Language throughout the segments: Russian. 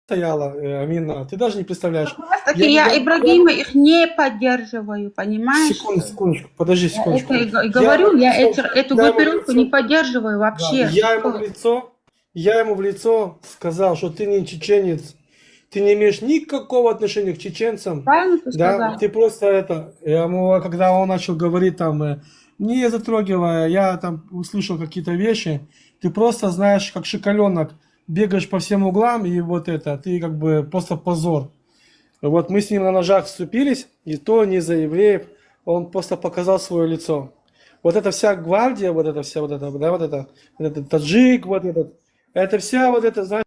стояла, Амина, ты даже не представляешь. Как раз таки я Ибрагима их не поддерживаю, понимаешь? Секундочку, подожди Я это секундочку. и говорю, я эту Я ему в группировку не лицо, поддерживаю да, вообще. я ему в лицо сказал, что ты не чеченец, ты не имеешь никакого отношения к чеченцам, Правильно ты да, сказал? ты просто это, я ему, когда он начал говорить там, не затрогивая, я там услышал какие-то вещи, ты просто знаешь, как шоколенок, бегаешь по всем углам, и вот это, ты как бы просто позор. Вот мы с ним на ножах вступились, и то не за евреев, он просто показал свое лицо. Вот эта вся гвардия, вот эта вся, вот это, да, вот этот таджик, вот этот, это вся вот это, знаешь,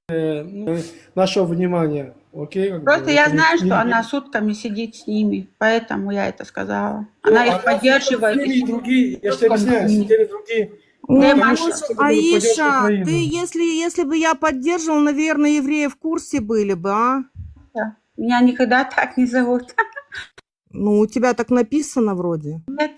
ну, нашего внимания, окей, как бы, Просто я это знаю, что она сутками сидит с ними, поэтому я это сказала. Она их она сидела с поддерживает и ними и другие, я же тебе сутками с объясняю, ними. сидели другие, Где Ой, потому Маша? что Маша, все думают, поддержка Аиша, ты, Украины. если бы я поддерживал, наверное, евреи в курсе были бы, а? Меня никогда так не зовут. Ну, у тебя так написано вроде. Нет.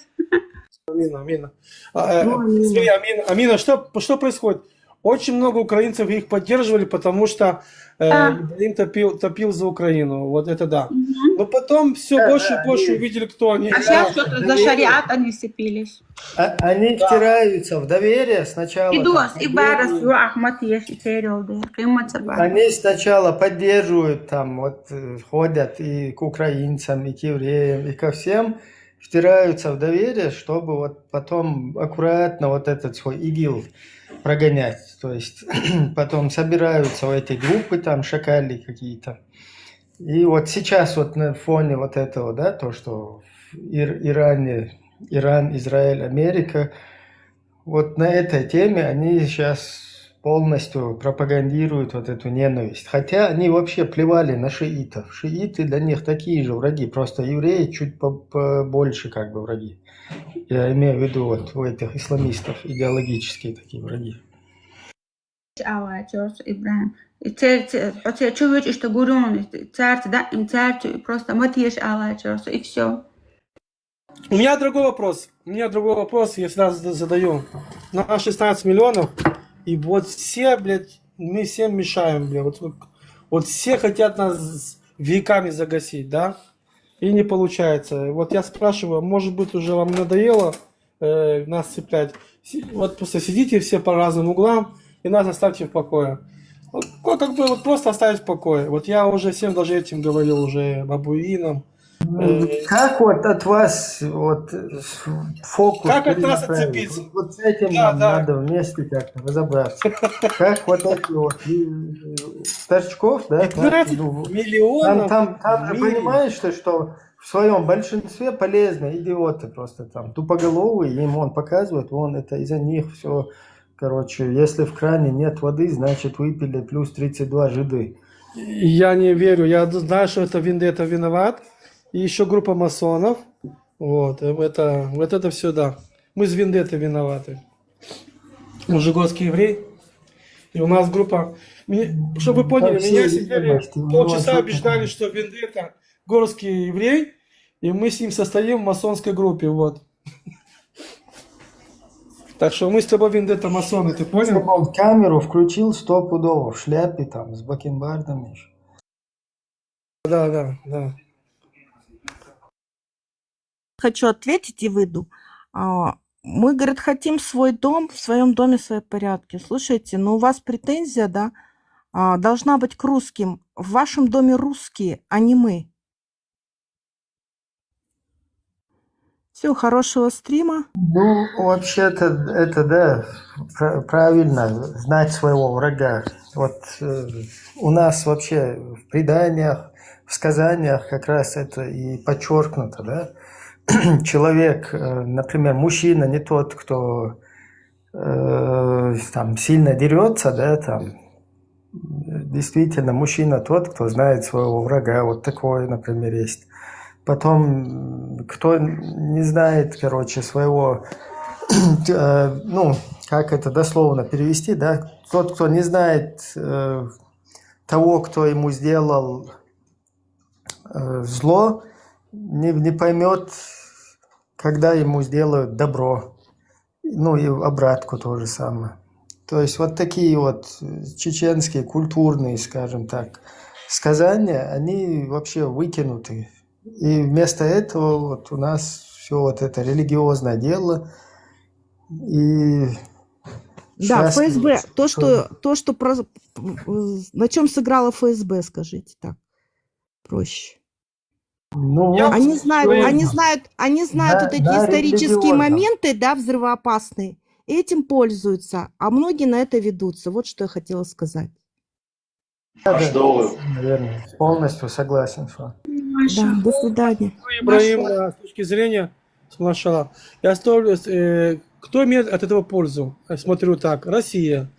Амина. Ну, Смотри, Амина. Амина, что происходит? Очень много украинцев их поддерживали, потому что Да. Ибрагим топил за Украину. Вот это да. Мгм. Но потом все больше и больше увидели, кто они. А сейчас что-то за шариат они сцепились. Они втираются в доверие сначала. Идос, там, Ибарас, Ахмат, есть Терилды, Они сначала поддерживают, там, вот, ходят и к украинцам, и к евреям, и ко всем, втираются в доверие, чтобы вот потом аккуратно вот этот свой ИГИЛ прогонять. То есть потом собираются в эти группы, там, шакали какие-то. И вот сейчас вот на фоне вот этого, да, то, что в Иране, Иран, Израиль, Америка, вот на этой теме они сейчас полностью пропагандируют вот эту ненависть. Хотя они вообще плевали на шиитов. Шииты для них такие же враги, просто евреи чуть побольше как бы враги. Я имею в виду вот у этих исламистов идеологические такие враги. Ибрahim. Чувствуешь, что гурун, царь, да, им царь, просто матьеш Аллах, и все. У меня другой вопрос. Я всегда задаю. На 16 миллионов, и вот все, блядь, мы всем мешаем, блядь. Вот все хотят нас веками загасить, да? И не получается. Вот я спрашиваю, может быть, уже вам надоело нас цеплять? Вот просто сидите все по разным углам и нас оставьте в покое. Вот, как бы вот просто оставить в покое. Вот я уже всем даже этим говорил, уже бабуинам. Как вот от вас вот фокус Как от нас перенаправить? отцепиться? Вот с этим Да, нам да. надо вместе как-то разобраться. Как вот эти вот торчков, да? 15 миллионов Там в же мире. понимаешь, что в своем большинстве полезные идиоты просто там тупоголовые, им он показывает, вон это из-за них все, короче, если в кране нет воды, значит выпили плюс 32 жиды. Я не верю. Я знаю, что это Вендетта виноват. И еще группа масонов. Вот это все, да. Мы с Вендеттой виноваты. Мужегорский еврей. И у нас группа... Чтобы вы поняли, меня сидели полчаса убеждали, что Вендетта горский еврей. И мы с ним состоим в масонской группе. Вот. Так что мы с тобой Вендетта масоны, ты понял? Он камеру включил стопудово, в шляпе там, с бакенбардами еще. Да. Хочу ответить и выйду. Мы, говорит, хотим свой дом, в своем доме свои порядки. Слушайте, но у вас претензия, да, должна быть к русским. В вашем доме русские, а не мы. Всего хорошего стрима. Ну, вообще-то, это, да, правильно, знать своего врага. Вот у нас вообще в преданиях, в сказаниях как раз это и подчеркнуто, да. Человек, например, мужчина не тот, кто там сильно дерется, да, там, действительно, мужчина тот, кто знает своего врага, вот такое, например, есть. Потом, кто не знает, короче, своего, ну, как это дословно перевести, да, тот, кто не знает того, кто ему сделал зло, не поймет, когда ему сделают добро. Ну и обратку то же самое. То есть вот такие вот чеченские культурные, скажем так, сказания, они вообще выкинуты. И вместо этого вот у нас все вот это религиозное дело. И Да, счастье, ФСБ, что на чем сыграла ФСБ, скажите так, проще. ну Я вот Они знают, всё они знают вот эти на исторические религиозном. моменты, да, взрывоопасные, этим пользуются, а многие на это ведутся. Вот что я хотела сказать. Да, наверное, полностью согласен с вами. Да, до свидания. Ибраим, с точки зрения, машаллах, я ставлю, кто имеет от этого пользу? Смотрю так, Россия.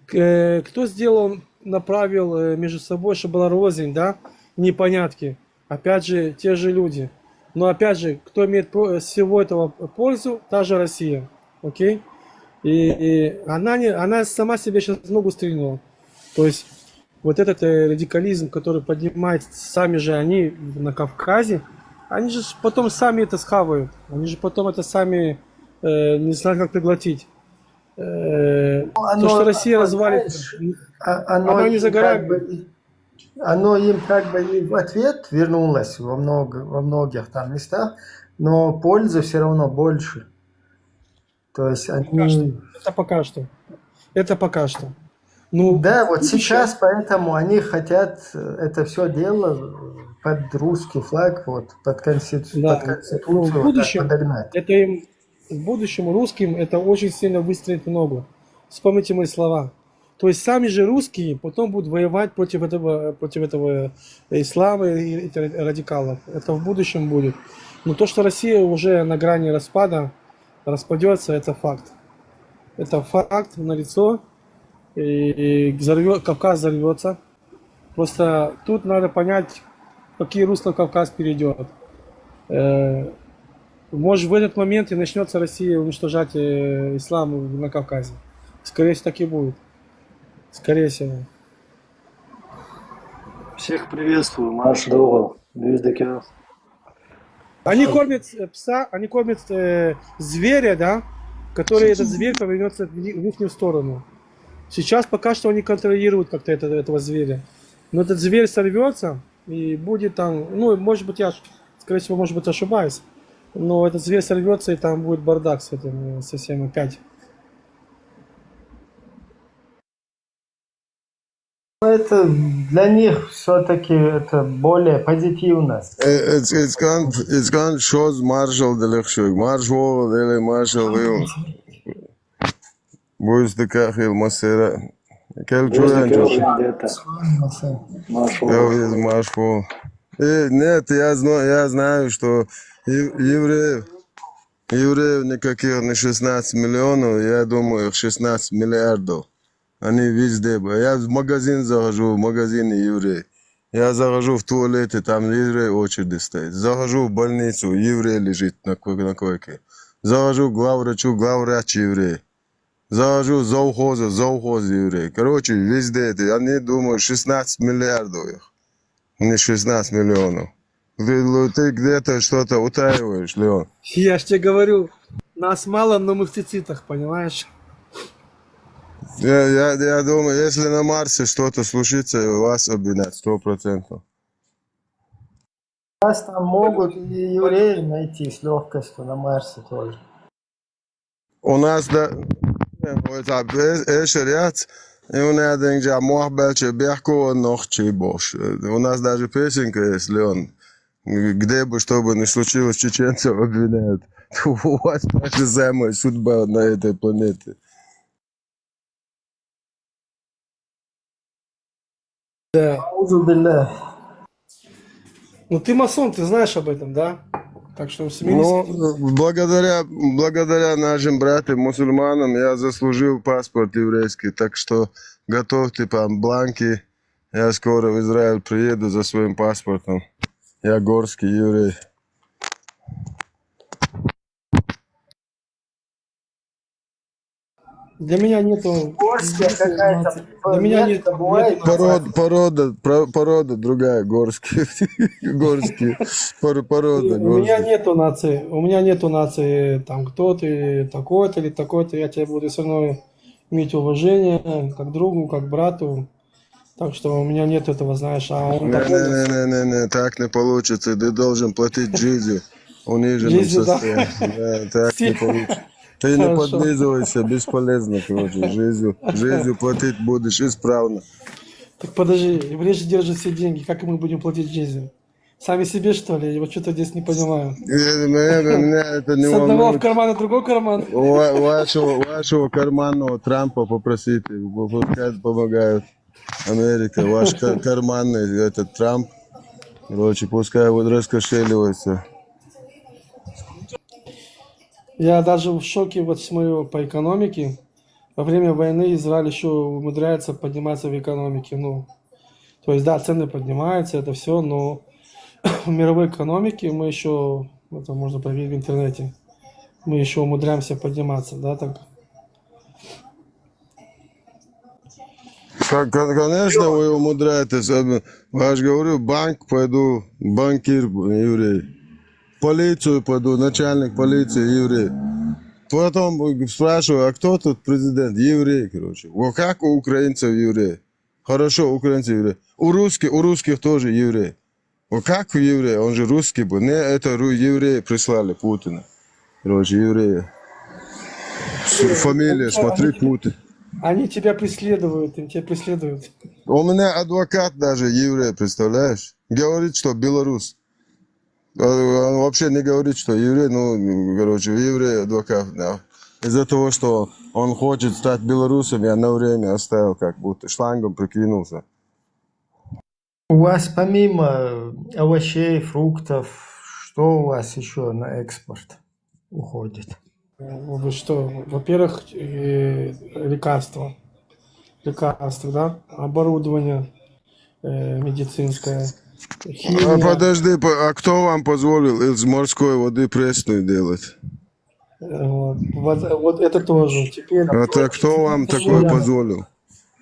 Кто сделал, направил между собой, чтобы была рознь, да, непонятки? Опять же, те же люди. Но опять же, кто имеет с всего этого пользу? Та же Россия. Окей? И она сама себе сейчас в ногу стрельнула. То есть вот этот радикализм, который поднимает сами же они на Кавказе, они же потом сами это схавают. Они же потом это сами не знают, как проглотить. То, что Россия развалит, она не за горами. Оно им как бы и в ответ вернулось во многих там местах, но пользы все равно больше. То есть они... Это пока что. Это пока что. Ну, Да, вот сейчас поэтому они хотят это все дело под русский флаг, вот, под конституцию, Да. под конституцию Ну, в вот так будущем подогнать. это им, в будущем русским это очень сильно выстрелит в ногу. Вспомните мои слова. То есть сами же русские потом будут воевать против этого ислама и радикалов. Это в будущем будет. Но то, что Россия уже на грани распадется, это факт. Это факт налицо. И Кавказ взорвется. Просто тут надо понять, в какие русла Кавказ перейдет. Может, в этот момент и начнется Россия уничтожать ислам на Кавказе. Скорее всего, так и будет. Скорее всего. Всех приветствую, Маш Довол, Виздеке. Они кормят пса, они кормят зверя, да, который этот зверь повернется в их сторону. Сейчас пока что они контролируют как-то этого зверя. Но этот зверь сорвется и будет там, ну, может быть, я, скорее всего, может быть, ошибаюсь. Но этот зверь сорвется и там будет бардак с этим совсем опять. Это для них все-таки это более позитивно. It's gone shows Marshall de Lechshug. Marshall de Marshall Will. Будешь такая хил масера. Маршал. Нет, я знаю, что евреев никаких не 16 миллионов, я думаю, их 16 миллиардов. Они везде. Я в магазин захожу, в магазине еврей. Я захожу в туалет, там еврей очереди стоит. Захожу в больницу, еврей лежит на койке. Захожу к главврачу, главврач еврей. Захожу в завхоз еврей. Короче, везде это. Они думают, 16 миллиардов их. Не 16 миллионов. Ты где-то что-то утаиваешь, Леон. Я ж тебе говорю, нас мало, но мы в цицитах, понимаешь? Я думаю, если на Марсе что-то случится, вас обвинят 100%. Нас там могут и евреи найти с легкостью на Марсе тоже. У нас да... шариат, и у меня деньги, мохбелче бехко нохчи бош. У нас даже песенка есть, Леон. Где бы что бы ни случилось, чеченцев обвиняют. У вас та же самая судьба на этой планете. Да. Аузу-билля. Ну ты масон, ты знаешь об этом, да? Так что смирись. Ну, благодаря нашим братьям-мусульманам я заслужил паспорт еврейский, так что готовьте там бланки. Я скоро в Израиль приеду за своим паспортом. Я горский еврей. Для меня нету... Горская какая-то. Для меня нет... бывает. Порода другая, горский. Горский. Порода У меня горский. нету нации, там, кто ты, такой-то или такой-то, я тебе буду все равно иметь уважение как другу, как брату. Так что у меня нет этого, знаешь, а он такой Не, так не получится. Ты должен платить жизнью, униженном жизнью, да. состоянии. Да, так не получится. Ты не Хорошо. подлизывайся, бесполезно, короче. Жизнью платить будешь исправно. Так подожди, евреи же держат все деньги, как мы будем платить жизнью? Сами себе, что ли? Я вот что-то здесь не понимаю. Меня это не С одного в волнует. карман, а другой карман. Вашего карманного Трампа попросите, пускай помогают. Америка, ваш карманный этот Трамп, короче, пускай вот раскошеливается. Я даже в шоке вот смотрю по экономике. Во время войны Израиль еще умудряется подниматься в экономике. Ну, то есть, да, цены поднимаются, это все, но в мировой экономике мы еще, это можно проверить в интернете, мы еще умудряемся подниматься, да, так. Конечно, вы умудряетесь. Я же говорю, банк пойду, банкир еврей. Полицию пойду, начальник полиции еврей. Потом спрашиваю, а кто тут президент? Еврей, короче. Вот как у украинцев еврей? Хорошо, украинцы евреи. У русских тоже еврей. Вот как у еврея? Он же русский был. Не, это евреи прислали Путина. Короче, евреи. Фамилия, смотри, Путин. Они тебя преследуют, они тебя преследуют. У меня адвокат даже еврей, представляешь? Говорит, что белорус. Он вообще не говорит, что еврей, ну, короче, еврей адвокат, да. Из-за того, что он хочет стать белорусом, я на время оставил, как будто шлангом прикинулся. У вас помимо овощей, фруктов, что у вас еще на экспорт уходит? Вы что? Во-первых, лекарства. Лекарства, да? Оборудование медицинское. Химия. Подожди, а кто вам позволил из морской воды пресную делать? Вот это тоже. Теперь Это кто вам такое позволил?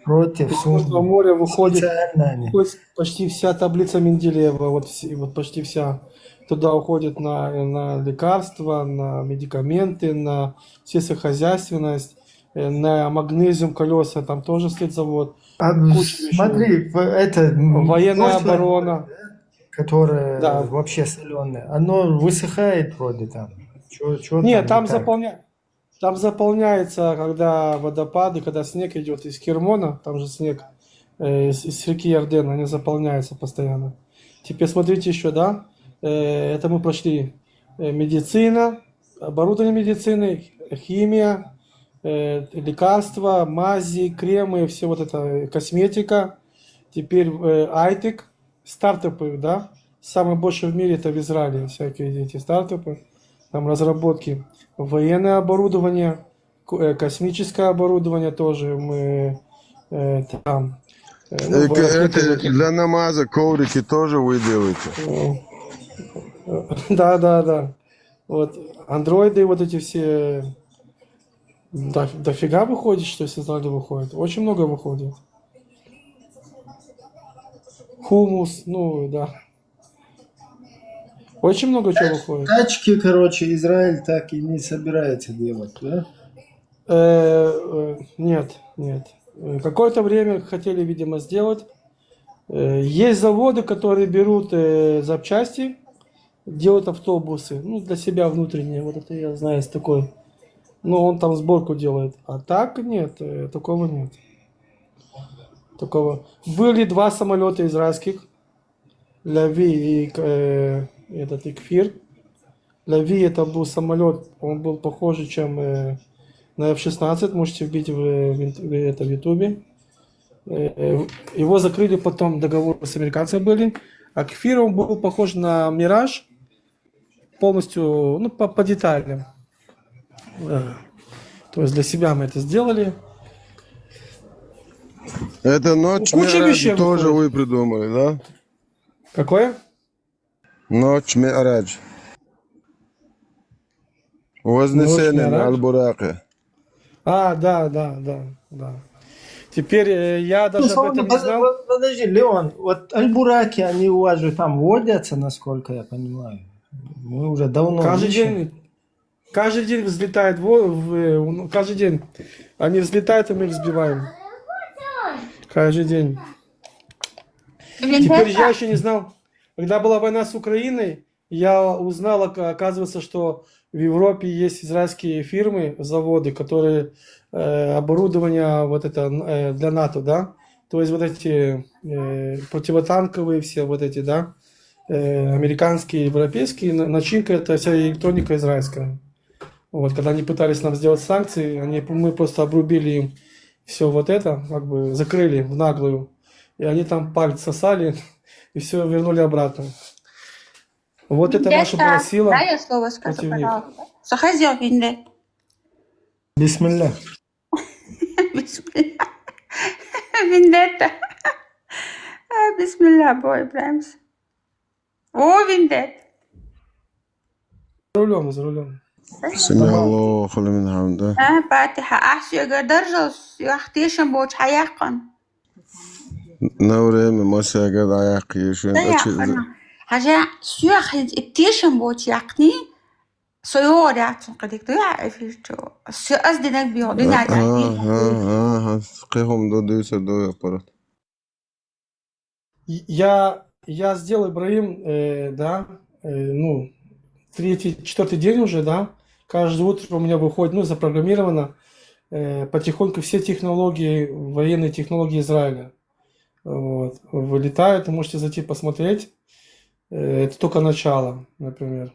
Против из Черного моря выходит специально они. почти вся таблица Менделеева, вот почти вся. Туда уходит на лекарства, на медикаменты, на сельскохозяйственность, на магнезиум, колеса, там тоже стоит завод. А смотри, это Военная прошлое, оборона. которое Да. вообще соленое, оно высыхает вроде там. Чё Нет, там не так? заполняется, когда водопады, когда снег идет из Кермона, там же снег из реки Ярден, они заполняются постоянно. Теперь смотрите еще, да, это мы прошли медицина, оборудование медицины, химия, лекарства, мази, кремы, все вот это, косметика. Теперь айтек, стартапы, да, самое большее в мире это в Израиле, всякие эти стартапы, там разработки, военное оборудование, космическое оборудование тоже мы там. Это для намаза коврики тоже вы делаете? Да. Вот андроиды, вот эти все, дофига выходит, что из Израиля выходит. Очень много выходит. Хумус, ну да. Очень много чего выходит. Тачки, короче, Израиль так и не собирается делать, да? Нет. Какое-то время хотели, видимо, сделать. Есть заводы, которые берут запчасти, делают автобусы, ну, для себя внутренние. Вот это я знаю, есть такой. Ну, он там сборку делает. А так нет, такого нет. Такого. Были 2 самолета израильских. Лави и этот Икфир. Лави это был самолет, он был похожий, чем на F-16, можете вбить в ютубе. Его закрыли потом, договор с американцами были. А Кефир он был похож на Мираж, полностью, ну, по деталям. То есть для себя мы это сделали. Это ночь Куча вещей Мирадж тоже выходит. вы придумали, да? Какое? Ночь Мирадж. Вознесение на Мирадж? Аль-Бураке. Да. Теперь я даже об этом не знал. Подожди, Леон, вот альбураки, они у вас же там водятся, насколько я понимаю. Мы уже давно Каждый ищем. день Каждый день взлетает, каждый день. Они взлетают, и мы их сбиваем. Каждый день. Теперь я еще не знал. Когда была война с Украиной, я узнал, оказывается, что в Европе есть израильские фирмы, заводы, которые оборудование вот это для НАТО, да? То есть вот эти противотанковые все вот эти, да? Американские, европейские, начинка это вся электроника израильская. Вот, когда они пытались нам сделать санкции, мы просто обрубили им все вот это, как бы закрыли в наглую. И они там пальцы сосали и все вернули обратно. Вот это наша была сила Да, я слово скажу, против них. пожалуйста. Сахазио виндет. Бисмилля. Виндетта. Бисмилlah, бой, Брамс. О, виндет. За рулем. سمع الله لمن حمده. فاتحة أحسي درجة يختيشن بوش حياقن. نوري ما ساقد عياقيشن حاجة سياخ ابتيشن بوش يقني سيور يعطن قديك تو يعرفي شو قصدي نك بيقعدون يعرفي قيهم دو دوسر دو يقبرت. Я сделал, Ибрагим, да, ну, четвертый день уже, да, каждое утро у меня выходит, ну, запрограммировано потихоньку все технологии, военные технологии Израиля. Вот, вылетают, вы можете зайти посмотреть. Это только начало, например.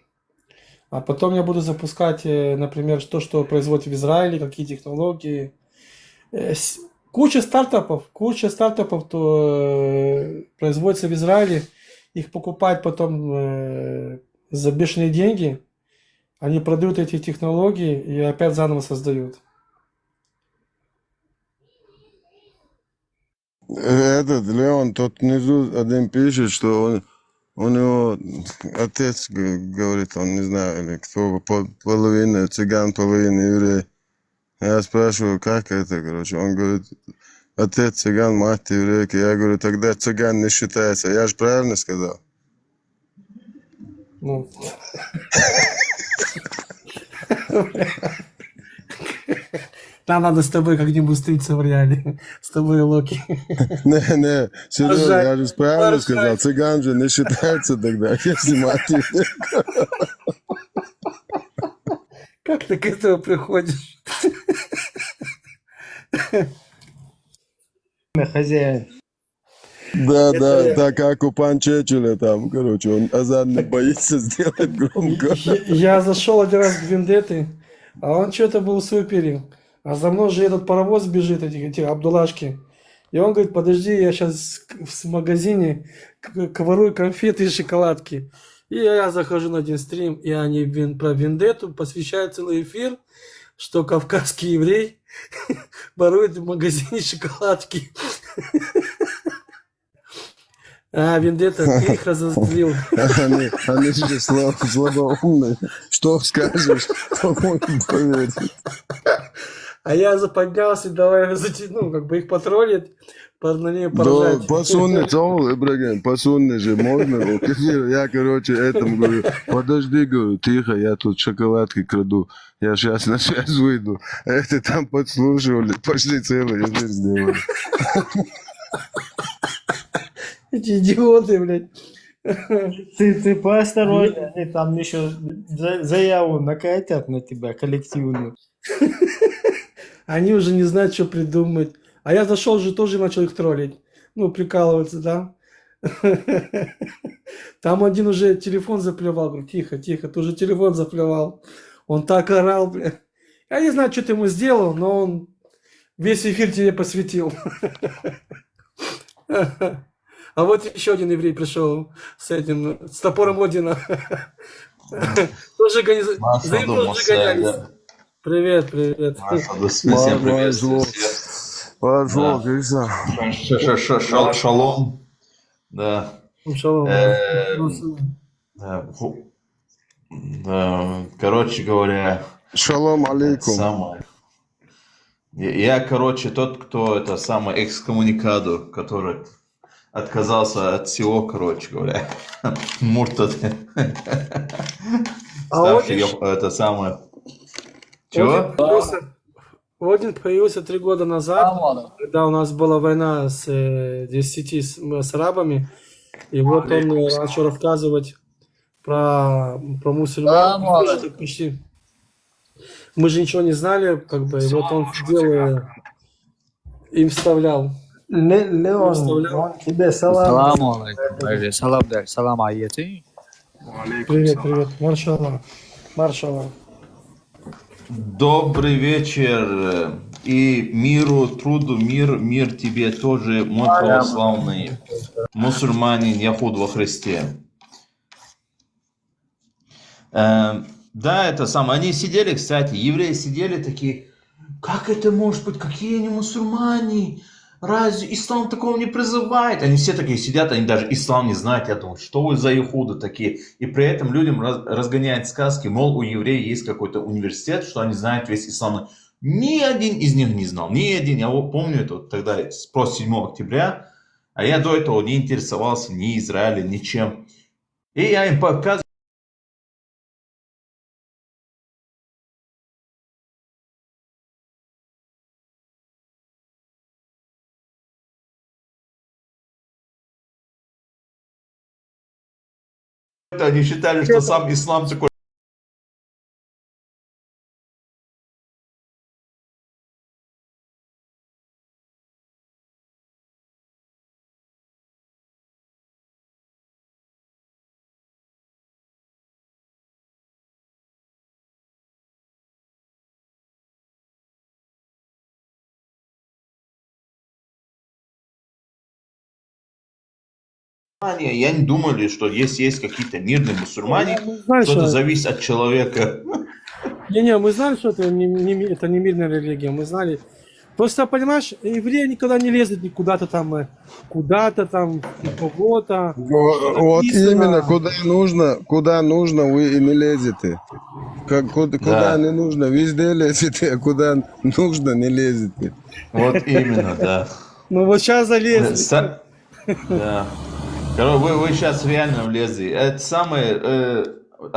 А потом я буду запускать, например, то, что производят в Израиле, какие технологии. Куча стартапов, производится в Израиле. Их покупают потом за бешеные деньги. Они продают эти технологии и опять заново создают. Этот Леон, тот внизу один пишет, что у него отец говорит, он не знаю, или кто, половина цыган, половина еврей. Я спрашиваю, как это, короче. Он говорит, отец цыган, мать еврейка. Я говорю, тогда цыган не считается. Я же правильно сказал? Ну. Нам надо с тобой как-нибудь встретиться в реале. С тобой, Локи. Не, серьезно, я же правильно сказал. Цыган же не считается тогда, если мать еврейка. Как ты к этому приходишь? Хозяин. Да, как у Панчечеля там, короче, он азан не боится сделать громко. Я зашел один раз к Вендетты, а он что-то был супер. А за мной же этот паровоз бежит, эти Абдулашки. И он говорит, подожди, я сейчас в магазине ворую конфеты и шоколадки. И я захожу на один стрим, и они про Вендетту посвящают целый эфир, что кавказский еврей ворует в магазине шоколадки. А, Вендетта, ты их разозлил. Они же слабоумные. Что скажешь, кто может поверить? А я заподнялся, давай, ну, как бы их потроллить, на ней поражать. Да, посунуть, Ибрагим, посунуть же можно. Я, короче, этому говорю, подожди, говорю, тихо, я тут шоколадки краду. Я сейчас на связь выйду. Это там подслушивали, пошли целый эфир сделали. Эти идиоты, блядь. Ты поосторожнее, они там еще заяву накатят на тебя коллективную. Они уже не знают, что придумать. А я зашел же тоже начал их троллить. Ну, прикалываться, да. Там один уже телефон заплевал. Говорю, тихо, тихо, ты уже телефон заплевал. Он так орал, бля. Я не знаю, что ты ему сделал, но он весь эфир тебе посвятил. А вот еще один еврей пришел с топором Одина. Тоже гонялись. Привет. Всем привет. Шалом. Да. Шалом. Короче говоря. Шалом алейкум. Я, короче, тот, кто это самый экскоммуникадо, который отказался от всего, короче говоря. Муртад. Это самое. Чего? Один появился 3 года назад, когда у нас была война с 10 с арабами. И вот он начал рассказывать про мусульман. Мы же так почти... Мы же ничего не знали, как бы, и вот он сидел им вставлял. Леон, он тебе салам. Саламу алейкум. Салам der. Салам айети. Привет, привет. Маршаллах. Маршаллах. Добрый вечер. И миру, труду, мир тебе тоже, мой православный мусульманин, Яхуд во Христе. Да, это самое. Они сидели, кстати, евреи сидели такие, как это может быть, какие они мусульмане? Разве ислам такого не призывает? Они все такие сидят, они даже ислам не знают. Я думаю, что вы за яхуды такие? И при этом людям разгоняют сказки, мол, у евреев есть какой-то университет, что они знают весь ислам. Ни один из них не знал, ни один. Я помню это вот тогда, просто 7 октября, а я до этого не интересовался ни Израилем, ничем. И я им показываю. Они считали, что сам ислам такой. И они думали, что если есть какие-то мирные мусульмане, Знаешь, что это зависит от человека. Не, мы знали, что это не мирная религия, мы знали. Просто, понимаешь, евреи никогда не лезут куда-то там, кого-то. Вот именно, куда нужно, вы и не лезете. Куда не нужно, везде лезете, а куда нужно, не лезете. Вот именно, да. Ну вот сейчас залезли. Да. Короче, вы сейчас реально влезли. Это самое...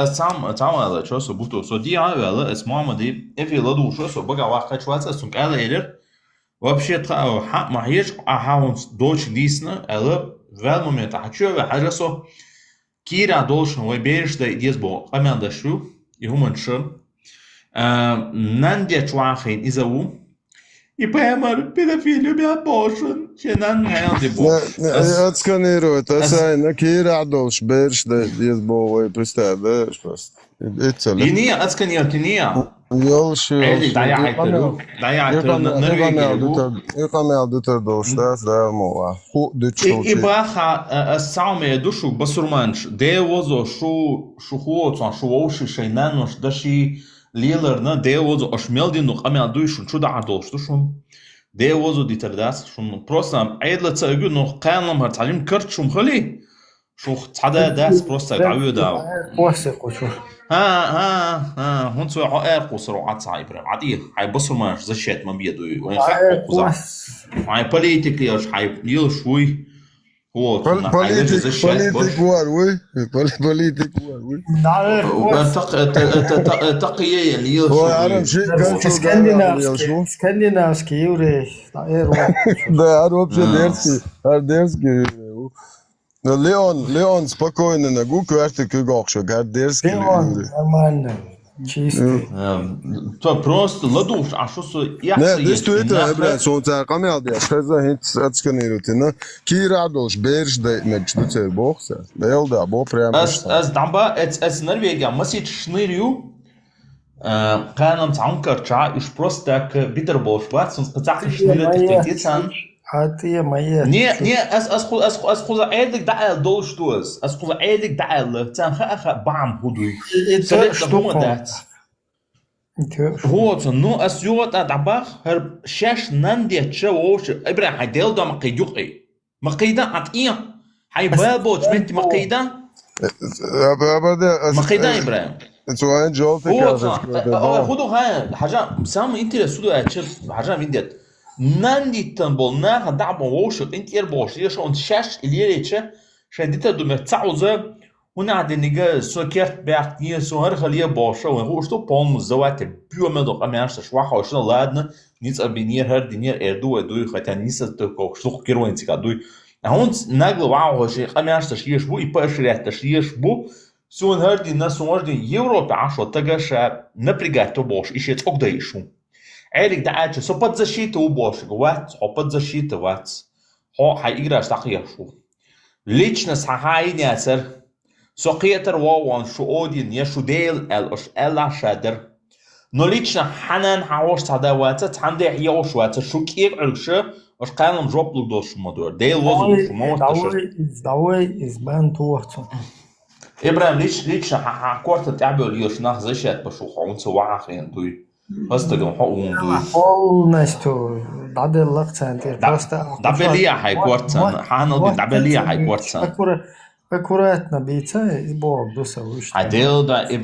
Самое, что будто что диавела, с мамой, и ладу, что бога вахать шваца, сум кала элер. Вообще, маешь, он дочь лисна, элер, в момент, хочу, хажасо, кира должен, вы берешь, да идешь бо, амян дашу, и хуманшир. Нандя чуахин изаву. И поймар педофилию бяпошен, ченан нянди бо. Отсканируй, это сайна кира должен берешь, да идешь бо, вы представляешь просто. И не отсканируйте, не. Yolşu. И баха самое душу басурманш, девозо шу хуоцан шу оуши шейнанош даши лилерна девозо ашмелдину камял дуйшун чуда адолш душун девозо дитардас шун просто айдла цагу но канам харталим кырчум хали шу цада дас просто تعويدا После хочу. هون سوى عقار قصر صعيب عادي هاي بصرمانش زشيت ما بيدو وين خايف قصر هاي بوليتيكلي اش هاي يل شوي هو politik var وي politik var وي تقية اللي يل هو عرب شيء Скандинавский еврей. Да, вообще дерзкий. Леон спокойно на гуку, ты кыгокшо, дерзкий. Нормально. Чистый. То просто ладуш, а что со я это, блядь, солнце камелди, что хит отсканируйте, на кирадош берж да мечтуцер бокса. Белда, бо прямо. As дамба, es Норвегия, масит шнырю. Канам цанкарча, иш просто так битербол, шварц, он сказал, шнырю тихтицан. А ты моя. Не, as خذ عيدك دعاء دول شتوز as خذ عيدك دعاء تنخ بام هدوي Это что? هو نو as يوت أدعبخ هر شاش نندي تشوش إبرة هيدل ده مقيدوقي مقيدة عطية هاي بابوش بنت مقيدة مقيدة إبرة سؤال جوابك هو هاي حاجة سام أنت لسودو أشيل حاجة فيديت نندي تنبول ناخ دعبه ووش انت يربوش يش اون شاش اللي يليتش شديت دو متعوزه Hun er den ikke så kert bært nye, så her kan lige borsa, og hun står på en zawat bio med dog amærste schwache, og sådan ladne, nits abinir her, dinir du, хотя nits at du sluk gerointika, du. Hun nagle wow, že amærste šieš bu, I pašreta šieš bu, så hun her din nasor din Европе, ашо тагаша напрягать обош, и шец огдаишу. Элик да ача, so под защита убош, ват, под защита ват. Играш тахияшу. Личность хахайняцер, سقيتر ووان شؤودين يشوديل الأش ألا شادر نوليتشنا حنان حوش تعداواتة تحمدي يوشواتة شو كيف عرشة أش قالم جوب لدوش مدور ديل وزن موتشر Давай избан туахцу. إبراهيم ليتشنا حكورت تعبوا ليش نخزشات بشوخ عون سواعخين دوي هستقم حقون دوي Полностью дабеллахцан тер просто. دابليا حيكورتان حانو دابليا حيكورتان Аккуратно бейца и бог дуса выше. عديل دا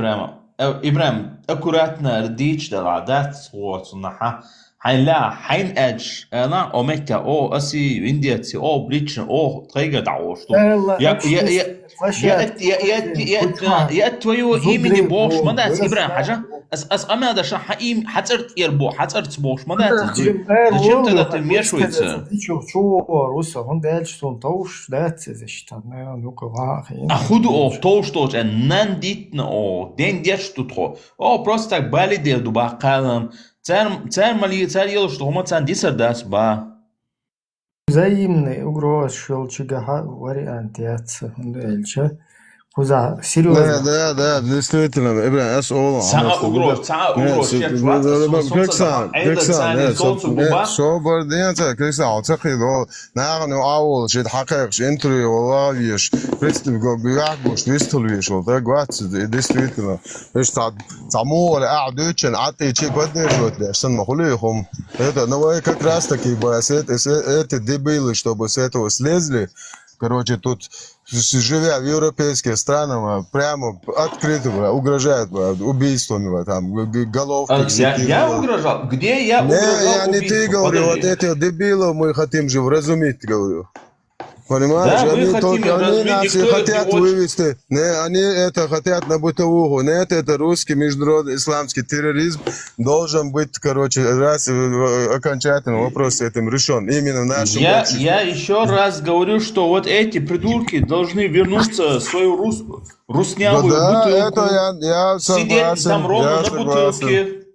إبراهيم أكوراتنا رديش دا العادات وصنعها حيلا حين أج أنا أمكا أو أسي وينديتي أو بريتشن أو تغير دعوشتو يا تويو إيميني بوش مدات إبراهيم حاجة أس أما دا شا حقيم حترت إيربو حترت بوش مدات зачем тогда ты вмешивается? Он дальше он тоуш дается защита. Ну-ка, Худу о тоушточ эн нан дитна о ден дечту тхо. О просто так бали дел дуба калам. Цар мали цар ел что хома цан дисер дас ба. Взаимный угроз шелчига вариант яца. Он дальше. Куза, серьезно. Да, действительно, Ибрахим, это all. Цаа угроз, Криксан, أعتقد نحن أول شيء حقيقة إنتري والله ويش بيعرفوش بيستلويش والله قوات действительно إيش تعمو ولا قاعد يتشن عطي شيء قدر شو ده عشان ما خليهم это новое как раз таки басет это дебилы чтобы с этого слезли. Короче, тут, живя в европейских странах, прямо открыто угрожают убийствами, там, головки. Я угрожал? Где я угрожал? Не ты говорю, вот эти дебилов мы хотим же вразумить, говорю. Понимаешь? Да, они нас хотят вывести, они это хотят на бытовуху. Нет, это русский международный исламский терроризм должен быть, короче, раз окончательно вопрос с этим решен. Именно в нашем Я еще раз говорю, что вот эти придурки должны вернуться в свою руснявую бутылку. Я сидеть там ровно на бутылке.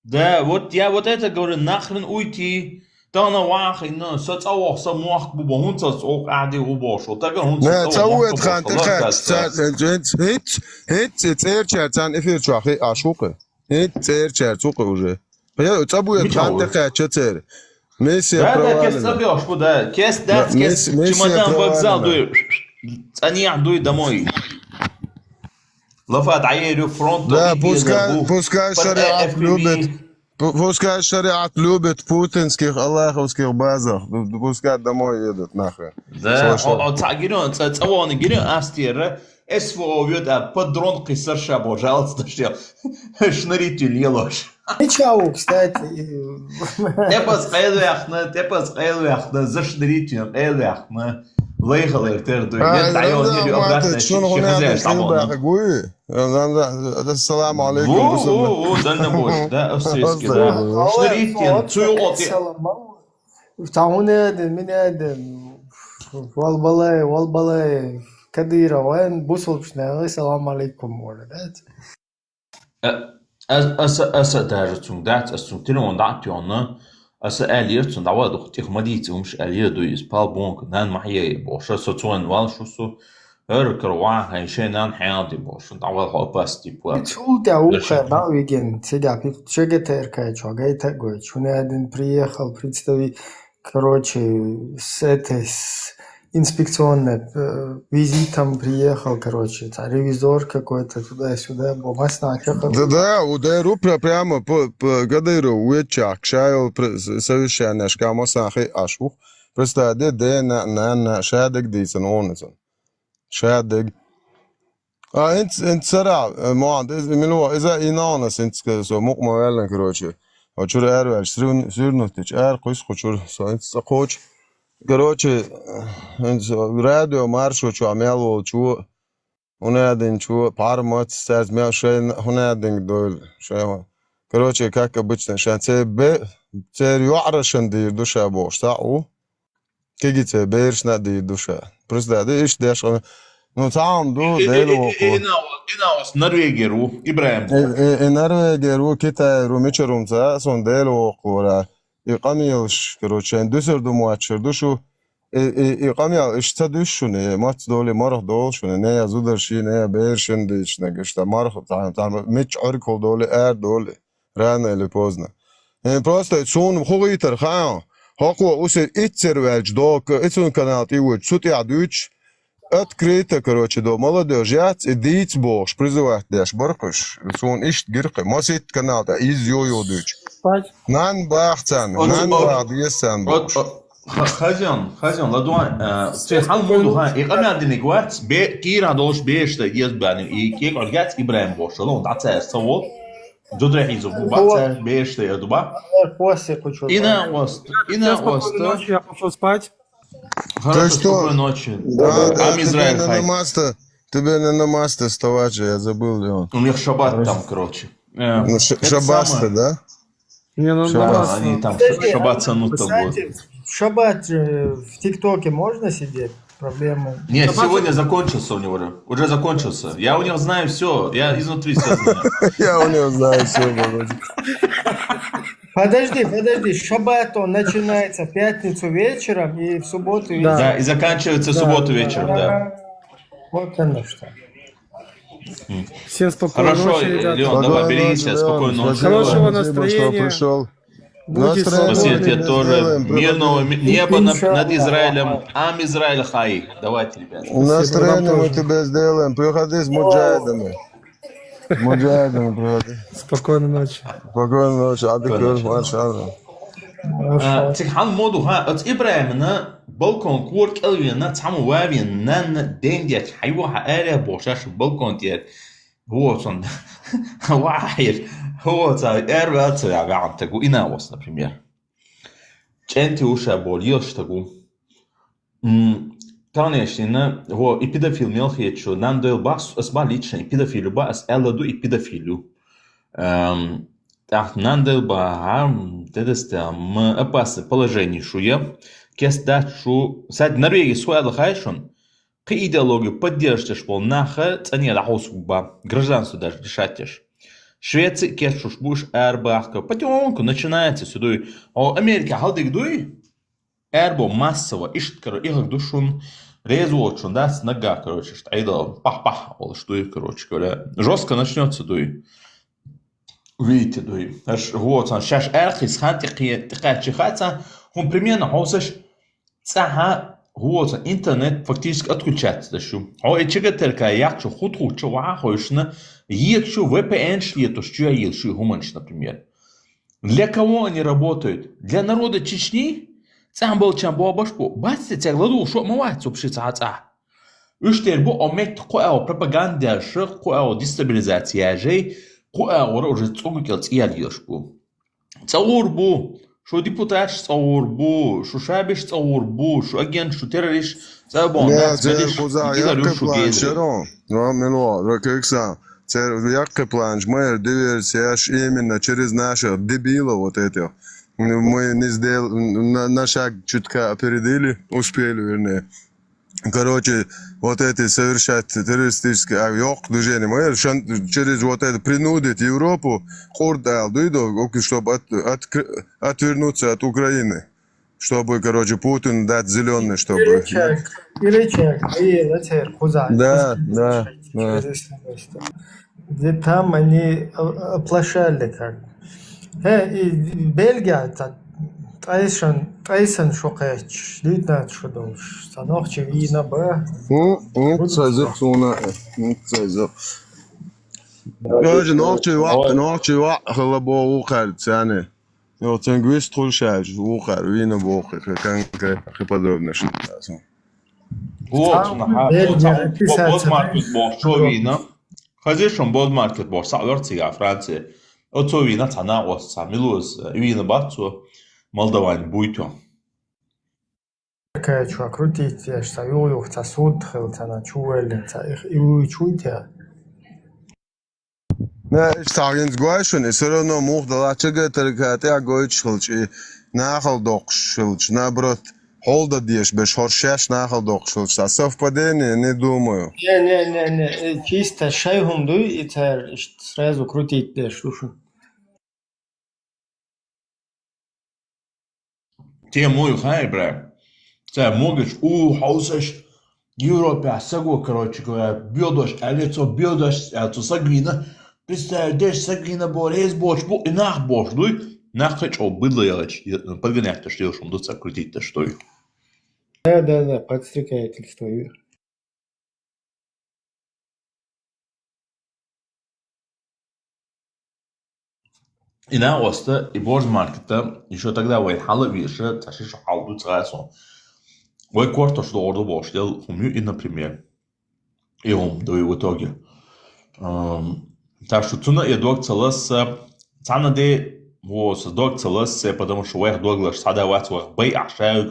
Да, вот я вот это говорю, нахрен уйти. Тана واقعي إنه ستأوه سموح ببهون تسوق عادي وباش وتجا هون تسويت خانت هيت تيرشر تان إفير شو أخي عشوقه هيت تيرشر سوق وجه يا تسويت خانت كاتشتر ميسي да كيس تبيعش بده كيس دات كيس чемодан вокзал дуй они дуй домой лафат عيرو фронт да пускай шариат любит. Пускай шариат любит путинских аллаховских базах. Пускай домой едут нахрен. Да, تعجلون تصورون جيرو أستيرة اسمه ويدا подрон قصر شابو جالس تشتيل شنريتو ليلوش. Чау, кстати. تبص قيلو يخنا زشنريتو قيلو يخنا ليخل يرتردو يدعيون يلي أبراتنا شخزيش طبعا. السلام عليكم. ده النبوش ده أسيس كده. شنريتين تيوغوتي. تعوني من آدم والبلاي كديرة وين بوصل بشنا السلام عليكم ولدات. دارتون دات أستمتلون دعتيونا أليرتون دعوة دختيخ مديتهمش أليردو يسبال بونك نان محيي بوشا ستوان والشوسو هركر واحد هيشينان حياتي بوشا دعوة هوباستي بوا. Чудо ухо, да, уген, сидя, чегетерка, чогайта гой, чуне один приехал, представи, короче, с этой инспекционной визитом приехал, короче, ревизор какой-то туда-сюда, бомасна, Да, удару прямо по гадыру, уечак, шайл совершенно шкамосахи ашух, представьте, на шадек дийсен онезен. شادق انت سرع معد اذا inanas انت så mukma velen короче очур эрвер сюрнутич эр куйс кучур so انت коч короче радио маршо чу амело чу Унадин чего, пару мать стать мяу шей унадин дойл шей. Короче, как обычно, шан цер юарашан дир душа бош, тау. Кегите берш на дир душа. Просто да иш деш. Ну там до дейло. Inaos Norvēģieru, Ibrahim. Norvēģieru, Kitairu, Mičerumca, son deylо قورا. يقاميلش كروتش اندوسر دو مواتشر دوشو يقاميل اشتدوشونه مات دولي مرخ دولشونه نيا زودرشي نيا بيرشن ديش نگشتا مرخ там ميچ орикол دولي ار دولي рано или поздно. Просто сон хугитер ха. Хаку усе итцер вельч док, итцун канал тивуч, сутя дуч. Открыто, короче, до молодежи, и диц бог, призывать деш, баркуш, сон ишт гирка, мосит канал, та из йо дуч. Спать. Нан бахцан, нан бах, дьесан бог. Хазион, ладуан, це халмоду ха, і кам'ядини гуац, кіра долш бешта єзбані, і кік оргяц Ибраим бош, лон, дацер савол, Джодрехизов, бацер бешта ядуба. После хочу. Ина ост. Ночью я пошел спать. Хорошо, что? спокойной ночи. Да, Ам Израиль хай. тебе на намаз-то вставать же, я забыл, Леон. У них шаббат там, короче. Ну, шаббат-то, да? Не, ну Шаббат. да, Они там Подожди, шаббат санут там будет. Кстати, в шаббат в ТикТоке можно сидеть? Проблемы. Нет, сегодня закончился у него. Уже закончился. Я у него знаю все. Я изнутри все знаю. Я у него знаю все, Володя. Подожди, шаббат он начинается в пятницу вечером и в субботу вечером. Да, и заканчивается в субботу вечером, да. Вот оно что. всем спокойной Хорошо, ночи, ребята. Леон, давай, берегись, спокойной ночи. Хорошего Спасибо, настроения. что пришел. Будьте Настроение Спасибо тебе не тоже. сделаем, Мирного неба Иншаллах. над Израилем. Ам Израиль хай. Давайте, ребят. Настроение вам мы тоже. тебе сделаем. Приходи с муджахидами. С муджахидами приходи. Спокойной ночи. Спокойной ночи. Спокойной Адыкыр, машалла. Тихал моду ха. От Ибраимна балкон курк элвина таму вавин нан дендят хайва хаэля бошаш балкон тер. Вот он. Вахир. Вот эрваться я гаантагу инаос, например. Ченти уша болиоштагу. Конечно, هو и педофил мелкий, что нам дал бас, асба лично, и педофилю бас, элладу и педофилю. Так, нам дал ба, тедесте, мы опасны положение шуя, кестат шу, сад Норвегии суэла хайшун, к идеологию поддержишь пол наха, цане лахосуба, гражданство даже решатишь. Швеция кешуш буш эрбахка, потихоньку начинается сюда, а Америка халдик дуй, эрбо массово ищет, короче, их душун, резочун, да, с нога, короче, что айда, пах-пах, ол что их, короче говоря, жестко начнется дуй. Видите, дуй. Аж вот, сейчас эрхис ханти тихачихаться, он примерно хаусаш, цаха, вот, интернет фактически отключается, да что. А и чего-то якчу худху чувахошна, якчу VPN шлету, что я елшу гуманш, например. Для кого они работают? Для народа Чечни? Сам был чамбо башпо. Бачите, те гладу шо мавать субшица аца. Уштер бо омет коэо пропаганда шх коэо дестабилизация жей коэо уже цогукел цьяльешпо. Цаурбу, шо депутат цаурбу, шо шабиш цаурбу, шо агент, шо террорист цабон. Ja, cer kuzā jākaplāņš, Šaron. No, Milo, Rakeksa. Цер jākaplāņš, мы диверсияш именно через наших дебилов вот этих. Мы не сделали, на шаг чутка опередили, успели, вернее. Короче, вот эти совершать террористические движения, мы через вот это принудить Европу, чтобы отвернуться от Украины. Чтобы, короче, Путин дать зеленый, чтобы... Иричек, Да. Где там они оплошали как. И Бельгия, Тайсон шокач, литнат шудолш, санохче вина ба. Короче, ночью хлебо ухарит, yani. Jo, ten gwist trulšač, ухар, вина бохи, конкретно, подобное что-то. Вот, бодмаркет бох, что вина. Хазишон бодмаркет бох, саверция Франция. Отцо вина цана ос, самилус, вина бацу, Молдаван буйто. Что, крутить, я ж саю, сосуд, хилтана, чуэли, и чуйте. Ne, ich sage ins Gleiche, es ist nur noch der letzte Getter, der Goitschulch, nachher doch Schulch, na брат, холда дешь, без хоршеш nachher doch Schulch, das совпадение, не думаю. Не, чисто шайгум дуй, и сразу крутить, да, слушай. Те мой хай, бля. Це могиш хаусаш Европе, саго, короче говоря, бьёдош, лицо бьёдош, это сагвина. Представляешь, сагвина борез бош, и нах бош, дуй. Нахач обыдло ялач, подгонять-то что шум, дуца крутить-то что. Да, подстрекательство. И на оста, и борз маркета, еще тогда вой хала виша, ташиш халду црасо. Вой кварто что ордо бош, дел хумю и например. И да и в итоге. Так что туна и дог целас, цана де во создок целас, потому что вой доглаш сада ват вой бей ашай,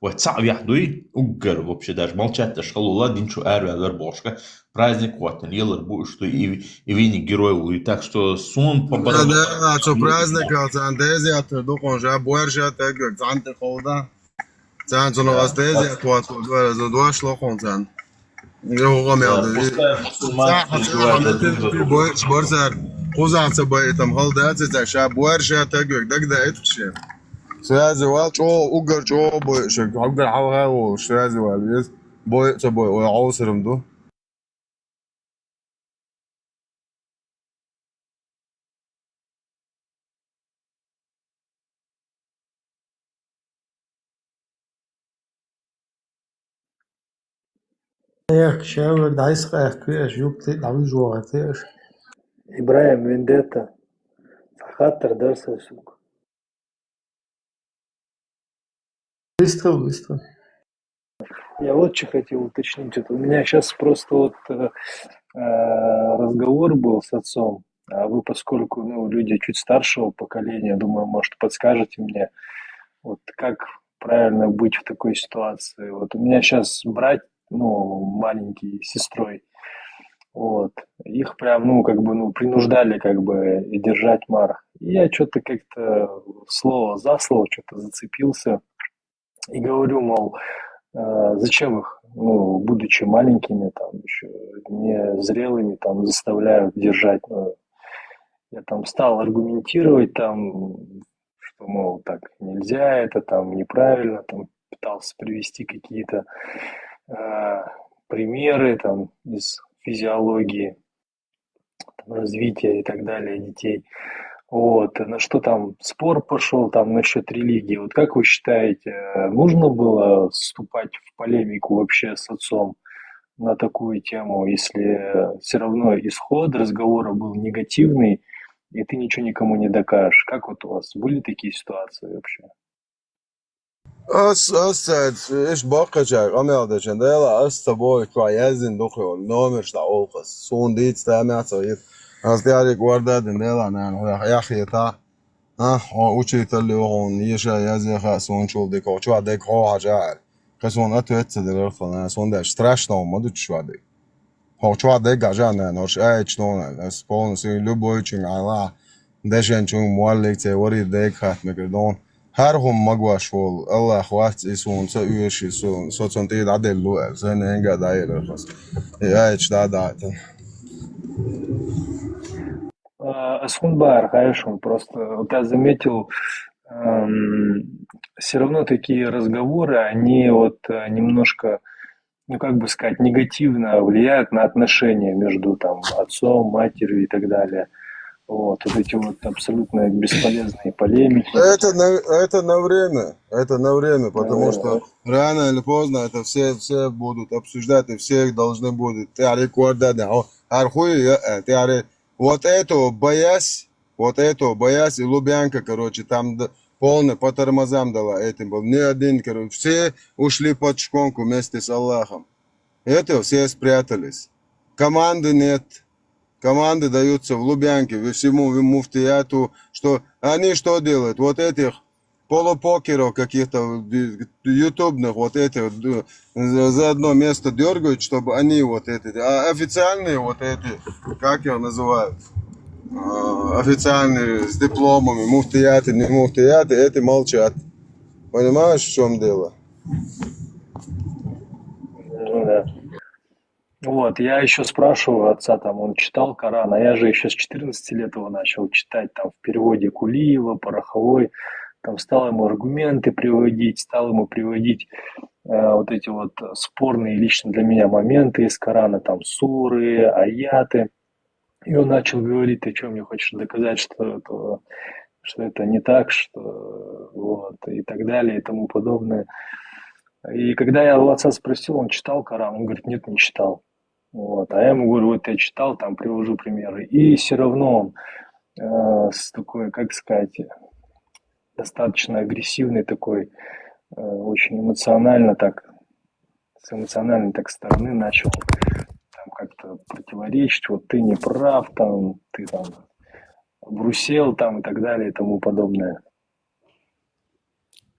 вой цав яхдуй, угар вообще даже молчать, даже халула динчу эрвер бошка. Праздник вот, елар будет, что и вини герой, и так что сон по Да, что праздник, фантазия, ты думаешь, я больше так, цанты холда. Цан, что вас тези, вот, за два шлохом цан. Его гомел. Борзар, кузанца бы там холдаться, так что больше так, да это все. Связи вал, что угар, что больше, угар хавал, связи вал, есть бой, что бой, ой, аусером ду. Шевер, дайсха, квеш, юпты, дави жуа, теш. Ибраим, вендетта. Хаттер дарса сук. Выстрел. Я вот что хотел уточнить. Вот у меня сейчас просто вот разговор был с отцом, а вы, поскольку люди чуть старшего поколения, думаю, может, подскажете мне, вот как правильно быть в такой ситуации. Вот у меня сейчас брат, маленький, с сестрой, вот, их прям, принуждали, держать мар. И я что-то как-то слово за слово что-то зацепился и говорю, мол, зачем их, будучи маленькими, там, еще не зрелыми, там, заставляют держать. Я там стал аргументировать, там, что, мол, так нельзя, это там неправильно, там, пытался привести какие-то примеры, там, из физиологии, там, развития и так далее детей. Вот, на что там спор пошел там насчет религии. Вот как вы считаете, нужно было вступать в полемику вообще с отцом на такую тему, если все равно исход разговора был негативный, и ты ничего никому не докажешь? Как вот у вас были такие ситуации вообще? Ich bakacak ameldaşan da la asta boy kvayazin dokyor nomer sta olqas son dit sta matsayit as diari guardadin dela nan ya khita учит اللي هون يشا يزي خاصون شو ديك او شو ديك هو حاجه خاصون اتوت دلر فلان سون ده страшно ما دو شو ديك هو شو ديك جانا نوش اي شلون سبون سي любой чин ала дешен чун муаллик те вори дек хат мегдон هر هم مقواش فول الله أخوات يسون سويش يسون صوتون تيد عدل لوال زين هنگا داير الخاص يايش دا Асхунбар, хорошо, просто вот я заметил, все равно такие разговоры, они вот немножко, как бы сказать, негативно влияют на отношения между там отцом, матерью и так далее. Вот эти вот абсолютно бесполезные полемики. Это на время, потому что рано или поздно это все будут обсуждать, и всех должны будут. Вот этого боясь, и Лубянка, короче, там полный по тормозам дала этим был. Ни один, короче, все ушли под шконку вместе с Аллахом. Это все спрятались. Команды нет. Команды даются в Лубянке, всему муфтияту, что они что делают? Вот этих полупокеров каких-то ютубных вот эти вот за одно место дергают, чтобы они вот эти, а официальные вот эти, как их называют, официальные с дипломами, муфтияты, не муфтияты, эти молчат. Понимаешь, в чем дело? Ну да. Вот, я еще спрашиваю отца, там, он читал Коран, а я же еще с 14 лет его начал читать, там, в переводе Кулиева, Пороховой, там, стал ему аргументы приводить, стал ему приводить вот эти вот спорные лично для меня моменты из Корана, там, суры, аяты, и он начал говорить: ты что, мне хочешь доказать, что это не так, что вот, и так далее, и тому подобное. И когда я у отца спросил, он читал Коран, он говорит: нет, не читал. Вот. А я ему говорю: вот я читал, там привожу примеры. И все равно он с такой, как сказать, достаточно агрессивной такой, очень эмоционально так, с эмоциональной так стороны начал там как-то противоречить: вот ты не прав, там, ты там брусел, там, и так далее, и тому подобное.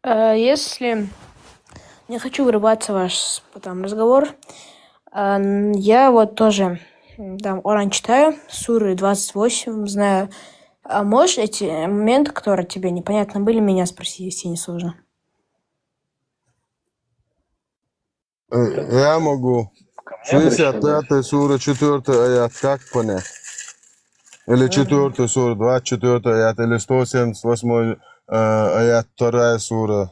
Если не хочу врываться в ваш там разговор, я вот тоже там Коран читаю, суры 28 знаю. А можешь эти моменты, которые тебе непонятно были, меня спросить, если не сложно? Я могу. Ко мне обращаться? 65-я сура, 4 аят, как понять? Или 4 сура, 24 аят, или 178 аят, 2 сура. А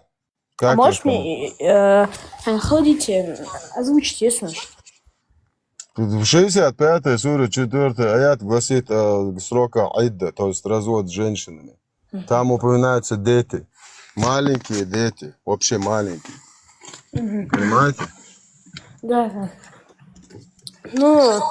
Как можешь их понять? мне ходите, озвучить, если нужно? В 65-й суре 4 аят гласит срока айда, то есть развод с женщинами. Там упоминаются дети. Маленькие дети, вообще маленькие. Понимаете? Да. Ну,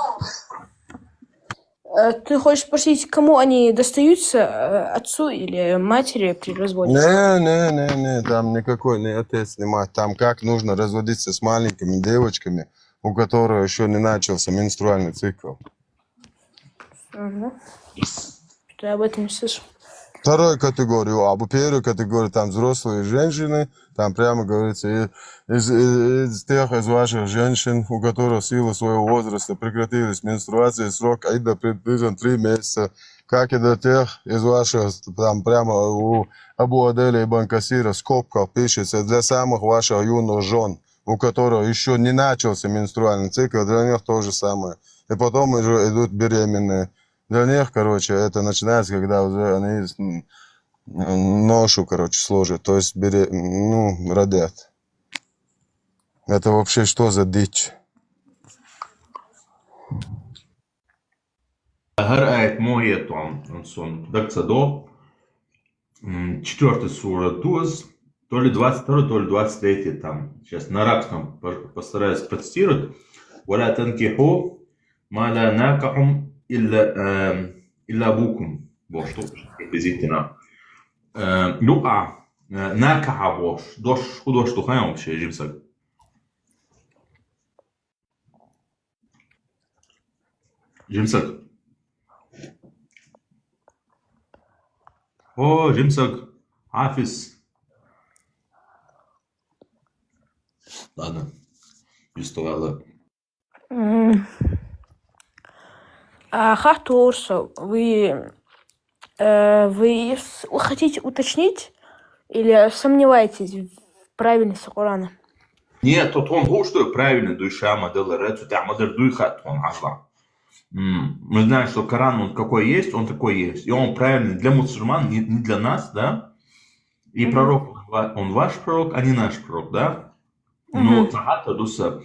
ты хочешь спросить, кому они достаются, отцу или матери при разводе? Не, там никакой не отец, не мать. Там как нужно разводиться с маленькими девочками, у которых еще не начался менструальный цикл. Угу. Что я об этом не слышу. Вторую категорию, а первую категорию там взрослые женщины, там прямо говорится, из ваших женщин, у которых сила своего возраста прекратились менструации, срок айда приблизительно 3 месяца, как и до тех из ваших, там прямо у Абу Аделя ибн Касира в скобках пишется, для самых ваших юных жен, у которых еще не начался менструальный цикл, для них то же самое. И потом уже идут беременные. Для них, короче, это начинается, когда уже они ношу, короче, сложат, то есть родят. Это вообще что за дичь? Her ayet moje там, сон, дакца до, 4 сура Дуаз, то ли 22, то ли 23 там. Сейчас на арабском постараюсь процитировать. ولا تنكحوا ما لا ناكح إلا أبوكم. Boş, приблизительно. Люка, накаха бош. Дош тухаем вообще, жимсак. Жимсак. О, жимсак. Хафиз. Ладно. Пистолет. Хахтурса, вы хотите уточнить или сомневаетесь в правильности Корана? Нет, тот он говорит, что правильно душа модель рецу, там модель духа он азла. Мы знаем, что Коран, он какой есть, он такой есть. И он правильный для мусульман, не для нас, да? И пророк, он ваш пророк, а не наш пророк, да? Но Тахата дуса.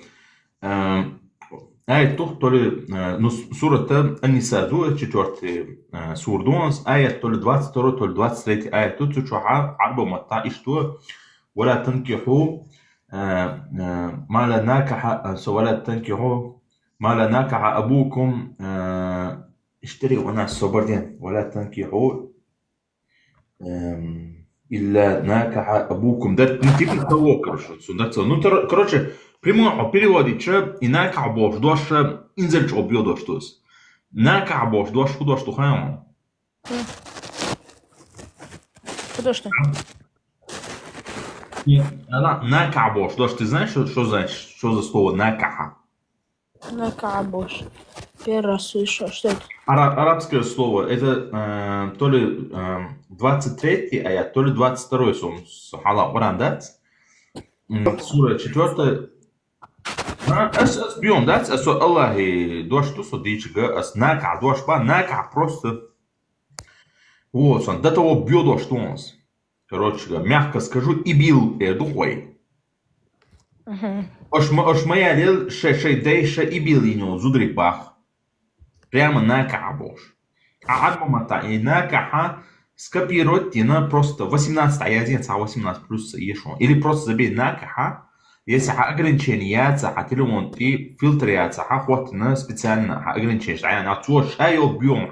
Аят тух, то ли, ну, сурата Ан-Ниса, 4 сур дунас, аят то ли 22, то ли 23 аят. Тут чуха арба матта и что? ولا تنكحوا ما لا ناكح ولا تنكحوا ما لا ناكح أبوكم اشتري وانا الصبردين ولا تنكحوا إلا ناكح أبوكم. Да, типа того, короче. Ну, короче, прямо переводить, что и наках бош, дош инзельч объедо что с. Наках бош, дош что хаем. Что? Накабош. Дош, ты знаешь, что за слово накаха? Накабош. Первый раз слышу, что это? Арабское слово. Это то ли 23-й аят, то ли 22-й Сухала Куран, да? Сура 4. Ас бьем, да? Ас Аллахи дош ту судичга, ас нака дош ба, нака просто. Вот, он до того бьет, что он. Короче, мягко скажу, и бил духой. Ош моя лел шейдейша и бил ему зудрипах. Прямо на кабош. А адмамата и на каха скопировать на просто 18 аядец, а 18 плюс еще. Или просто забей на каха. Если ограничения, телефон и фильтры, вот на специально ограничения. Я на то, что я бьем,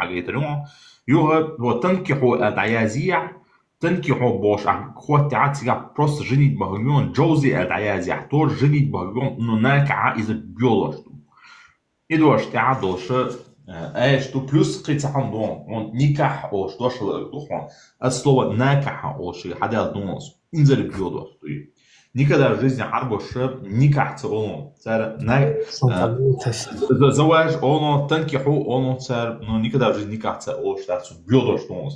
вот تنكحوا العيازيع تنكحوا бош, خواتي просто женить богом, джоузи العيازيع тоже женить богом, но накаха из биолож. И дош تعدل что плюс قيتهم دون он никах ош дош духом от слова накаха ош حدا донос инзер биолож. Никогда в жизни арбош никах целом. Заваж оно танкиху оно царь, но никогда в жизни никак целом штату бьёдо что он.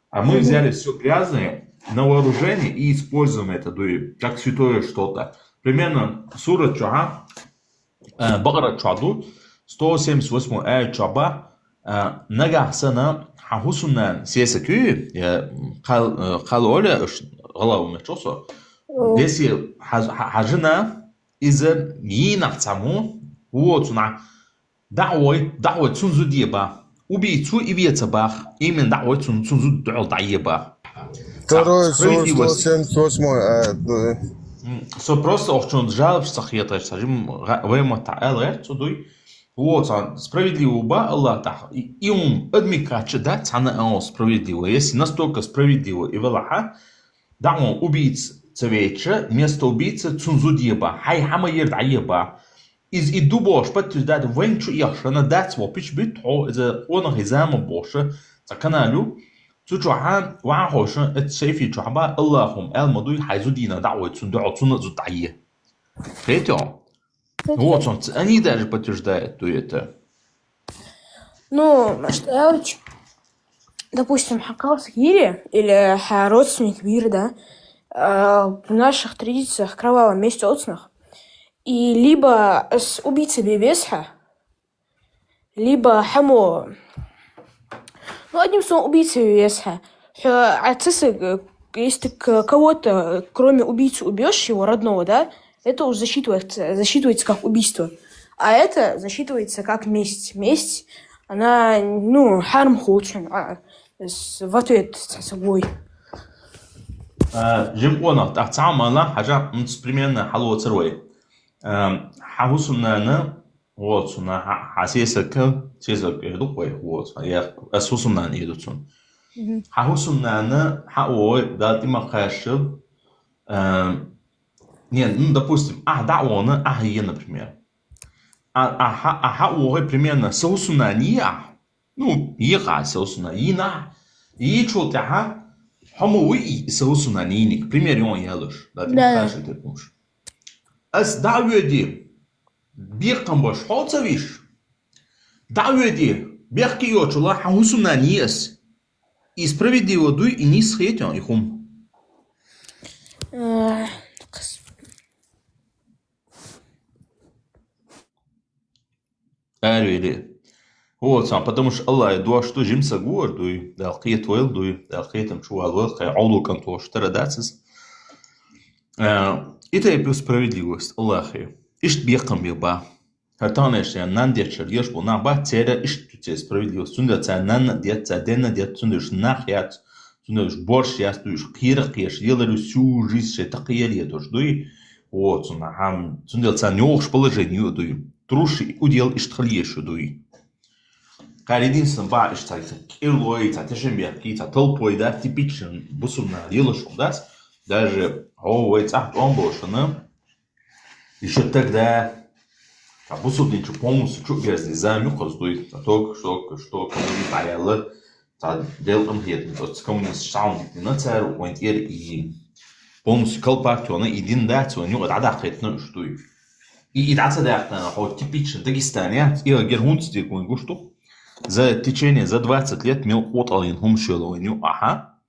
А мы взяли все грязное на вооружение и используем это как святое что-то. Примерно сура Чуха, Багара Чуаду, 178 аят Чуаба, нагах сана хахусунан сесакю, халоля главу мечосо. Если хажина из нинахцаму, вот на дa'wat цунзу деба, убийцу и вецабах, именно da'wat цунзу д'алдаеба. Второй 178 аят. Просто очень жалоб сахета, сажим вема та'ал цудуй. Вот справедливый ба Аллах тах. И он адмикача да цана он справедливый. Если настолько справедливый и велаха, да он убийц цвеча вместо убийцы цунзудеба, хай хама ердаеба. Из иду бош патюс дат венчу яшана дат свопич битхо из он хизама боша цаканалю цучухан вахоша اتشيفي чуаба Аллахум алмадуй хайзудина дa'ват цунду'у цунзудайе. Третье. Вот он, они даже подтверждают это. Ну, Маштаевич, допустим, Хакалс Гири или родственник Вир, да, в наших традициях кровавом месте отснах, и либо с убийцей Бебесха, либо Хамо, ну, одним словом, убийцей Бебесха. Если ты кого-то, кроме убийцы, убьешь его родного, да, это уже засчитывается как убийство. А это засчитывается как месть. Месть, она, ну, харм хочен, в ответ с собой. جمعنا تعمل حاجة примерно حلوة تروي حوصلنا وصلنا حسيسك سيسك يدوي وصل يا أسوسنا يدوتون حوصلنا حقوي ده ما خاش не, допустим, дa'вона ахие, например. حقوي примерно соусуна ния, ну, иха соусуна ина, и что тяха Хамуи соусуна ниник, к примеру, он ялыш, да, ты покажешь это помнишь. Ас даведи биркам бош холцавиш, даведи бирки йочула хаусуна ниес, и справедливо дуй и не схетен и хум. Арвели. Вот сам, потому что Аллах дуа что жимса гуар дуй, да алкиет вел дуй, да алкиетам чуал вел, хай аулу канту штарадацис. Это и плюс справедливость Аллаха. Ишт бекам беба. Хартанеш я нандечер ешбу на ба цера ишт тюте справедливость. Сунда ца нан дет ца дена дет сундеш нахят, сундеш борщ яс душ кирах еш еларю всю жизнь ше такие душ дуй. Вот сунда хам сундел ца нёх положению дуй. Труши удел ишт хальешу дуй. Единственное, ба, что килой, тешемберки, толпой, да, типичен, бусумна, елошку, да, даже, он был, что, еще тогда, бусумничу полностью, чуть грязный, замюхал, стоит, то, что, коммунист паряло, делал он где-то, то есть коммунист шаун, на цару, он и полностью колпактёна, и диндаться у него, да, хитно, что и даться да, типично дагестанец, и герхунстик, что за течение, за 20 лет мел от алин хумшело, ага,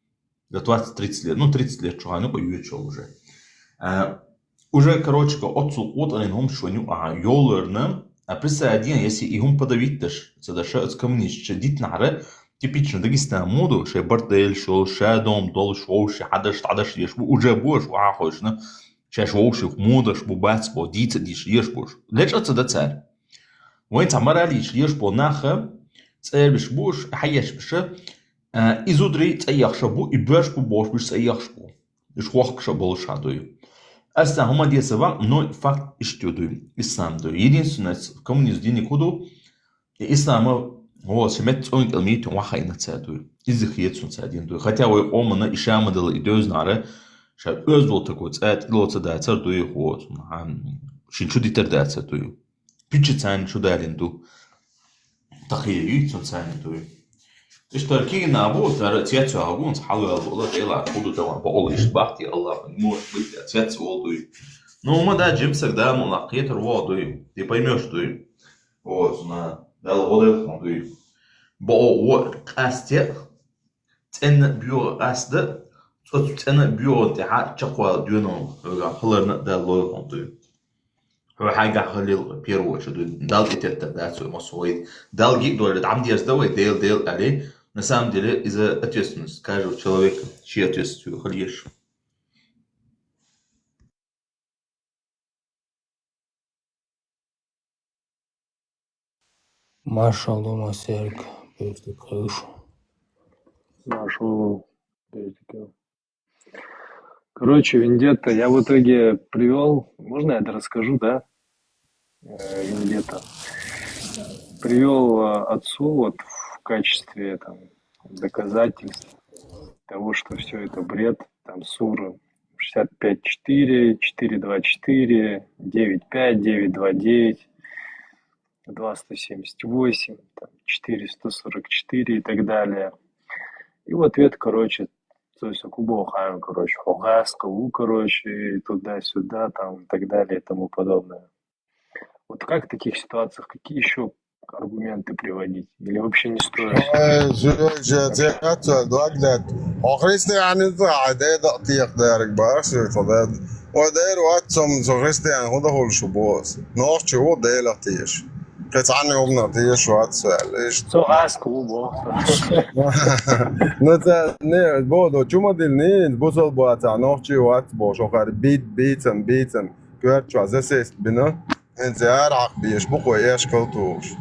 за 20-30 лет, ну 30 лет, что, ну поюечил уже. Уже, короче, отцу от алин хумшело, ага, ёлерным, а присадин, если и хум подавитыш, задаша от коммунистича, дит наре, типично Дагестан моду, ше бартель, ше дом, дол, ше хадаш, еш, уже бош, ахошно, ше шоуши, модаш, бубац, бо, дица, диш, еш бош. Лечь отца да царь. Войн тамаралич, еш бо наха, царь биш бош, хаяш бише, изудри цаяхша бу, и беш бу бош биш цаяхш бу. Иш хуахкша бол шадую. Аса хума десава, но факт иштюдую, ислам дую. Единственное, коммунизм денег худу, ислама هو سمعت أنك الميت وحين تساعدوا إذا خيات سنساعدين хотя вы омана ишамадал идёз наре ша özvol такой цает лоца да цартую ход шинчу дитер да цартую пичцан чудалинду тахию сунсанду اشتركي نابو ترى تياتو هاغون حاول والله يلا خدوا تمام بقول ايش بختي الله مو بيت تياتو والدو но ما да джимсак да мулакет рводу ты поймешь что вот на дал воды фондуй бо касте цен бюро асда цен бюро таа чаква дюно холерна дал воды фондуй هو حاجة خليل بيرو شو دال كتير تدرس ومسوي دال جيك دول عم يستوي ديل عليه на самом деле из-за ответственности каждого человека чьи ответственность خليش Машаллах, Масерк, крышу. Нашел. Короче, Вендетта, я в итоге привел, можно я это расскажу, да? Вендетта. Привел отцу вот в качестве там, доказательств того, что все это бред, там суры 65.4, 4.2.4, 9.5, 9.2.9, 2.178, 4.144 и так далее. И в ответ, короче, то есть Кубохаем, короче, Хогаскалу, короче, и туда-сюда, там, и так далее, и тому подобное. Вот как в таких ситуациях, какие еще аргументы приводить? Или вообще не стоит? So ask Kubo. Ne, bodo, čuma dil ne, bosol bo ata nochi wat bo shokhar biten gehört schon das ist bina en ziar aqbi yashbuq wa yashkaltush.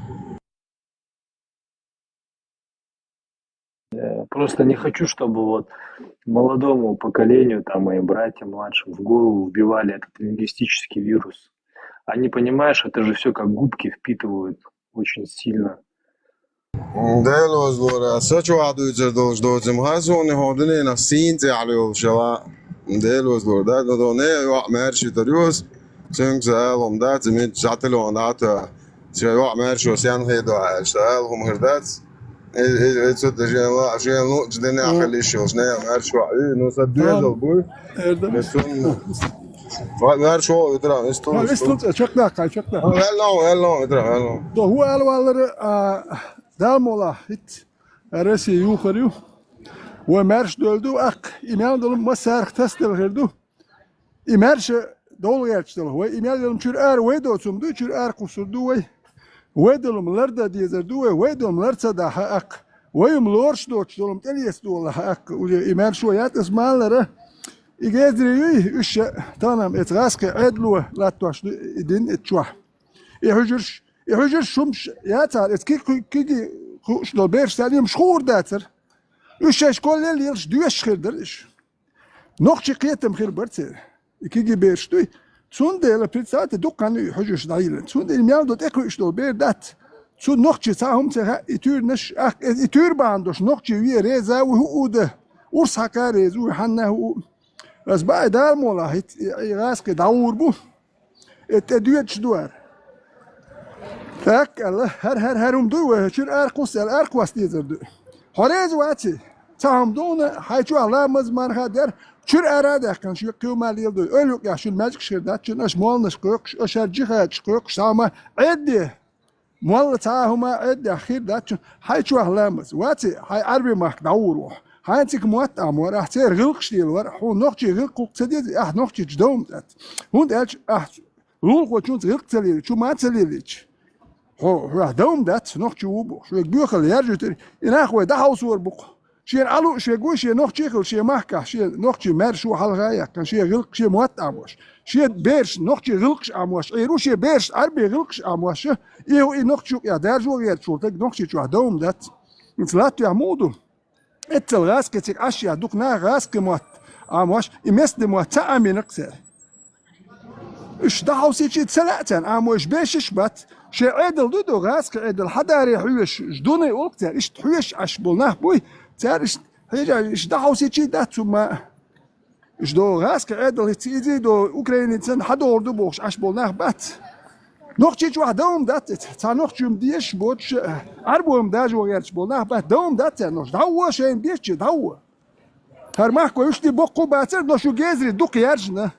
Просто не хочу, чтобы вот молодому поколению, там, моим братьям младшим в голову вбивали этот лингвистический вирус. Они, понимаешь, это же все как губки впитывают очень сильно. Delos lora sacho adu izerdos dozim hazoni hodine na sinti alio shala delos lora da do ne wa mershi torios sing zalom da mit zatelo nata zia wa mershi sian hedo ashal hum herdat it's the general jidene akhli shos ne mershi wa no sadelo boy mesun var şu idra iston çok dakika hello idra hello do hu alvaları دامولا هيت راسي يوخريو ومارش دولدو اق ايمال دولم مسار تستل غيردو ايمارش دول يرچدل هو ايمال دولم چور ار ويدو سومدو چور ار قصردو وي دولم لردا ديزردو وي دولم لرصا دا اق ويم لورش دوچ دولم تليس دول اق ايمال شو يات اسمالره يجدري ايش تمام اتغاسك عدلو لا توش دين اتشوا يحجر شمش يا تار كي شلو بيرش تاني مشهور داتر ايش كل اللي يرش دوش خيردر ايش نوخشي قيتم خير برتر كي بيرش دوي تون ديلا بريتسات دوكان يحجر دايلن تون دي مياودو تكو ايش لو بير دات تون نوخشي ساهم تها يتور نش يتور باندوش نوخشي وي ريزا وهو ده ورس هكا ريزو حنه بس بقى دار مولا هيت راسك داور بو اتدويتش دوار Tak Allah her umdu çür erkwas dizerdu. Horez vati. Tam dona hayçu Allah mazman hader Çür erade kan şu kımal yıldı. Ölük ya şu magic şirdat şu naş mualnış kök şarjıha kök sama eddi. Mualla taahuma eddi akhir dat hay şu ahlamas. Wati hay arbi mak dawru. هانتك موات أمور أحتير غلق شيء الور هو نقطة غلق قصدي نقطة جدوم ذات هون ده غلق وشون غلق تليل شو ما تليلش هو دوم ذات نقطة وبو شو يبيخل يرجع إن أخوي ده هوسور بق شيء علو شيء يقول شيء نقطة يخل شيء محكة شيء نقطة مر شو حلقة كان شيء غلق شيء موات أموش شيء بيرش نقطة غلق أموش إيرو شيء بيرش أربي غلق أموش إيه نقطة يا درجة غير شو تك نقطة شو دوم ذات مثلات يعمودو اتل غاز كتير أشياء دوكنا غاز كموت أموش يمسد موت تأمين أكثر إيش دعوا سيجي تسلعتن أموش بيش بات شيء عدل دودو غاز كعدل حدا يحوش جدوني يقول كتير إيش تحوش أشبولناه بوي تير إيش دعوا سيجي داتو ما إيش دو غاز كعدل يتيجي دو أوكراني تن حدا أردو بوش أشبولناه بات نقطة واحد دوم دات تا نقطة مديش بوش أربعة مداج وغيرش بولناه بات دوم دات نوش دعوة شيء مديش دعوة هر محكو يشتي بقو باتر نوشو جزري دوق يرجنا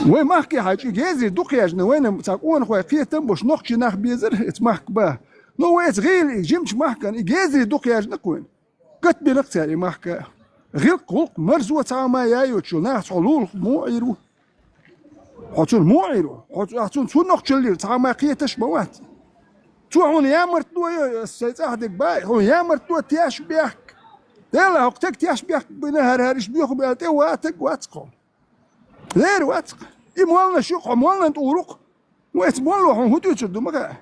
وين محكي حاجة جزري دوق يرجنا وين تاقون خوي قيتم بوش نقطة ناخ بيزر اتمحك با نو ويت غير جمش محكن جزري دوق يرجنا كوين قد بنقطة محكا غير قلق مرزوة تعما يايو تشو ناخ حلول مو يرو حتون موعيرو حتون شو نقشلير تعما قيتش بوات شو هون يامرت دو سيتاحدك باي هون يامرت دو تياش بيحك ديلا هقتك تياش بيحك بنهر هارش بيخو بيالتي واتك واتقل لير واتق إموالنا شوق أموالنا نتورق ويت موالو هون هدو يتشردو مكا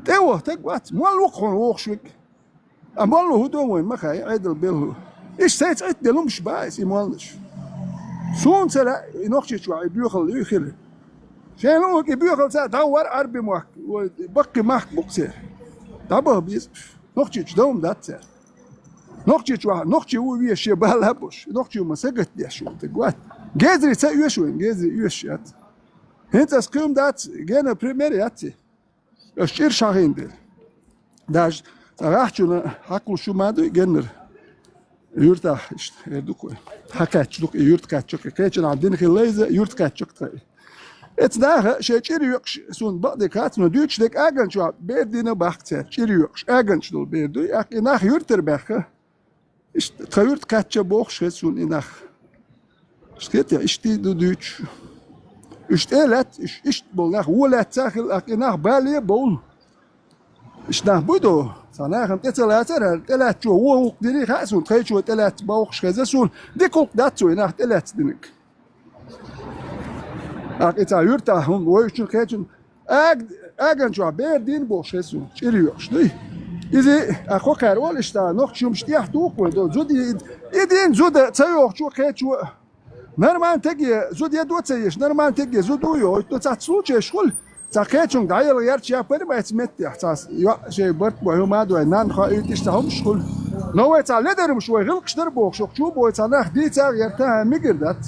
تيوه تك وات موالو هون ووخشوك أموالو هدو وين مكا عيدل بيلهو إيش سيتعيد دلوم شبايس إموالنش سون سلا نقطة شو يبيخل يخل شانو يبيخل سا دور أربي ماك وبقي ماك بقصير دابه بيز نقطة دوم دات سر نقطة هو ويش يبهل هبوش نقطة مسجت دي شو تقوات جذري سا يشوين جذري يشيات هنت اسكيم دات جانا بريميرياتي اشير شاهين دل داج راحتنا حقل شو مادو جنر يورتا دوك حكات دوك يورت كاتشوك كاتشن عندنا خليزه يورت كاتشوك تاي اتناها شي تشيريوكش سون بعد كاتنو دوتش ديك اجن شو بيردينا باخت تشيريوكش اجن شو بيردو اك ناخ يورتر باخه اش تخيرت كاتشا بوخش سون اناخ شتيت يا اشتي دو دوتش اشتلت اش بولناخ ولا تاخل اك ناخ بالي بول اشناه بودو صناعهم تلات شو هو وقدري خاسون خي شو تلات باوخش كذا سون ديكو دات شو هنا تلات دينك اكيتا يرتا هم ويشن كاتن اجن شو بيردين بوخش سون شيريوش دي اذا اخو كارول اشتا نوخ شو مشتيح دوق ودو زودي يدين زود تسيوخ شو كات شو نرمان تجي زود يدو تسيش نرمان تجي زود يو تو تاتسوچ شغل تاكيتشون دايل يرتش يا بري ما يتمت احساس يا شي برت بو ما دو نان خايت اشتهم شغل نو يتا لدر مش ويغلق شدر بوخ شو بو يتا ناخ ديتا يرتا ميغردات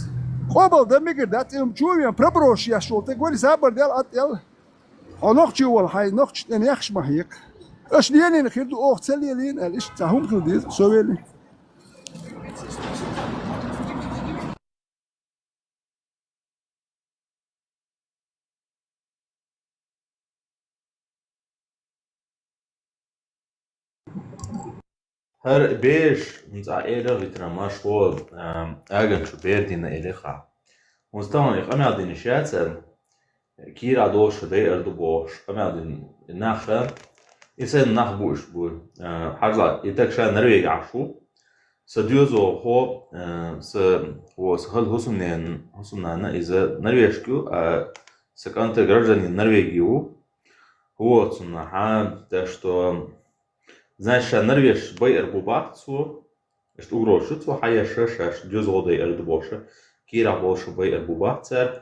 قبل ده ميغردات ام شو يم بربروش يا شو تقول صبر ديال اتل هنوخ شو ولا هاي نوخ ان يخش ما هيك اش ديالي نخير دو اوخ تسليلين الاش تاهم خديز سويلي هر بيش متعائلة غيتنا ما شو أجن شو بيردينا إليخا مستوى أمي دين شاتر كيرا دوش دي أردو بوش أمي دين النخلة إنسان نخ بوش بول حرزا يتكشا نرويج عشو سديوزو هو هو سهل حسننا إذا نرويجكو سكانت гражданин Норвегию هو صنعها تشتو Знаешь, Норвеж байер бубахцу, что угрошит, во хая шеш, дюзоды эрдбоше, кира боше байер бубахцер,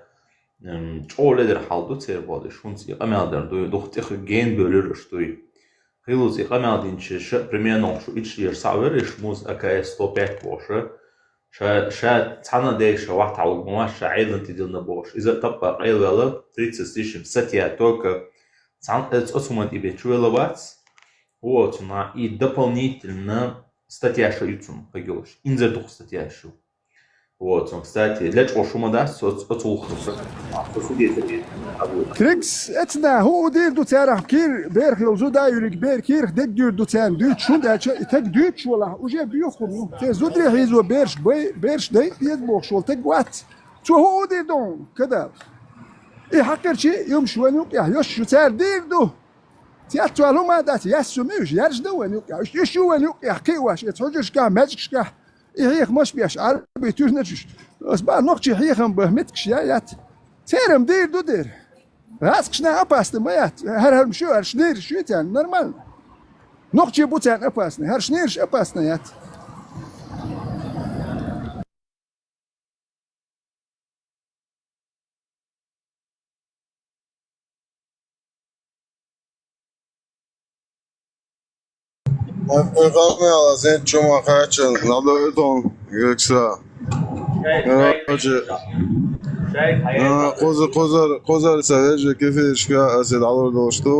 чоледер халду цербоды, шунци, амелдер, духтих ген бөлür штуй. Хилузи амелдин чеш, примерно, что ичлер савер, иш муз АКС 105 боше, ша цана дейша вахт алгума, ша айлен тидилна бош. Из-за тапа айлвела 30 тысяч, сатья только цан отсумат и бечуэловац, вот, и дополнительно статья шоюцум погелыш. Инзер дух статья шо. Вот, кстати, для чего да, соцулхуса. Trix, etna hu dir du tsara kir berg yolzu da yürük berkir dek gür du tsen du çun da tek du çola uje büyük konu te zudri hizo berş de yed boş ol tek wat çu hu dir don kadar hakkır çi yum şuan yok ya yoş şu tser dir du tiyatro aluma da tiyasumuş yarj da wen yok ya yoş şu wen yok ya ki waş et hocur şka magic şka İhiyek maş biyaş arbi tüzne çüş asba nokçi hiyekam bahmet kişiya yat Terim dir du dir. Raskışna apaslı mayat. Her şu her şnir şu eten normal. Nokçi bu ten apaslı. Her şnir apaslı yat. Kalmayalım sen çuma kaçın. Nalı ödün. Yoksa. قذر سويج كيف شكا أسد على دوشتو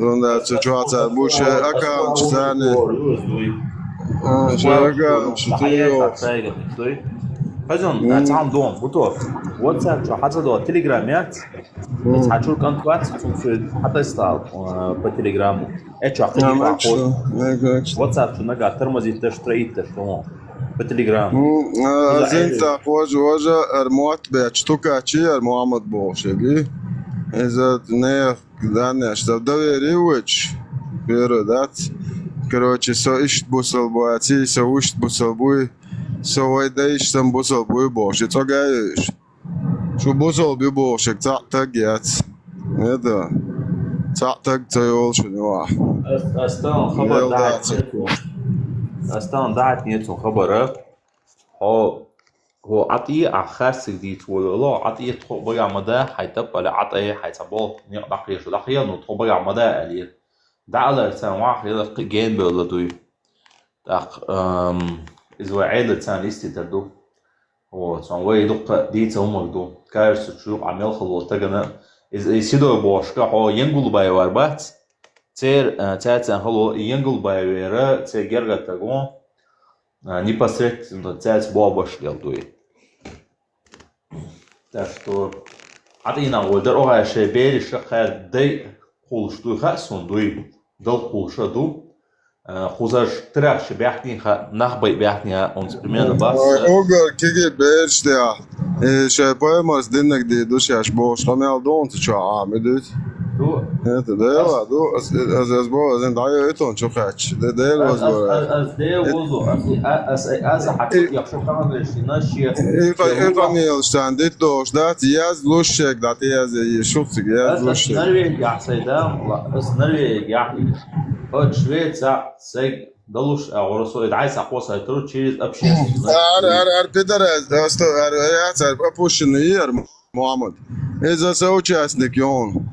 زوندا تشواتا بوشة أكا شتاني شاكا شتيو Hocam, tamam doğum, bu doğru. WhatsApp, hatta da Telegram ya. Hatta kontakt, çünkü hatta stal по Telegram. Çok WhatsApp şuna gatırmaz işte straight tamam. По Telegram. زين وجه الموت بيشتوكا شي المحمد بوشيجي إذا نير داني أشتغل دويري وش بيرودات короче со ишт бусал буати со ушт бусал буй со вайдайш сам бусал буй боши то гаиш шу бусал би боши так гет это так тойол шунва أستان دعت نيتون خبره هو عطيه آخر سيدي ولا عطيه تطبق عمدا حيتب ولا عطيه حيتبول نقدر شو دقيقة نطبق عمدا اللي دعلا سان واحد يلقى جين بولا دوي دق إذا عيلة سان ليستي تردو هو سان وين دق ديت هم دو كارس شو عمل خلوه تجنا إذا يصيدوا بوشكا هو ينقل بايوار بات تاعتان خلو ينقل بايوارا تجرجة تجون непосредственно цять бабаш делдуй. Так что атина волдер ога шебели шахар дей хулштуй хасундуй дал хулшаду хузаш трах шебяхни нахбай бяхни он примерно бас. Огар киги берш да шепаймас диннак ди душаш бош ламел дон ча амедит. Это да, ду аз бо азен дайо этон чухач. Да воз бо. Az de vozo az hakik yaxşı qanadışına şiyə. Eqamil standet doş dat yaz luşek dat yaz şutsig yaz luşek. Norvegiya yaxsayda, az Norvegiya yaxi. От Швеция сэг далуш оросо идайс ақоса тро через общество. Ар пидорас дасто ар яцар опущенный Muhammed. إذا соучастник он,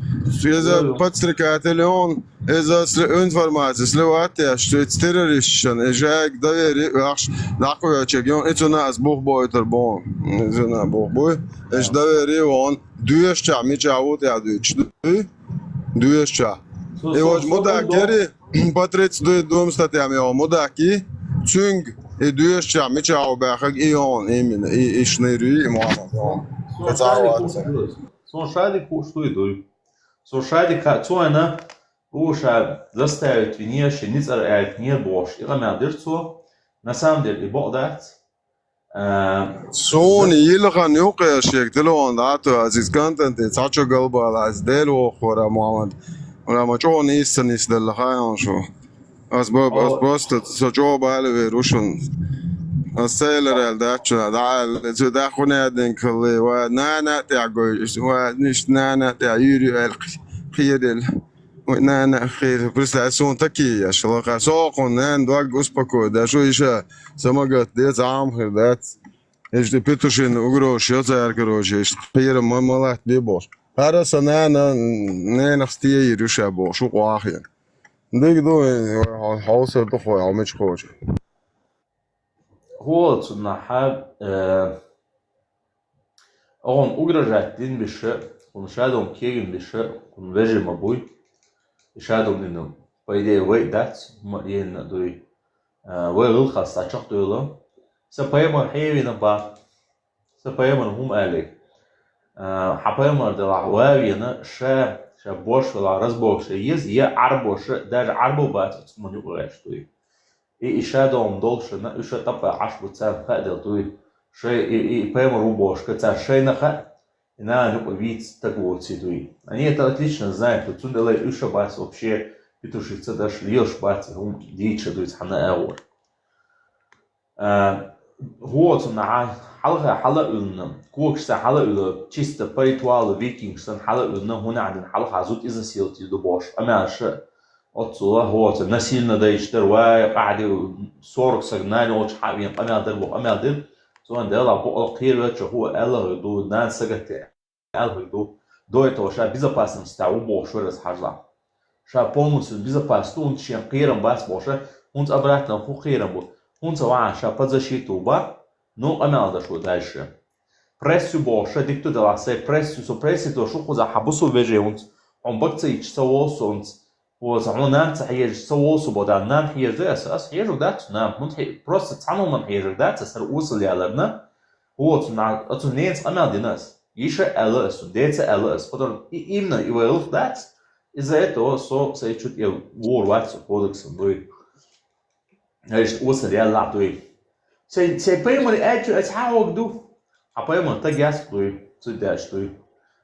إذا подстрекатель он, إذا информация сливатя, что это террористичен, и жак доверие, аж нахуй чегион, это нас Бог бойтер бон, это на Бог бой, эш доверие он, дуешча, мечаут я дуешча. И вот мудакери, по 32 дом статьями он мудаки, цунг, и дуешча, мечау бахак, и он именно, и шнырю, и Muhammed он. Слушали, что идут. Слушали, как цоина, уша заставить виньящий, не царает, не бош. И рамя дырцо, на самом деле, богдат. Сони يلغن يوقع شيء تلون داتو عزيز كونتنت تاچو قلبه از دلو خورا محمد ولما جو نیستن نیست دلخایان شو از باست سجو باله روشون السيلر الداتشنا دعال ده خونه دين كله ونانا تعجوش ونش نانا تعيري الخير ونانا خير برسلسون تكي يا شلون ساقون نان دوق أسبكو ده شو إيشه سمعت ده عام خيرات إيش ده بيتوشين أقروش يا زار كروش إيش خير ما ملات بيبوش هذا سنانا نان اختيار يشابو شو قاخي ده كده حاصل تخوي عمش خوش هو صناحة أون أجرجاتين بشة ونشادهم كيجن بشة ونواجه مبوي شادهم منهم فإذا ويدات مريين دوي ويغل خاصة شخص دولا سبايمر حيوي نبا سبايمر هم عليك حبايمر دلع واوينا شا بوش ولا رزبوش يا عربوش داج عربو بات تسمون يقولش توي إشادهم دولش نا إيش تبقى عشب تسام خادل توي شيء بايمر وبوش كتار شيء نخا إنا نبقى вид такого цветуи. Они это отлично знают, что тут делает еще бас вообще, петушица даже льешь бати, он дичь дует хана эвор. Вот на حلقة إلنا كوكسة حلقة إلنا чисто по ритуалу викингстан حلقة إلنا هنا عندنا حلقة عزوت إذا سيلتي دبوش أما شيء أتصله هو نسيلنا ده يشتروا قاعد 40 سنة نوش حابين أما دربو أما درب سواء ده لا بقى قير هو الله يدو نان سجته الله يدو до этого ша безопасность та убош разхожла ша полностью безопасность он чем قيرом бас боша он обратно ху قيرом был он сама ша под защиту ба ну она дошло дальше прессу боша дикту дала се прессу то шо за хабусу веже он бакцы ич соосо он вот он нам тхеж соосо бода нам хеж да асас хеж да нам он просто цану нам хеж да сар усаляларна вот на отунец она динас Еще LS, дети LS, потом именно его LS, из-за этого се чуть я ворваться кодексом, то есть, значит, осы реально, то есть, се поймали это хаугду, а поймали так яс, то есть, судяш, то есть,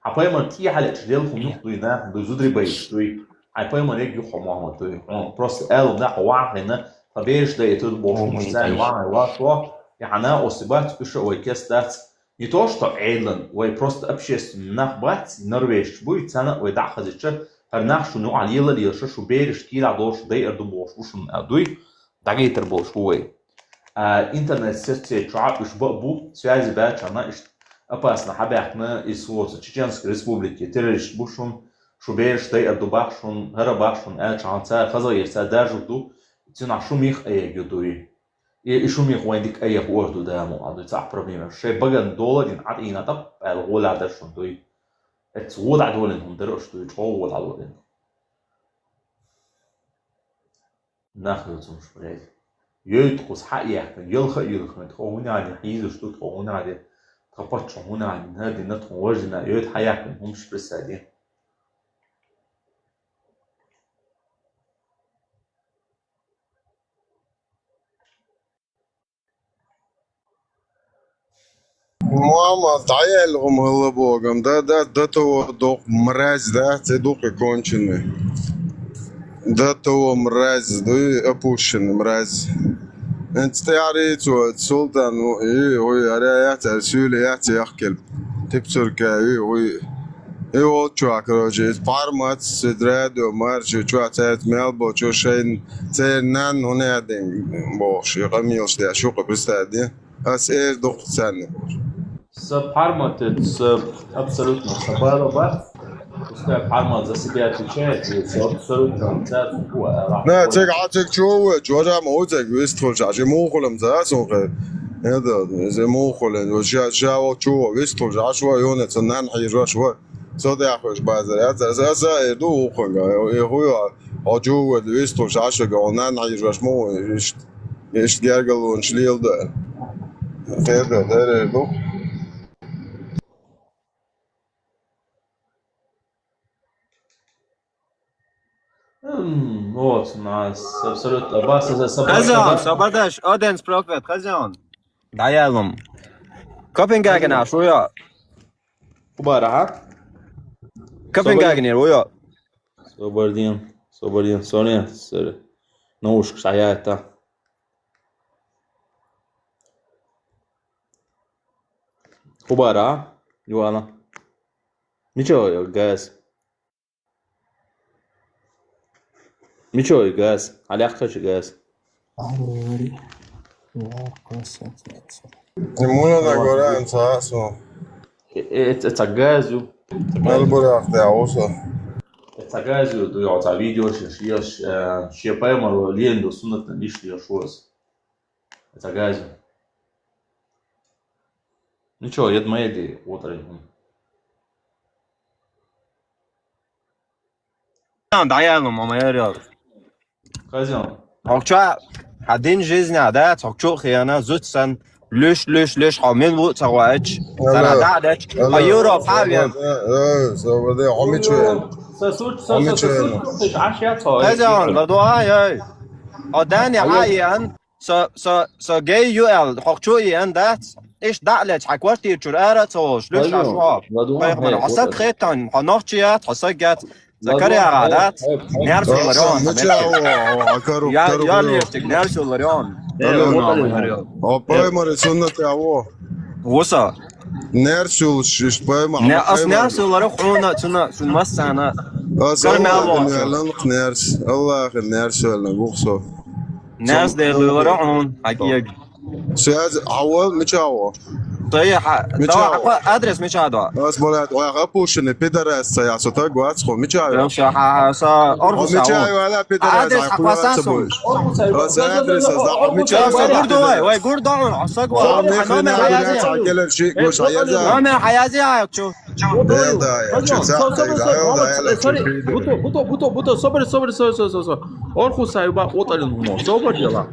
а поймали те халят делку, ну, то есть, на, до зудрибей, то есть, а поймали я гюхамама, то есть, он просто L на хавахе, на, побежишь да и тут больше не знаю, ва, и она осибать еще ой кестать. Не то, что Эйлен, ой, просто общественно, нах бать, норвежч, будет цена, ой, да, хазича, нах шуну алила лиша, шубериш, кира дош, да и бош, ушун адуй, да гейтер бош, ой. Интернет сети чап, иш бу, связи бач, она иш опасно, хабяхна, из вот Чеченской республики, террорист бушун, шубериш, да и башун, гарабашун, чанца, хазаирца, даже ду, цена шумих эйгюдуй. И шумих вайдик أي خورد دامو عندو تاع проблема شيء بقى دولار عطينا طب الغول عدر شون توي تسود عدولنهم درش توي تطول عدولن ناخذ تمش بلاي يدقص حق يحكي يلخ تخونا عن حيز شتو تخونا عن تقبط شونا عن هذه نتخو وجنا يد حياكم همش برسالين Мама, таяльгом голубогом, да, до того до мразь, да, це духи кончений. До того мразь, до опущений мразь. انت تعرف السلطان هو يريات السوليات يحكي تبصر كاي هو تشوك روجي بارمات سدرادو مارش تشوا تات ميلبو تشو شين تنان هنا دين بوش يقميلش ده شوق برستادي اس اير دق سنه Пармат это абсолютно собака, пускай Пармат за себя отвечает, и это абсолютно لا تقعد شو جوجا موزك ويستفول عشان مو خلهم زاسون هذا زي مو خلهم وجا شو ويستفول عشوا يونا تنان حيجوا شوا صدق أخوش بعض زي دو خنجا هو أجوا ويستفول عشوا قلنا حيجوا شمو إيش جارجل ونشليل ده هذا دو Вот, у нас абсолютно баса за собой. Kazan, sabadaş, Odens Profet, Kazan. Dayalım. Kopenhagen aż, ujo. Kubara, ha? Kopenhagen yer, ujo. Соболин, Соня, наушник шаята. Kubara, Joana. Ничего, газ. Ничего, газ. Олег тоже газ. Ему надо говорить, сасу. Это газу. Мелбург, да, оса. Это газу, то я это видео ще поймал ленду сунут на лишние шос. Это газу. Ничего, это моя идея. Вот район. Dayalım ama yarıyor. Казян. Akça hadin жизня, да, çokçu xiyana zutsan ليش من بو تواج سنة دعدش يورو فاوين سوبر عميتشوين كذا لدو هاي أداني هايان så gay ju el hochu igen det ish da'let hakwarti churara tosh lush ashwab man asad khitan hanochiat hasagat zakaria gadat nersu laron ya liftik nersu laron Опой море суннати аво. Wosa Nersul shpayma. ne as nersu laron khuna tuna masana نرس الله نرس ولا بوخسو ناس ده laron حقيقي سياز عوض مشاو صحيح ادرس مشاهدة بس بولات ويغبوش ان بيدرس يا صوتك واتخو مشاو مش ارخص مشاو ولا بيدرس ادرس حقاساسو بس ادرس مشاو واي غوردو عصق نحن عجل شيء مش عيازا انا حيازي شو بوتو صبر ارخص هيبقى قطل هنا صبر يلا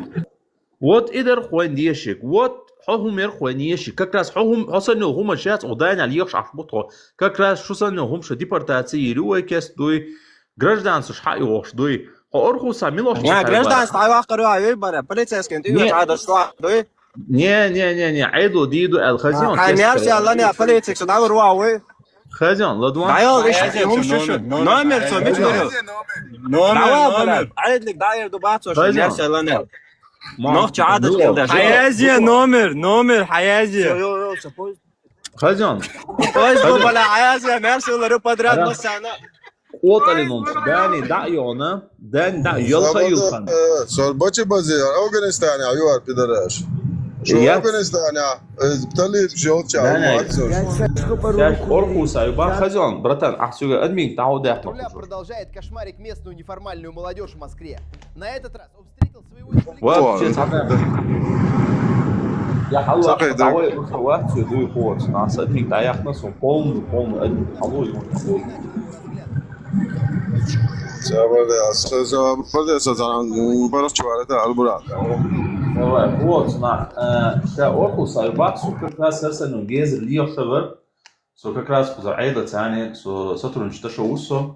вот идер хуандешек вот хохумер хуанешек как раз хохум хосанно хума сейчас удайн алиеш ашбуто как раз шусанно хумша депортации руекес дуй гражданство шайош дуй орхуса милош я гражданство айвахкару айбара полицейский ты هذا что дуй не عيدو ديدو الخزيون حميرسي الله не полицейский сюда руавы خزيون لدوان ايوه ايش هم شو نومر سو مش نومر عيد لك داير دوباتو حميرسي الله نه نوخ عادة كده حيازي نومر حيازي خزيون كويس بلا حيازي ميرسي ولا رو بدرات نص سنة قوتلنون داني دعيونا دان يلقى يلقى صار بچه بازی افغانستان عیار پدرش شو افغانستان بتالي شو орхуса юба خزيون братан ахсуга админ тауда Патруля продолжает кошмарить местную неформальную молодежь в Москве. На этот раз он встретил своего... يا حلو دعوة أخوات سيدوي قوت ناس أدمين دايخنا سون قوم أدمين حلوي قوت نا شا أرخص أيباك سو كراس هرسن نجيز اللي يخبر سو كراس بزرعيدة تاني سو سترون شتشو وسو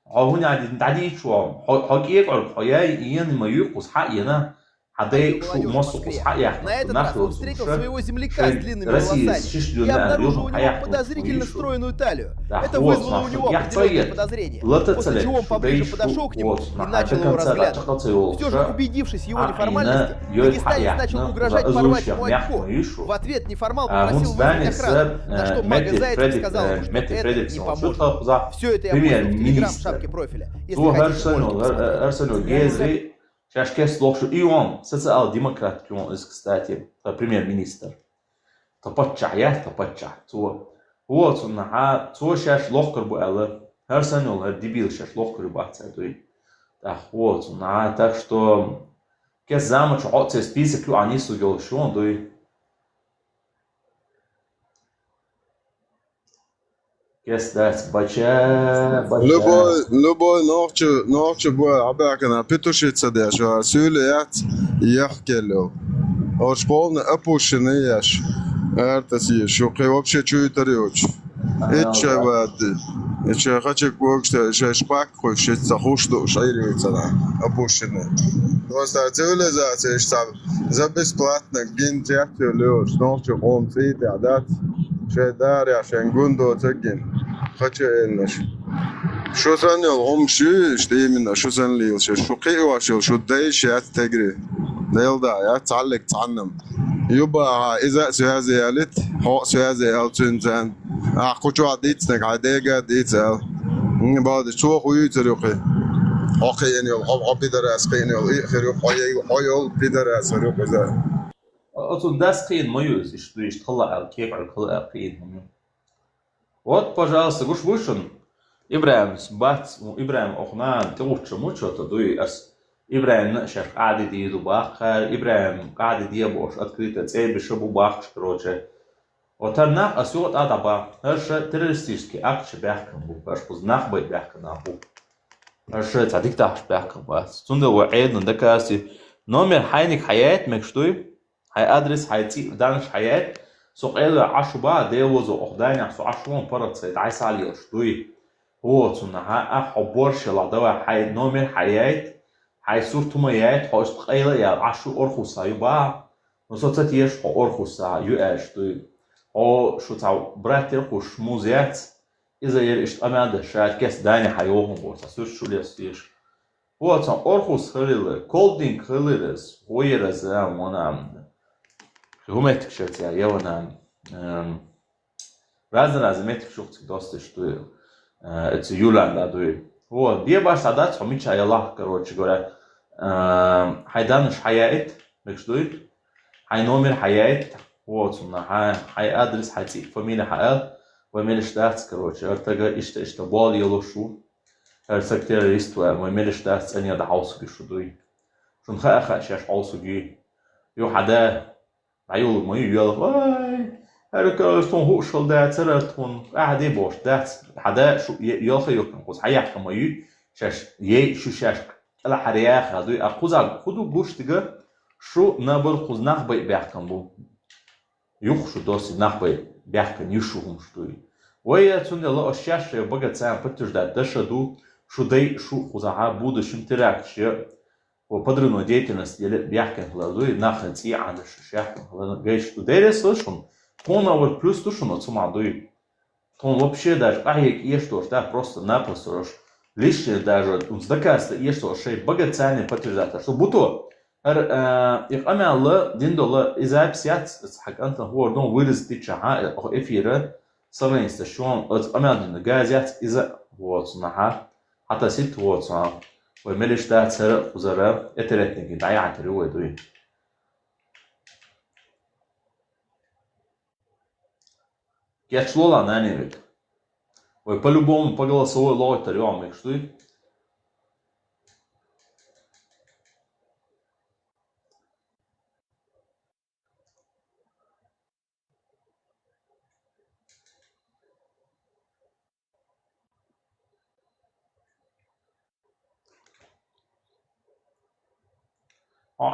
هون عادي شو حقيقة عرف حياي إيان ما يقص حقينا На этот раз он встретил своего земляка с длинными волосами и обнаружил у него подозрительно стройную талию. Это вызвало у него определенные подозрения, после чего он поближе подошел к нему и начал его разглядывать. Все же, убедившись в его неформальности, дагестанец начал угрожать порвать ему очко. В ответ неформал попросил вызвать охрану, на что Мага Зайцев сказал ему, что это не поможет. Все это я понял в телеграм в шапке профиля. Если хотите, можете Сейчас кес лошо и он социал демократ он из кстати премьер-министр топачая то вот он на то сейчас лохкар буэлэ херсанул дебил сейчас лохкар баца то и да вот на так что кес замач от список они судил что он то и Yes, that's bacha. Любой ночью бой абакана петушица деш, сюлеят яхкело. Ошполно опущенный это съешь, что вообще чует орёч. Это воды. Это хочу кое-что, что шпак, хочет захушту, шайриется на опущенный. Просто цивилизация, что за бесплатно гинтяхтю лёж, ночью он цвет адат. شدار عشان جندو تجن خشينش شو سنيل هم شيش دايما شو سنليل شو قي واشل شو دايش يا تجري ديل دا يا تعلق تعلم يبقى إذا سيازيالت هو سيازيال تنزان أخوشوا عديتنك عديجا ديتال بعد شو خوي تروقي أخي يعني هو بدرس قيني الآخر يو بدرس روقي ذا أصل ده سقين ميوز يشتغل كيف على الخلق قين вот пожалуйста гуш вышен Ибраим бац Ибраим охнан توش مучо تدوي أس Ибраим شاف قاعد يدو باخر Ибраим قاعد يبوش открыто цель بشبو باخش короче وترنا أسوق أدابا هرش террористический акт بيحكم بو هرش بزناخ بيت بيحكم نابو هرش تعديك تحش بيحكم بس تندو وعيد ندكاسي نومر حينك حياة مكشتوي هاي أدرس هاي تي دانش حياة سو قيل عشو بقى ديوزو أخداني عشو عشوان برد سيد عايز علي أشتوي هو تسنها أحبورش لعدوا هاي نومر حياة هاي صورة ميات هاش قيل يا عشو أرخص هاي بقى نصو تتيش هو أرخص يو أشتوي هو شو تعو براتر خوش موزيات إذا يرشت أماد شايد كاس داني حيوهم بورتا سوش شو ليستيش هو تسن أرخص خليل كولدين خليلز هو يرزام ونعم هو تكشفت يا ونعم رازن متك شوقت دوستش تو اتس يولاندا دوي هو دي باش عادات هم مش الله كروتش غورا هيدانش حياه مش دوي هاي نومر حياه هو تسمى هاي ادرس هاي فاميليا حياه ومن شتات كروتش ارتجا اشتبال يلو شو سكتيريست ومن شتات اني ده هاوس شو دوي شون خا شاش هاوس جي يو حدا عيول ما يلا هذا stond hoogsoldaat toen die borst dat hada شو يلا يكون قص حيح كما يو شاش شو شاش لا حرياخ هذا أخذ خدو قوش تجا شو نبر خذ نخبي بيحكم بو يخ شو دوس نخبي بيحكم يشوهم شتوي ويا تون الله الشاش بقى تسام بتش ده شدو شو داي شو خذها بود شو تراكش وبدرنا деятельность بيحكم هذا ناخذ عن الشاش هذا جيش تدرس شو Тон авар плюс то, что на цума дуй. Тон вообще даже, ешь то, да, просто-напросто, лишнее даже, сдакаста, ешь то, что богатцами подтверждать, что будто, их амялла, диндола, из-за псят, حق أنت هو دون ويرز تيجها أو إفيرة، سبعين ستاشون، أمال газят из-за вот نها، حتى ست вот وملش ده سر وزراء اترتني كده يعتروا يدوي. Я чло на невик. Ой, по-любому по голосовой лотерее вам что?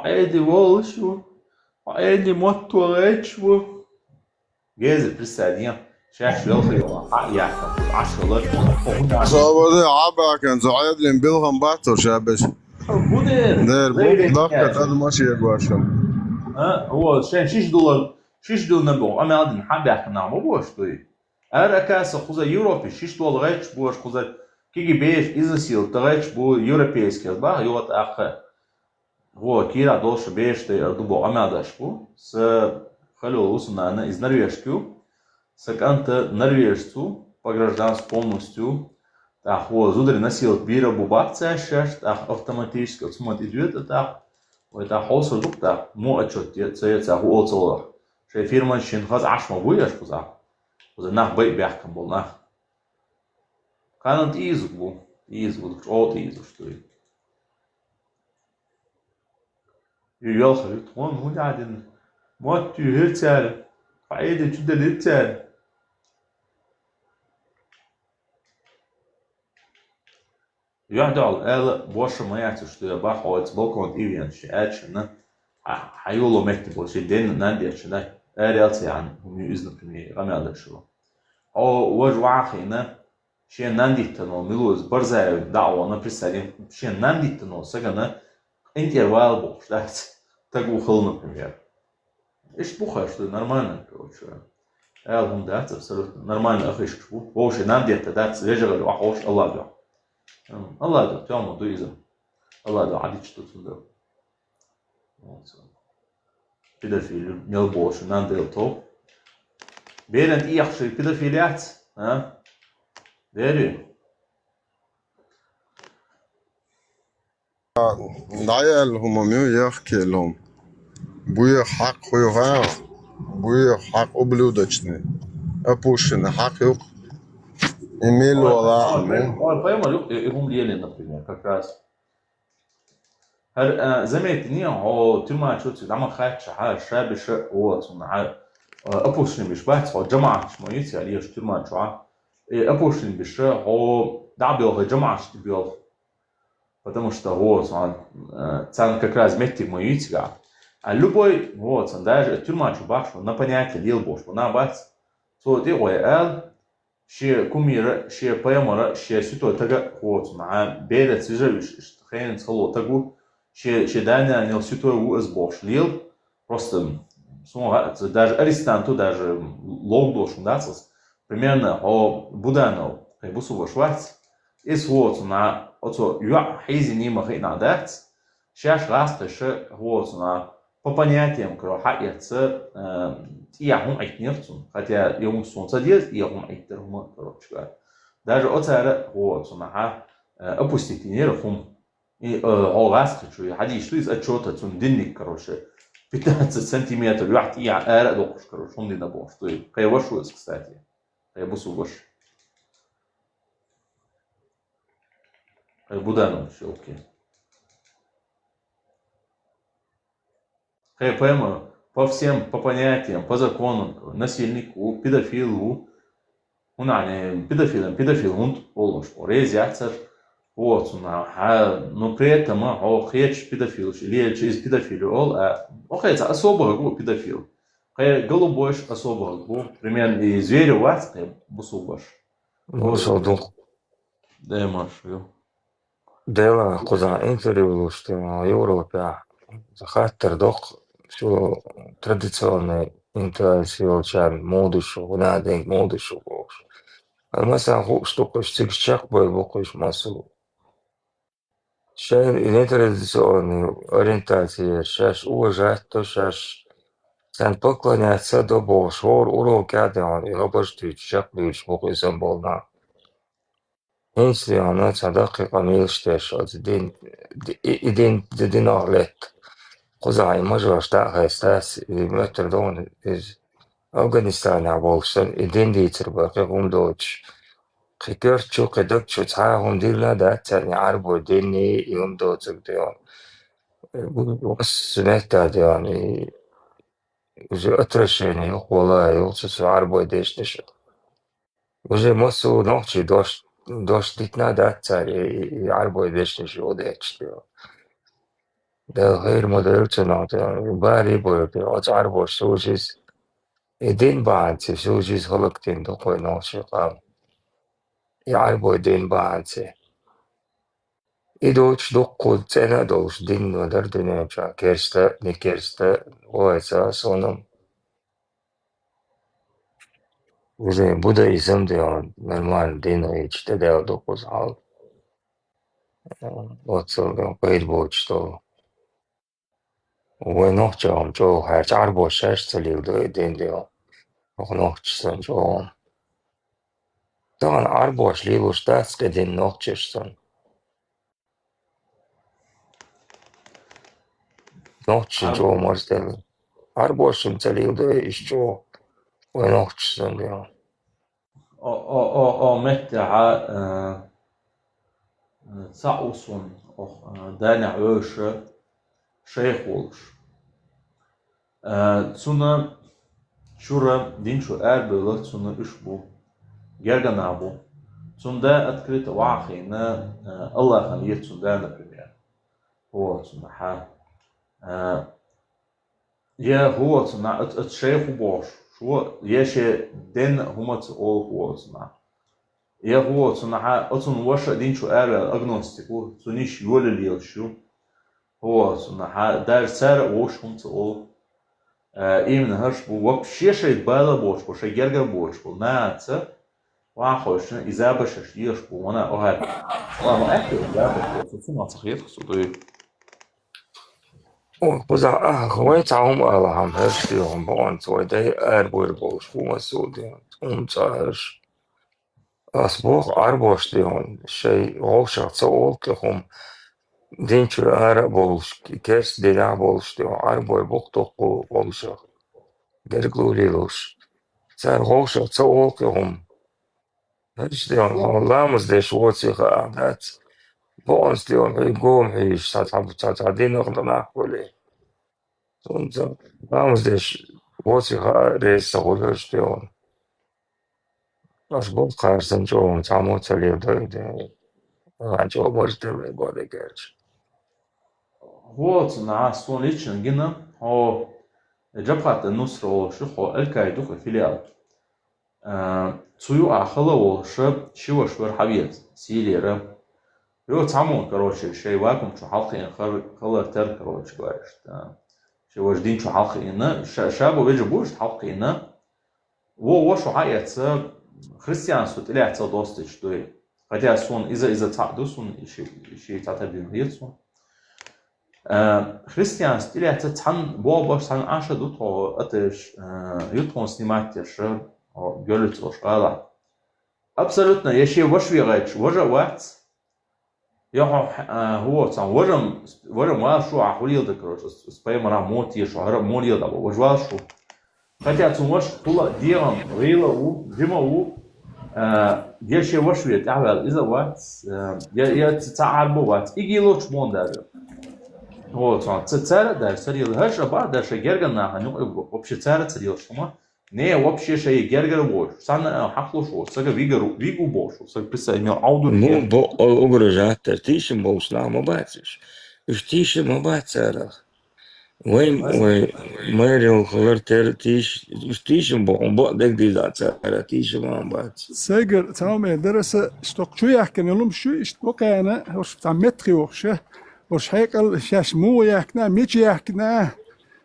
Эди волшу, эди мотуалечу. جاهز بالسعدين شاش يلخي يحكم 10 لك صابر عبا كان زعيد لين بيلغم باتر شابش دير بوك هذا ماشي يقواشم هو شان $6 نبو اما عاد نحب يحكي نعم بوش توي اركاس خوزا يوروبي $6 غيتش بوش خوزا كيجي بيش ازنسيل تغيتش بو يوروبيسكي با يوت اخ هو كيرا دوش بيش تي ردبو اما داش بو س Халю Лусуна из Норвежки, саканта норвежцу по гражданству полностью, так вот, зудри носил бира бубакция шаш, так автоматически смотрит идет, так вот, так холсу дук, так му отчет цеется уолцело, что фирма чинхаз ашма выяш куза, куза нах бей бяхкам был нах, канат изук был, от изук что и, يالخريط وان هو قاعدين موت يهرتال فايدة جدا للتال يحدع الآلة بوشة ما يعتش تبا حوالت بالكون إيفيان شئاتشنا حيولو مكتبو شدين ناندياتشنا آريالتي عن هم يؤذن كمية غمي على شو أو وجو عاخينا شين نانديتنو ملوز برزاي دعوة نبرسالين شين نانديتنو سجنا интервал бог ждать так ухал например ايش بوخه что нормально короче алгум дать абсолютно нормально ахиш шву вообще нам где-то дать лежали вахош Allah тему дуиза Allah عادي что тут педофилию не больше нам дел то берет их что педофилиат верю العيال هم ميو يحكي لهم بويا حق خويها بويا حق ублюдочный опущенный حق юг имели вала поймал هم ليلين например как раз هل زميتني هو تما شوت عمل خايف شحال شاب هو صنع опущенный مش بحث هو جماعة مش ميت عليه شو تما شو опущенный مش هو دعبيل جماعة شتبيل потому что вот он как раз метик моитига А любой, вот, даже тюрьма чубаш, на понятие дел бош, на бац. So, die OEL, شيء كميرة شيء بيمرة شيء سوتو تجا هو مع بيرة تجاوش خلينا نتخلو تجو شيء دانا نيل سوتو هو أسبوعش ليل просто даже арестанту даже лондош ундацс примерно о будано как бусу вашвац is вот на ото юа хизи не махи на дать сейчас расты ше вот на по понятиям крохается я هم айтнерцун, хотя я ум солнца делать, я ум айтерума, короче говоря. Даже от цара вот сумаха опустить нервум и олас хочу, я ходи что из отчета цун денник, короче, 15 сантиметров, я эра докуш, короче, он не набор, что и кая вашу, кстати, кая бусу ваш, кая будану все окей, кая пойму. По всем, по понятиям, по закону, насильнику, педофилу, педофил, он олуш, резяцер, вот, но при этом он хеч педофил, или через педофилию, он хеч особого педофил, голубой особого, примерно и зверю вас, бусубаш. Бусуду. Да, Машу. Дела, куда интервью, что Европе, захаттер дох, شو تراديционный интеллектуальный модушу, гунаден модушу бош. مثلا هو штука стикчак бой бокош масу. Шай нетрадиционный ориентация, шаш уважать то шаш. Sen поклоняться до бош, урок ядан, и обождуть чак бич бокой замболна. Если она цадаки камил штеш, дин оглет. قزعي مجرش تاعها استاس يمتر دون أفغانستان عبولشن إدين ديتر باقيهم دوتش خيكرت شو قدرت شو تعاهم ديلا دات يعني عربو ديني يوم دوتك ديون بس مهتا يعني وجي أترشيني والله يوصل عربو ديش نشو وجي مصو نوحشي دوش ديتنا دات يعني عربو ديش نشو ديتش ديون ده غير مدرسة يعني باري بورتي أشعر بسوجيس إدين بانسي سوجيس خلقتين دخوي نوشي قام يعربو إدين بانسي إدوش دقو تسنة دوش دين ودر دنيا جا كيرستا نكيرستا ويسا سونم وزي بودايزم ديون نرمال دين ويش تداو دقو زعال واتسو قيد بوشتو ونوحجهم جو هرچ عربو شش تليل دو إدين ديون ونوحجسن جو طبعا عربوش ليلوش داس قدين نوحجسن نوحجسن جو مرزدل عربوشم تليل دو إيش جو ونوحجسن ديون متى ساوسون دانا عوش شيخ ولش تسونا شورا دينشو أربلة تسونا إشبو جرجنابو تسونا أتكريت واقعنا الله خان يرتسونا نبريمير هو تسونا حا يا هو تسونا الشيخ بوش شو يشي دين هما تقول هو تسونا يا هو تسونا حا أتسونا وش دينشو أربلة أغنوستيكو تسونيش يولي ليلشو هو صنع دار سار وش هم تقول إيمن هرش بو وبشي شيء بالا بوش بوش يرجع بوش بو ناس واخوش إذا بشش يش بو أنا أهل ما أكيد إذا بشش ما صحيح صدق وزع خويتهم الله هم هرش فيهم بون سوي ده أربور بوش بو مسؤولين صارش أسبوع أربوش ديون شيء غوشة تقول كهم دينشو أربولش كيرس دينا بولش ديون أربوي بوقتوقو بولشة درقلو ليلوش صار غوشة تقول كهم هرش ديون والله مزديش ووتي خاعدات بونس ديون يقوم هيش تعدين أغلنا كولي سونزا مزديش ووتي ريس تقولش ديون أسبوع خارسن جوم تعمو تليب ديون عجو مرتبه بودي كيرش هو صنع صون ليتشن جنا هو جبهة النصرة شو الكايدو فيليال تسويو أخلا وشب شو شبر حبيت سيليرا يو تعمل كروش شيء واكم شو حلقين خلر تر كروش قارش شو وجدين شو حلقين شابو بيجبوش حلقين وشو حيات خريستيان سوت إلى اعتقاد دوستش دوي хотя сон إذا تعدو сон شيء تعتبر هي сон христианство или это цан бобаш цан аша дуто атеш ютон сниматеш гёльцо шкала абсолютно яши вошвигач вожават я هو цан вожам вашу ахулил да короче спаймара моти шара молил да вожвашу хотя цун вош тула диам рила у дима у яши вошвит авал إذا ват я تعربو ват игилоч мондер Вот, царь, да, царил хэша ба, да, ше герган на, ну, вообще царь царил, что мы, не, вообще ше гергар бош, сан хакло шо, сага вигу бошу, сага писай, имел ауду. Ну, бо угрожать, тишим бош, лама бачиш, тишим бачарах. Мэрил хлэр тер тишим бо, дек дизацара, тишим бач. ساجر تعمل درس اشتق شو يحكي لهم شو اشتق أنا وش تعمتخي وش وش هيكل شاش مو يحكنا ميجي يحكنا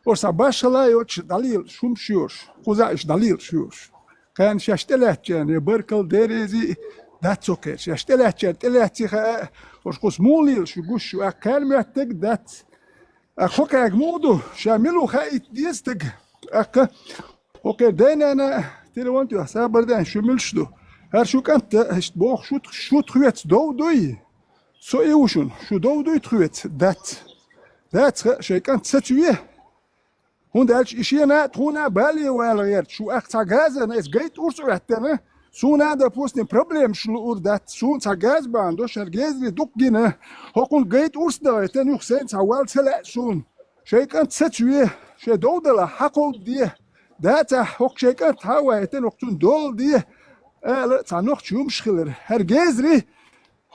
وش عباشلا يوش دليل شوم شيوش خوزاش دليل شيوش كان شاش تلات يعني بركل ديريزي دات اوكي شاش تلات يعني تلات خا وش قوس موليل شو قوش شو أكل معتك دات أخوك أجمودو شاملو خايت ديستك أك اوكي داينا أنا تلوانتو حساب بردان شو ملشدو هر شو كانت هشت بوخ شو تخويت دوي سو ايوشون شو دوي تخويت دات شي كانت ستويه هون دالش اشينا تخونا بالي ولا غير شو اختا غاز انا اس جيت اورسو حتى سونا دا بوستن بروبليم شنو اور دات سون تاغاز باندو شرغيزري دوكينا هوكون جيت اورس دا تن يخسن تاوال سلا سون شي كانت ستويه شي دودلا حقو دي داتا هوك شي كانت هوا تن وقتون دول دي لا تانوخ شوم شخلر هرغيزري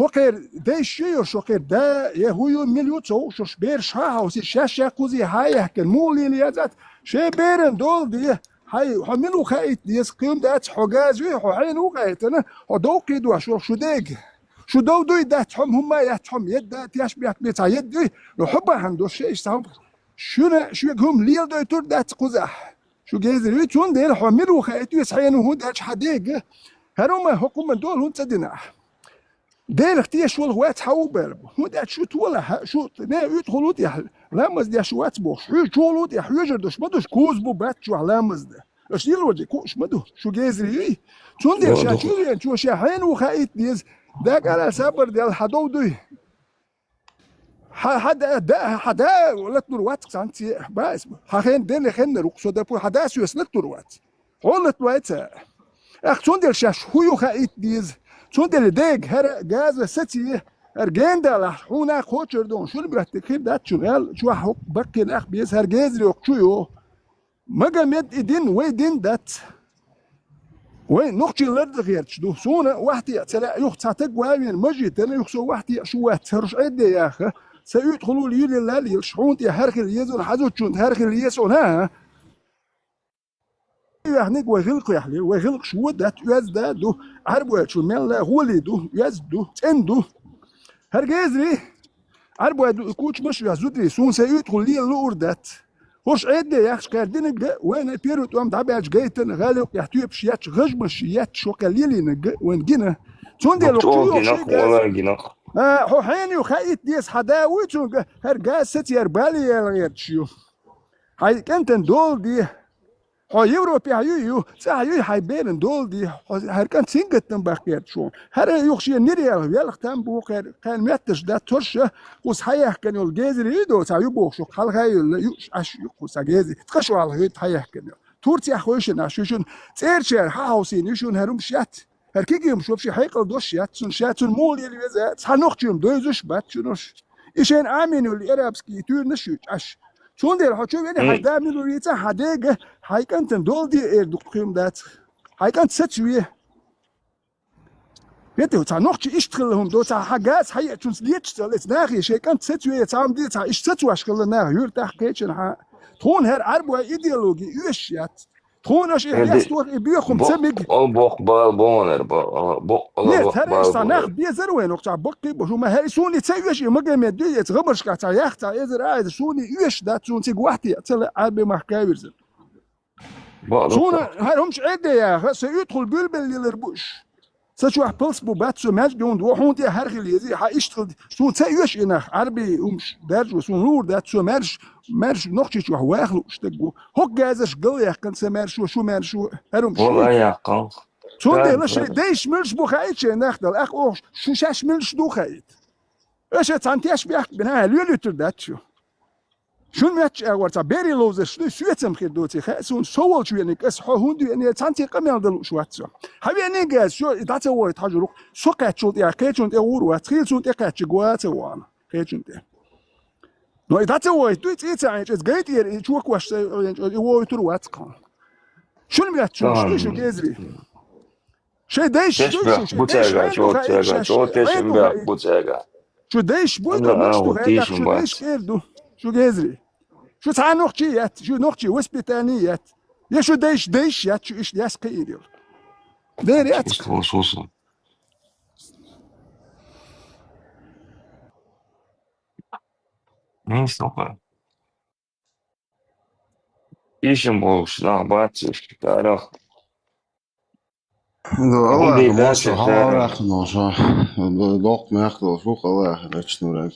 هوكر ده شيء شوكر ده يهوي مليون شو شبير شاهوسي شاشة كوزي هاي كان مولي ليازات شيء بيرن دول دي هاي حملوا خايت دي سقيم ده حجازوي حينو خايت أنا هدوكي دو شو ديج شو دو ده تحم هم يتحم يد ده تياش بيت يد دي نحبه عنده شيء سام شو هم ليل ده تور ده قزح شو جايزري تون ده حملوا خايت يسحينو هون ده حديج هروما حكومة دول هون تدينا دير اختي شو الوقت حوبر هو ده شو تولا شو نا يدخلوا دي لامز دي شو واتبو شو لود يا حجر دوش بدوش كوز بو بات شو لامز ده اش دي الوجه كوش مدو شو جايزري شو دي شو شاحين وخايت ديز ده قال صبر ديال حدو دوي حدا ولا تروات سانتي باس حين دين خن رقصو ده بو حدا سو يسلك تروات قلت وقت اخ شو دي شاش هو خايت ديز شو دل ديج هر جاز ستي ارجندا لحونا خوتشر دون شو براتكير دات شغال شو حق بكي الاخ بيز هر جاز يوقشو مجا مد ايدين ويدين دات وين نقشي لرد غير شدو سونا واحد تلا يختاتك وين مجي تلا يخسو واحد شو واترش عدي يا اخي سيدخلوا لي لا يشحون يا هرخل يزون حزو تشون هرخل يسون ها يعني وغلق شو دات يزدادو عربو شو مال هو اللي دو يزدو تندو هرجازري عربو دو كوتش مش يزودري سون سيدخل لي اللور دات وش عد يا اخي كاردين وين بيرو توام داباج جايتن غالي يحتوي بشيات غج مشيات شو كليلي وين جينا تون دي لوكتو هو حين وخايت ديس حداوي تون هرجاز ستي اربالي يا غير شو هاي كانت دول دي هو يوروبي هيو سايو هايبين دول دي هر كان سينجتن باقيات شون هر يخشي نيريال يلخ تام بو كان ميتش دا ترشه وس حيح كان الجزري دو سايو بو شو خال هاي يوش اش يقوس جزي تخشوا على هيت حيح كان تورتي اخوشن اشوشن تيرشر هاوسين يشون هروم شات هر كيجيم شوف شي حيقل دوش شات سون شات مول يلي وزا صنوخجيم دوزوش بات شنوش ايشين امين اللي ارابسكي تور نشوش اش شون دير حتشوف يعني حدا ميلو ريتا حداقة هاي كانت دول دي دقيم دات هاي كانت ستوية Bitte, ta noch ich trillhum, do ta hagas hayet uns lietstel, es nach ich kan setzu jetzt haben die ta ich setzu aschkel nach hört da gechen ha. Ton her arbo ideologie üschat. Ton as ich erst durch ibuchum zemig. بق بالبونر بق Нет, her ist بالبونر nach wir zeru noch ta bokki bo ma her suni tsayush im gem de jetzt gumrschka ta yachta ezra suni üsch dazu und sie gwahti tsel arbe mahkawirz. Suni herumش ede ya, se yدخل bülbül yılırbuş. سشو حبلس بوبات سو ماج جون دو هونتي هرخل يزي حيشتغل سو تسيوش إنخ عربي ومش درج وسو نور دات سو مرش نوختي شو هواخلو اشتقو هوك جازش قليح كان سمرش وشو مرش هرم والله شي يا قنق سون دي لش ديش ملش بو خايتش نخدل اخ اوش شو شاش ملش دو خايت ايش تانتيش بيحك بنها ليلتر دات شو شون ماتش اورتا بيري لوز شنو سويتم خير دوتي خاسون سوول شو يعني اس هوندو يعني تانتي قمل دل شو واتسو هبي يعني جاز شو داتا وي تاجرو سوقات شو يا كيتون دي ورو تخيل شو دي كاتش جوات وان كيتون دي نو داتا وي دوت ايتس اس جايت ير شو كواش وي ترو واتكون شون ماتش شو جازري شي دايش تشبه بوتاغا شو تشبه بوتاغا شو دايش بويدو مش تو هيك شو دايش كيردو شو جازري شو تعال نوختيات شو نوختي وسبيتانيات يا شو ديش يات شو إيش ياس قيريل دير ياتك خصوصا نيس نقل İşim boş lan batış taraf. Allah Hundi mosu derse hava nosa dok meklo şu Allah reçnurak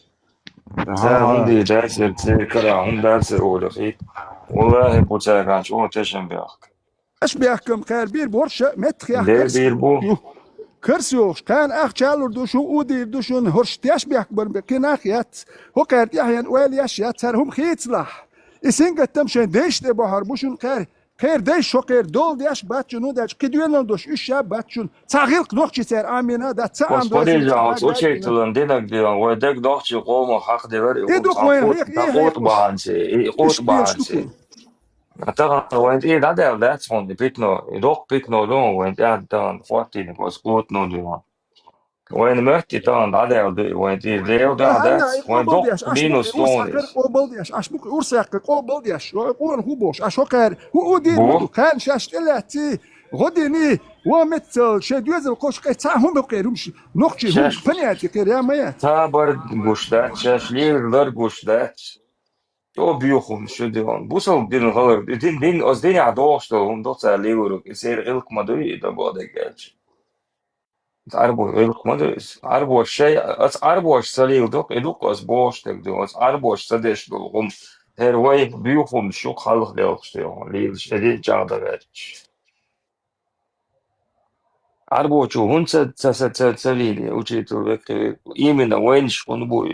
sen hundi derse kara hund derse olur. Vallahi bu çaygan şu teşem bak. اش بيحكم خير بير بورشة متخ يا Der كرسي bir bu. كرسيوش كان اخ تشالور دو شو اودي دو شو هرش تياش بيحكبر بكناخ يات هو كارت يحيان ويل ياش يات سر هم خيتسلح اسين قتم شين ديش دي بحر بوشن خير ديش شو خير دول ديش باتشنو داش كدوين دوش اش يا باتشن تاغيلق نوخشي سر امينا دا تسام دو Gospodin o çektilen denek diyor. Ve dek dohçi kovma hak dever. ايدوك وين هيك ايه Takot هيك bahanse. ايش Kot بيش bahanse. تكون Atakan went in that that's on the pitno. Dok pitno long went out down 14 was good no do. When möchte dann went in there down هلا that's when قوبل dok دياش minus اشبك اوساكر stones. قوبل دياش اشبك اورساكر قوبل دياش قول هو بوش اشوكر هو اودي Bu مدو كان شاش تلاتي غدني ومثل شدوز القوش قيتهم بقيرمش نقشي هم şaş فنياتي قراميات tabar guştat şaşlir guştat. O büyükum şu diyor. Bu sol bir halar. Din az din ya doğuştu. Dok sa levruk. Ser ilk madı da bu da geldi. Arbo ilk madı. Arbo şey az arbo salil dok eduk az boş tek diyor. Az arbo sadeş dolgum. Her vay büyükum şu halık doğuştu. Lil şedi cağda vermiş. Arbo şu hunsa salil. Uçitu ve imena wenş onu bu.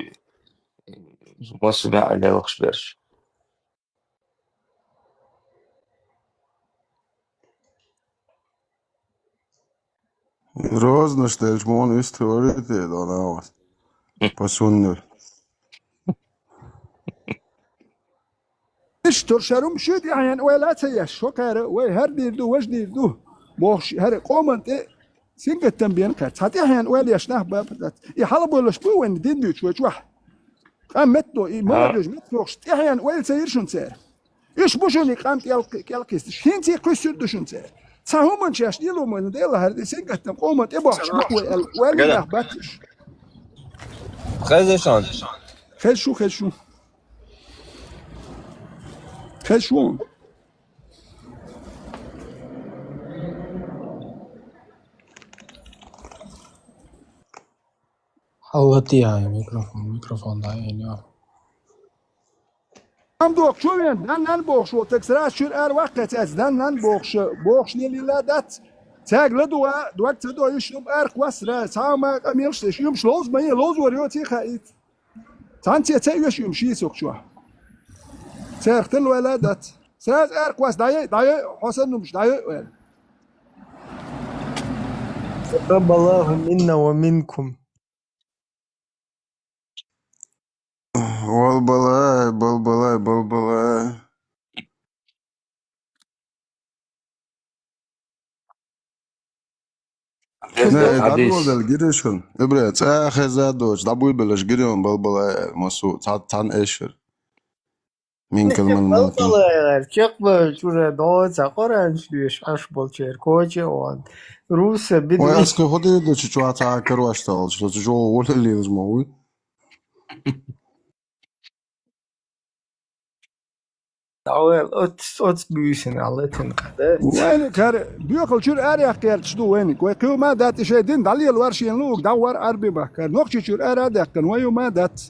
Nasıl bir alakası var? Rozno štelš mon istorite da navas pasunnu. ايش ترشرم شد يعني ولا تياش شوكر وي هر ديردو وش ديردو بوش هر قومنت سينك التنبين كات هاتي يعني ولا يشناه باب يحلب ولا شبو وين دين دوش وش قامتو اي مولج متفوقش يعني ولا سير شون سير ايش بوشوني قامت يلقيست شينتي قيسر دوشون سير ساهم من شاش ديلو من ديلا هر سينك التن قومنت ابوش ولا باتش خزشان خل شو Allah'tı ya mikrofonda iniyor. هم دوخ شو وين نان بوخ شو تكسرات شو ار وقت از نان بوخ نيلي لا دات تاج لدوا دوك تدو يشوب ار كواسرا ساما اميرش يوم شلوز ما لوز وريوتي خايت تانتي تايش يوم شي سوق شو تاختل ولا دات ساز ار كواس داي حسن مش داي تقبل الله منا ومنكم. Balbalay. Ne, حديث dadgol del girişin. İbre, xezadoç, dabuy beleş giriyon balbala masu tan eşir. Min kelmal Балбалайгаар чекбо чура дооца qoranchlyш аш болчер коче он. Русе Ой, бидви. аска ходи до чуата каруаштал, что жо олелиз мой. Awel ots büyüsün Allah'ın kader. وين كار بياكل شور اريا كار تشدو وين كو ما دات شيدين دالي الورشين لوك دور اربي بكر نوكشي شور ارا دكن ويو ما دات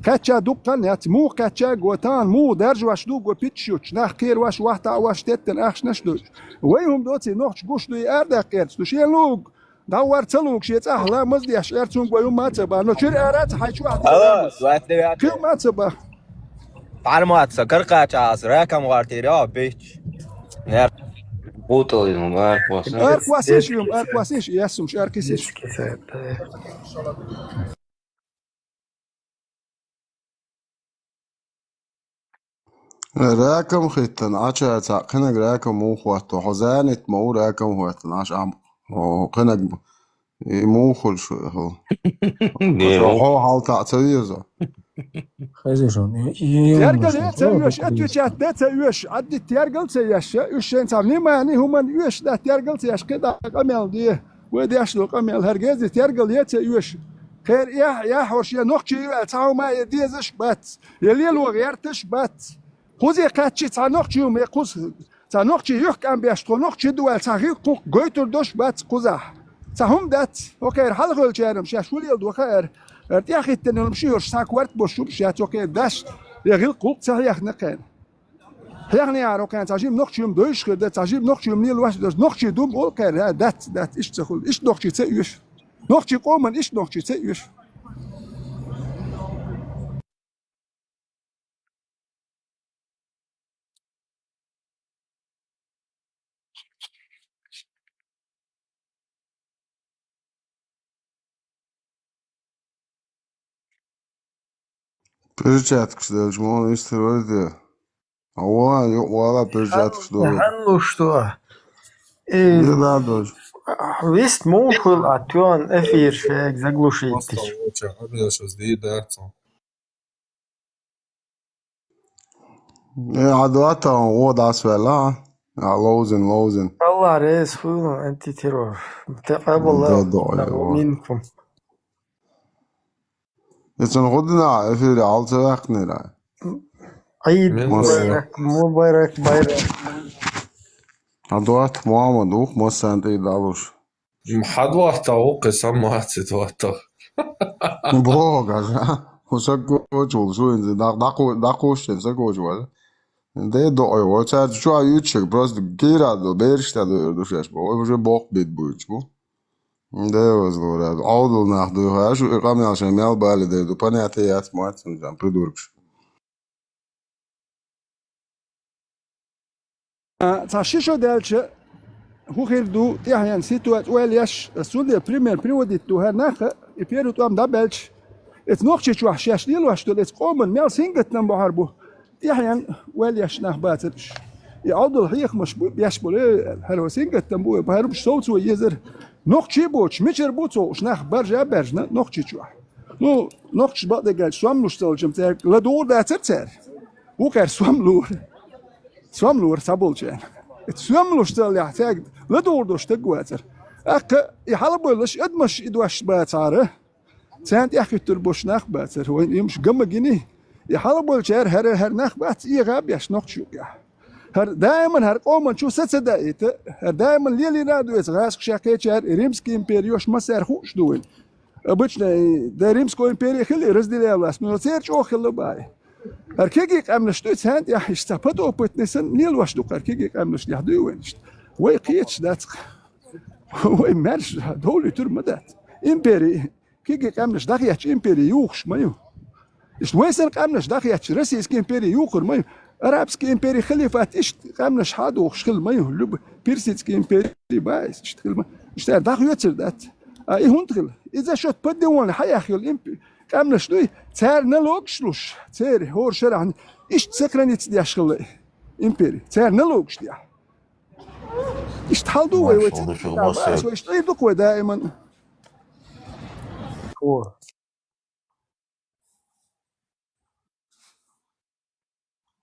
كاتشا دوكن يات مو كاتشا غوتان مو درج واش دو غو بيتشوش ناخ كير واش واحد واش تتن اخش نشدو ويهم دوتي نوكش غوش دو اردا كار تشدو شي لوك دور تلوك شي احلا مزدي اش ارتون ويو ما تبا نو شور ارا تحي شو واحد كيو ما تبا معلومات سكر قاچاس رقم قارتيرا بيش بوطل يوم أركوس اركواسيش يوم اركواسيش ياسم مش اركيسيش راكم ختن عشا قنق راكم مو خواتو حزانت مو راكم خواتن عش عم قنق مو خل شو هو هو حال تعتيزه تيرقل يتسويش اتوشات تسويش عدي تيرقل تسيش يوشين تعملي ما يعني هم يوش ده تيرقل تسيش كده قمل دي ودي اشلو قمل هرجز تيرقل يتسويش خير يا حوش يا نقشي تعاو ما يديزش بات يلي لو غيرتش بات خوزي قاتشي تاع نقشي يوم يقوس تاع نقشي يحكم بيش تو نقشي دول تاع غويتر دوش بات قزح تاهم دات اوكي حلقل جارم شاشولي الدو خير ارتياخي تنهم شيوش ساك ورت بوشوب شات اوكي داش يغيل قوق تاعيخ نقان يعني يعرف كان تعجيب نقشيم دوش كده تعجيب نقشيم نيل واش دوش نقشي دوم اول كان دات ايش تقول ايش نقشي تايش نقشي قومن ايش نقشي تايش Перчатки что жмон история. А вала перчатки что. Hanno что? Не надо. Вест мохул атюан эфир шег заглушить. عدواتا وضع سوالة لوزن الله رئيس فونو انتي تيرور تقبل الله منكم. يتن غدنا في العالت وقتنا عيد مبارك بايرك. عدوات محمد وخ مسانت يدالوش محدواتا وقسم ماتدواتا بوغا وسكوجول شو انت داقوش سكوجول ده دعای و چه شو ایوچک براست گیراد برشته دوشش با و بشه باق بید بویچ بو ده وزلورد عادل نخدو هاش و اقام نشون میال باله ده دو پنی اتیات مات سنجام پردورکش تعشيشو دالش هو خير دو تيهان سيتوات ويليش السود بريمير بريودي تو هناك يبيرو تو ام دابلش ات نوخشي وحشاش ديل واش دول ات قومن ميال سينجت نم بحربو تيهان ويليش نخ باترش يعضل هيك مش بيشبل هلو سينجت نم بو بحربش صوت ويزر نوخشي بوش ميشر بوتو شنخ برجا برجنا نوخشي شو نو نوخش بعد قال سوام نشتغل تاع لا دور داتر هو كار سواملور سابولجان سواملور شتال يحتاج لدور دوش تقواتر أك يحلبولش أدمش إدواش باتاره سانت يحكي تربوش ناخ باتر هو يمش جم جنيه يحلبولجار هر ناخ بات يغاب يش نقشو يا هر دائما هر قوم شو ستدايت هر دائما ليلي نادو يزغاس شاكيتشار ريمسكي إمبريوش مسار خوش دوين обычно да римского империя хили разделялась но церковь охила бай أركيجيك أمنش دوت هند يا استفادوا بتنسن نيل واش دوك أركيجيك أمنش يهدو وينش ويقيتش دات ويمرش دولي ترمدات إمبري كيجيك أمنش دقيتش إمبري يوخش مايو إيش ويسن أمنش دقيتش رسيسك إمبري يوخر مايو أرابسك إمبري خليفات إيش أمنش حادوخش خل مايو لب بيرسيتك إمبري بايس إيش تخل ما إيش تعرف دقيتش دات إيه هنتخل إذا شوت بدون حياة خل إمبري أمنش دوي تار نلوكشلوش تار هور شرع إيش تسكرني تدي أشغل إمبري تار نلوكش ديا اشتغلوا ما شاء الله شغل مصر واشتغلوا دائما.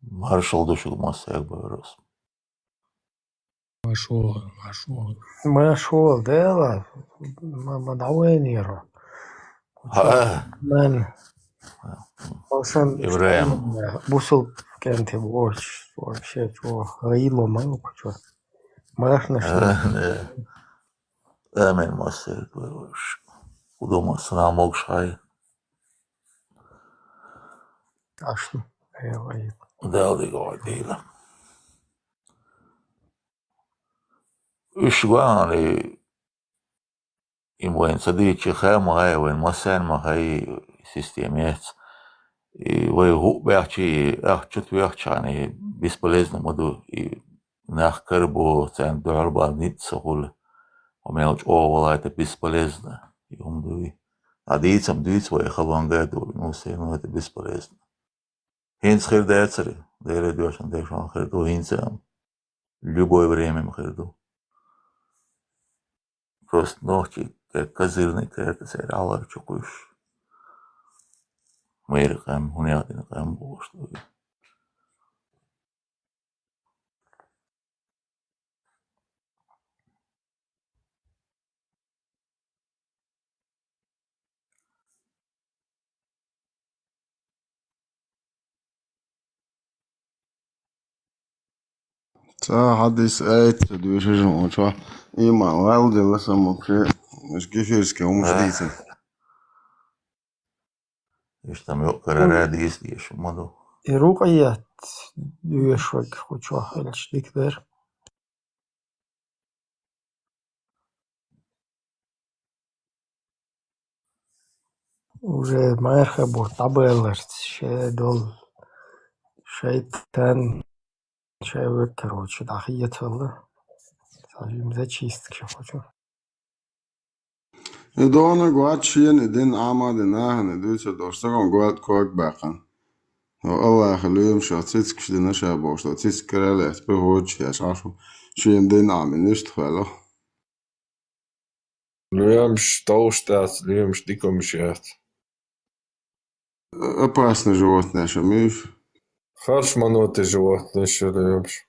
مارشال ده شغل مصر بيروس مشغول ده ما دعواني يرى من مثلا إبراهيم بوصل كانت بورش вообще что غيلо мало что ما احنا что آمن مصر بيروس ودو مصر عموش هاي اشنو ايوه ده اللي قاعد يلا إيش يعني إن وين صديقي خام هاي وين مسان ما هاي سيستمات وهو بيحكي أحكي يعني بيسبلزنا مدو نحكر بو تان دعربا نيت سهول وميلج والله это бесполезно يوم دوي عديتم دويت ويخلون قادو نوسي انه это бесполезно هين خير دايتري دايرة دوشن دايشان خير دو هين سام любое время خير دو просто ночи как козырный как сериал чукуш мэр кам хунятин кам бошту Ça hadis eit, du ist schon schon immer weil der was am مش كيفيش كم مش ديسن إيش تم يقرر هذه إيش مدو رقية يشوك خوشوا الشديك در уже مرخب طبلرت شي دول شيطان شايف короче دخية والله صاحب зачистки хочу Dona guat shien den ama den nahen du so doch so guat kok bakan. No Allah khloim shatzitsk shdina shabosh shatzitsk krale be hoj ya shashu shien den amen nicht khalo. Любишь толстят, любишь дико мешает. Опасное животное, шамиш. Харшманутые животные еще любишь.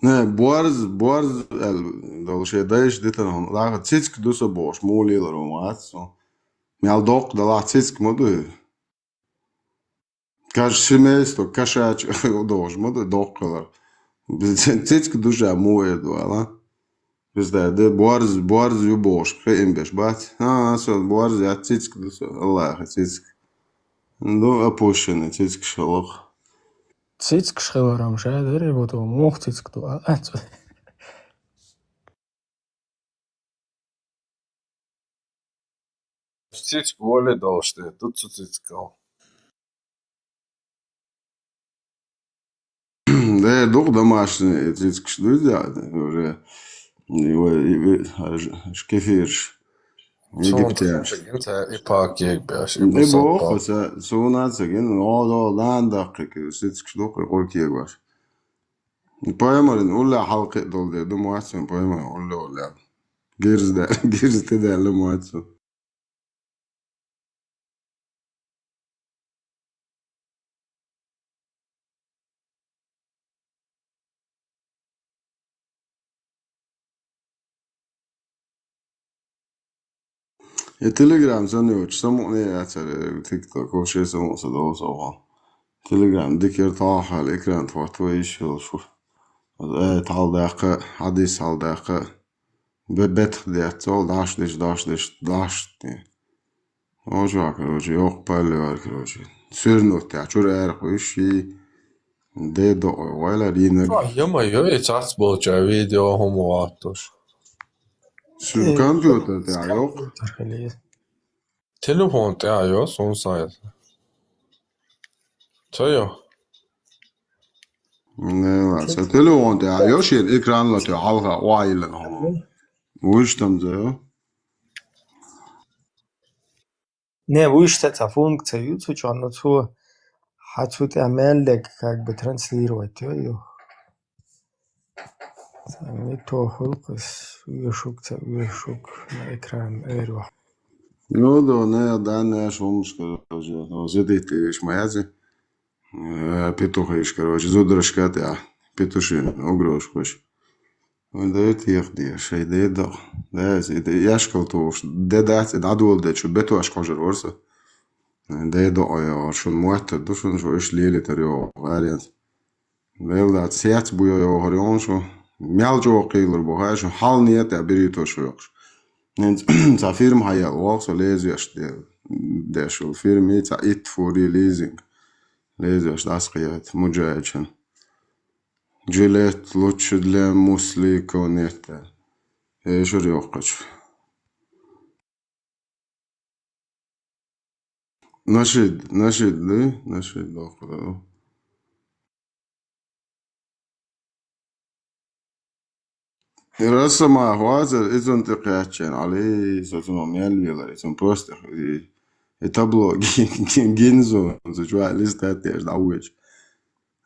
Ne, borz dol şey dayış ditan hon. La tsitsk du so boş muliler o mat so. Mial dok da la tsitsk modu. Kashmesto kashach doj modu doklar. Tsitsk du ja mued wala. Biz de borz yu boş kayım beş bat. Ha so borz ya tsitsk du so Allah tsitsk. Do apushene tsitsk shalok. цицк шхеларам шайдер вот мох цицк то Птичка воля должны, тут цицкал. Да, док домашний цицк что делать уже. Шкефирш. Египтянш. И пак егбяш. И бог, сунаться ген, о, дакик, цицк что قلت егбаш. Поэмарин ула халқы долды, думасын поэма ула. Гирз тедер лумасын. И Телеграм занёч, само не яцер TikTok вообще само садовсова. Телеграм дикер тахал экран твоиш шуф. تعال دقيقة حديث على دقيقة ببت ديت صول داش اوجا كروجي يقبل وار كروجي سيرنو تاع شور ارق وشي دي دو ولا رينا Yama يتعص بوجا فيديو هم واتوش. شو الكمبيوتر تاع يوق Telefon تاعي son sayede. Tayo. Ne, så telefon der jo shit ekran la til halga wailen han. Wisdom zo. Не, вышта функция юту чанно ту Хотят Амельдек как бы транслировать ее. Не то хулкас, уешук на экран эру. Ну да, не, да, не, шумш, короче. Зудит лишь маязи. Петухаешь, короче. Зудрашкат, я. Петушин, угрошкош. Да это их деш, да это. Да, это яшкал туш. Да, это надул, да, что бету ашкожер ворса. Да это, я, шун муатта, душун, что иш лили тарио, вариант. Да, это сет буя, я, хорион, что. Мял джо қилер бухай, что хал нет, я бери то, что ёкш. За фирм хаял, вал, so лезешь, der schon Firma jetzt it for leasing. Лезешь, das geht, муджаечен. Жилет лучше для мусли конета. Эш рёкач. Нашид, да? Нашид, да. Rasama hwazir izon tiqyatchen ali sotno mielvilar izon просто и табло гинзо за жва листат я ждауч.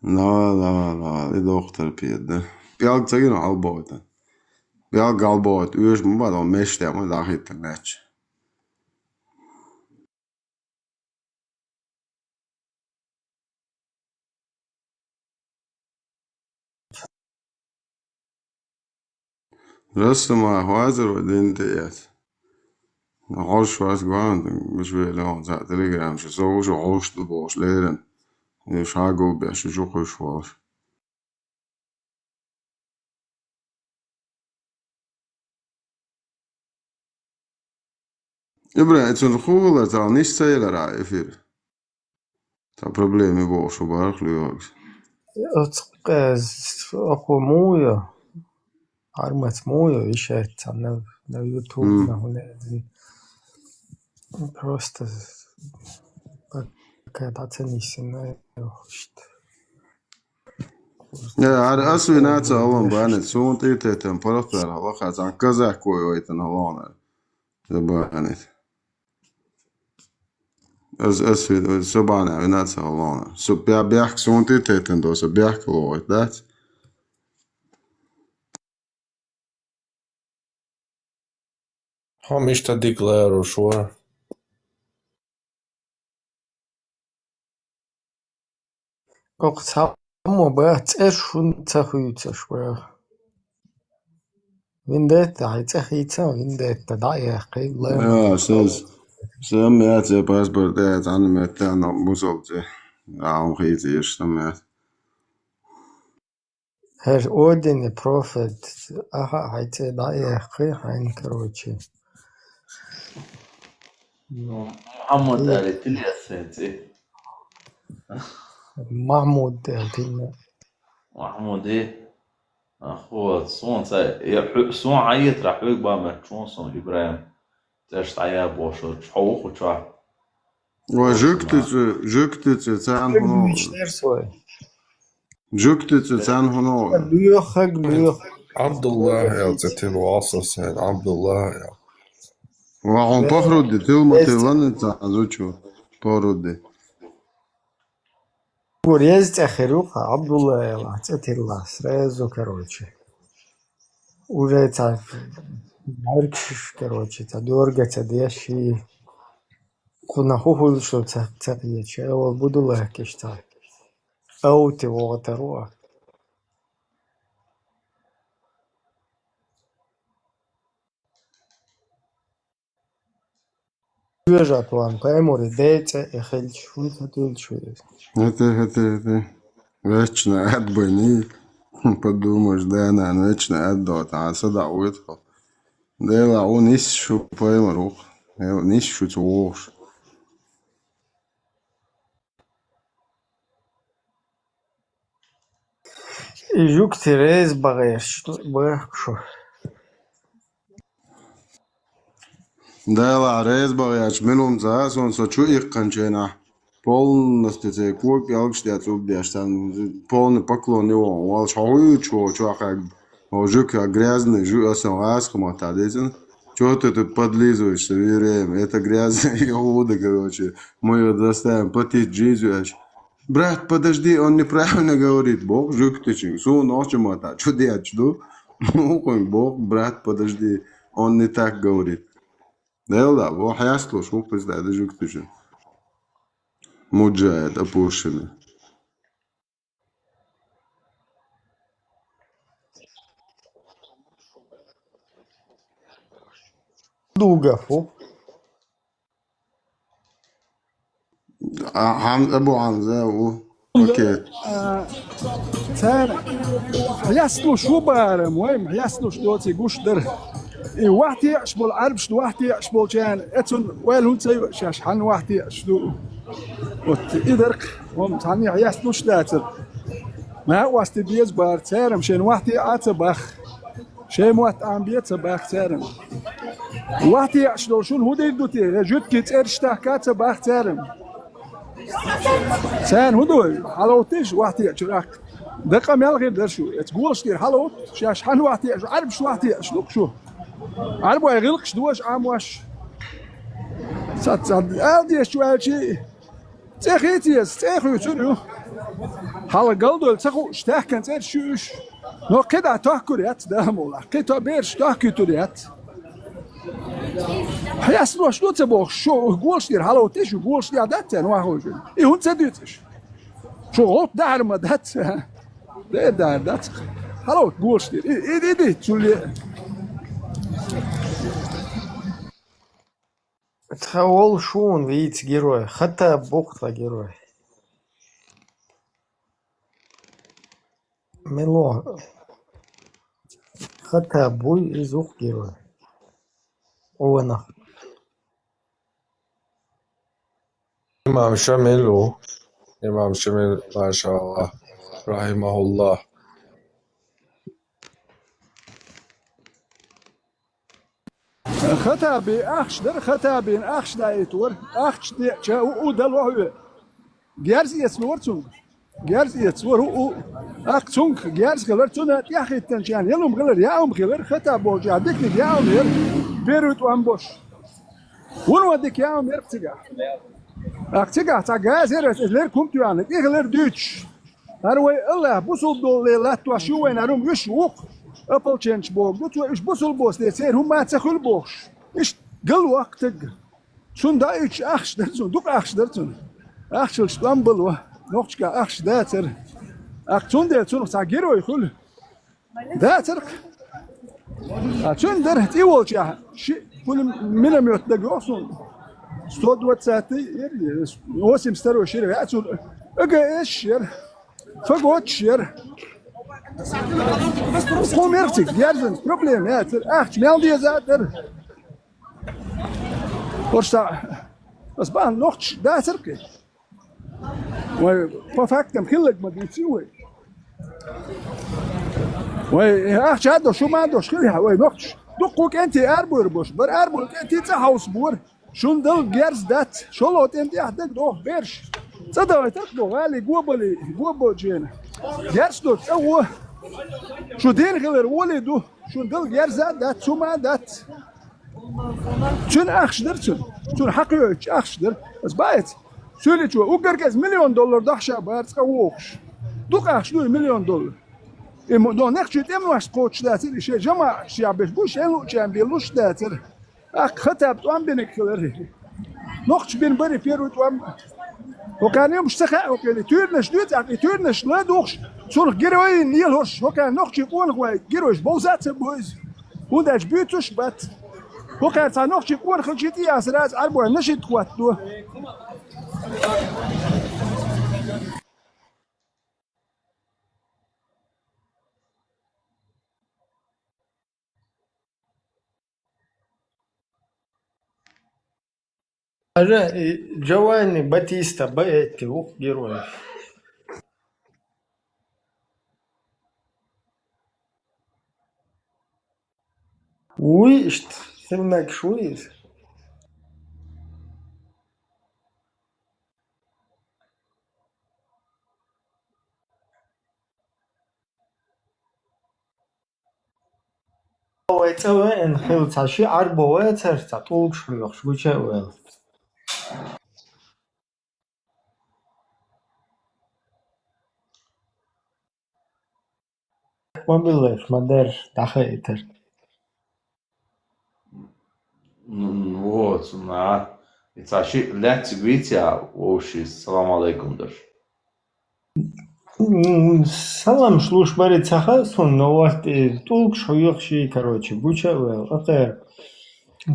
La, и доктор пиед. Пиал цагин албота. Пиал галбот уж мбадо меште ма дахит нач. Rasama hwazir ودين تيات. عاش was gwant, مش بيلون زا تليجرام شو عاش تبوش ليرن. إيش هاجو بيش جو خوشوار. إبراهيم إتون خولا تا نيش سيلا رأي تا problemi bošu barkļu. Ako moja, armats moja, išēt, на YouTube, на Гуледи. Просто какая-то ценнисная. Ja, as vi nāca alon bērnēt sūtītētiem parastērā lakā zān kazākoju vai tan alonā. Da bērnēt. Es vi sabānē vi nāca alonā. So bjāk sūtītētiem dos bjāk lojt, dāc? هم مش declaro شو Kaut Amo băiați, eșun țăhuiță bă. Vendetta, hai țăhuiță, vendetta, da, e qeilla. Ja, سمعت باسبورت عن متى نبوصلت عم خيتي سمعت Her ordine profet, aha, hai ță, da, e hain, короче. محمد قالت لي أساسي محمود قالتلنا محمود إيه أخوة صون عيط راح يقبع مكشون صون إبراهيم تشت عيا بوشو تحوخ وتشوح وجكتت تان هنو جكتت تان هنو ليوخ عبد الله يا تتل واصص عبد الله يا وعم بخرد تلما تلان تعزوچو بارودي Гурез Ахируха, Абдулла, Цетилла, сразу, короче. Уже это Маркш, короче, это дорого, это дешево. Куда хухул, что это дешево, я вот буду легкий считать. Ауты вот это. Бежат вам, поймори, дети, эхель, шунта тульчует. Это вечно отбыни. Подумаешь, да, она вечно отдот, а сюда уйдет. Да, ла, он ищу поймрух, он ищу твош. И жук терез багаешь, багашу. Да, ла, рез багаешь, минум зас, он со чуих кончена. Полностью цей кук, я лучше я цубдяш, там полный поклон его, он шоу чё, как жук грязный, жук асхама тадезин. Чё ты тут подлизываешься, время? Это грязные иуда, короче. Мы ее доставим платить джизу, Брат, подожди, он неправильно говорит. Бог жуктычин. Су ночью мата. Что делать, что? Ну, Бог, брат, подожди. Он не так говорит. Да, Бог ясло, что пизда, да жуктычин. Муджает, опущенный. Дугов. أبو حمزة أوكي تانا حياسلو شو بار مهم حياسلو شو تيجوش در إي واحد أشبول عرب شو واحد أشبول كان أتون ويلون تي شاش حن واحد أشلو وتقدرك هم تاني حياسلو شداتر ما هو استبيز بار تارم شين واحد أتبخ شيء موت عم بيتبخ تارم واحد أشلو شون هو ديدوتي جد كيت إرشتاكات تبخ تارم سان هدوء حلوتش واحد يأجرك دقة مال غير درشو تقول شتير حلوت شاش حن واحد يأجر عرب شو واحد يأجلك شو عرب ويغلقش دوش عام واش صد ألدي شو هالشي تخيتيس تخيو تنو حال قلدو تخو اشتاح كان ترشوش نو كده تحكريات ده مولا كده بيرش تحكريات حياسلو شنو تبغى شو قولش دير هلا وتيش قولش دير دات انا واحد اي هون تديتش شو غوت دار ما دات ده دار دات هلا قولش دير اي تولي تخول شون вид героя, хотя бог-то герой. Мело. Хотя бой и звук героя. Ована. إمام شامل إمام شامل ما شاء الله رحمه الله. خطابي أخش در خطابي أخش دايتور أخش دي شو دلوه جارز يسور تون جارز يسور هو أخشون جارز غلر تون يا أخي تنشان يلهم غلر يا أم غلر خطابه جادك يا أم غلر بيروت وأمبوش ونودك يا أم يرتجع أرتجع تجاز غلر كم يعني إيه غلر دوتش هروي الله بوصل دول لا توشوا وين هروم يشوق أبل تشينج بوك دوت إيش بوصل بوس تيسير هم ما تأكل بوش إيش قل وقت شون دا إيش أخش درتون دوك أخش درتون أخشل شلامبل نوخش كا أخش داتر أخشون درتون ساجيرو يخل داتر أخشون درت إيول شيء شيء كل من ميت دقوسون ستود واتساتي واسم سترو شير يأتون أجا إيش شير فقط شير commerciële, ja, probleem, ja, echt, meld je dat بس بقى نوختش ده سركي وفاكت مخلق ما بيسوي وأخش هذا شو ما عنده شخيها ونوختش دقوك أنت أربور بوش بر أربور أنت تحوس بور شون دل جرس دات شلوت أنت أحدك دوه بيرش صدق تاخده غالي جوبل جينا جرس دوت أوه شو دين غير ولدو شو دل جرس دات شو ما دات شون أخش درتون شون حقيقة أخش در بس بايت سولي شو وقرقز $1,000,000 دخشة بارت قووش دوك أخش دو $1,000,000 إمو دو نخشي تمنوش قوتش داتر إشي جماعة شعبش بوش إنو جام بيلوش داتر أخ خطاب توام بينك خلره نخش بين بري بيرو توام وكان يوم اشتخاء وكان تورنش دوت أخي تورنش لا دوخش صورك جيروي نيل هرش وكان نخشي قول غواي جيروش بوزات بوز وداش بيوتوش بات وكان سانوخشي قول خلشيتي أسرات أربوع نشيت قوات دو Джованни Батиста, Бетти, ух, герой. Уишт, сильнак шуиз. وين خلص شي عربو واتر تعطوك شلوخ شو ويل مبلغ مدار دخيتر. Вот, Jetzt hast du letzte Woche auch Salam alaikum dar. Салам шлуш барит сахасон, но вот толк шоёхши, короче, бучавел. Это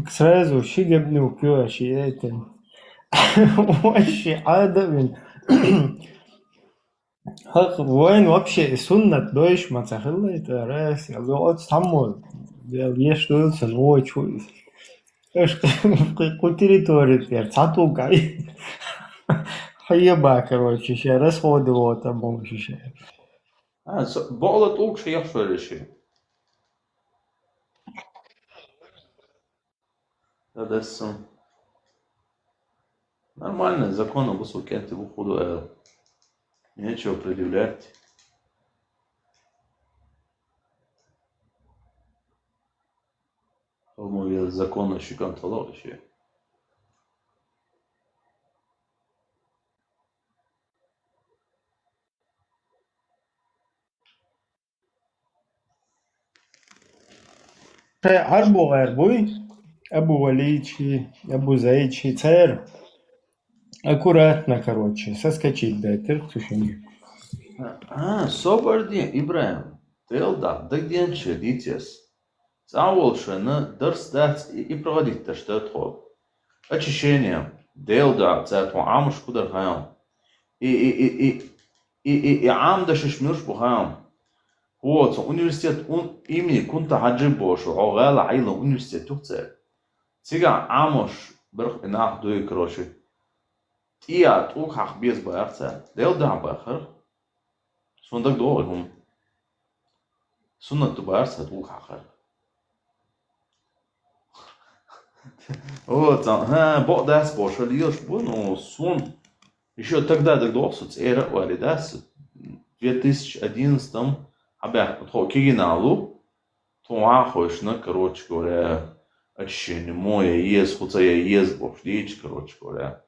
сразу шигебни укёши, это вообще адовин. Хах, войн вообще суннат дойш мацахилла, это раз, я вот самой, я что это, ну, чуй. Эш, по территории теперь, цатугай. Хаеба, короче, ще расходовал там помощь ще. Бала толк шеях что реши. Да, нормально, законно высокий ты выходу, нечего предъявлять. По-моему, законно щекан талал еще. Арбу арбуй, абу валичи, абу заичи, цер. Аккуратно, короче, соскочить, да, ты слушай. Соборди, Ибраим, Телда, Дагденче, Дитес. Заволшина, Дерстац и проводить-то что это. Очищение, Делда, Цету, Амуш Кудархаям. И Амда Шишмюш Бухаям. Вот, университет имени Кунта Хаджи Бошу, Огала Айла университет Турция. Сега Амуш Берх Инах Дуй, короче. Тия Тухах без Барца, Делда Бахар. Сундак Доргум. Суннат Барца Тухахар. Вот, Бодас Боша, Льеш ну, Сун. Еще тогда догдался, эра Валидас. В 2011 Абях, Кигиналу, Туахошна, короче говоря, очищение моя ез, хотя я ез бошдич, короче говоря.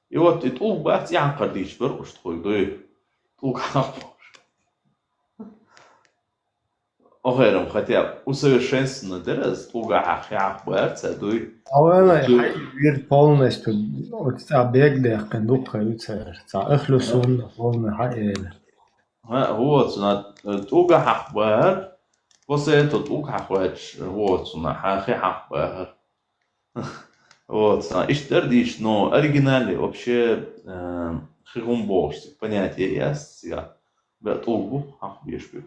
И вот и тут бац, я кардич беру, что дой, Тухах Бош. Охером, хотя усовершенственно дерез, Тухах я бац, дой. Ауэла, вир полностью, вот объект, кондук, ца эхлюсун, полный хаэль. Вот, Туга Хахбар, после этого Туга Хахбач, вот, Хахи Хахбар. Вот, Иштердиш, но оригинальный вообще хигумбош, понятие есть, я Тугу Хахбешбек,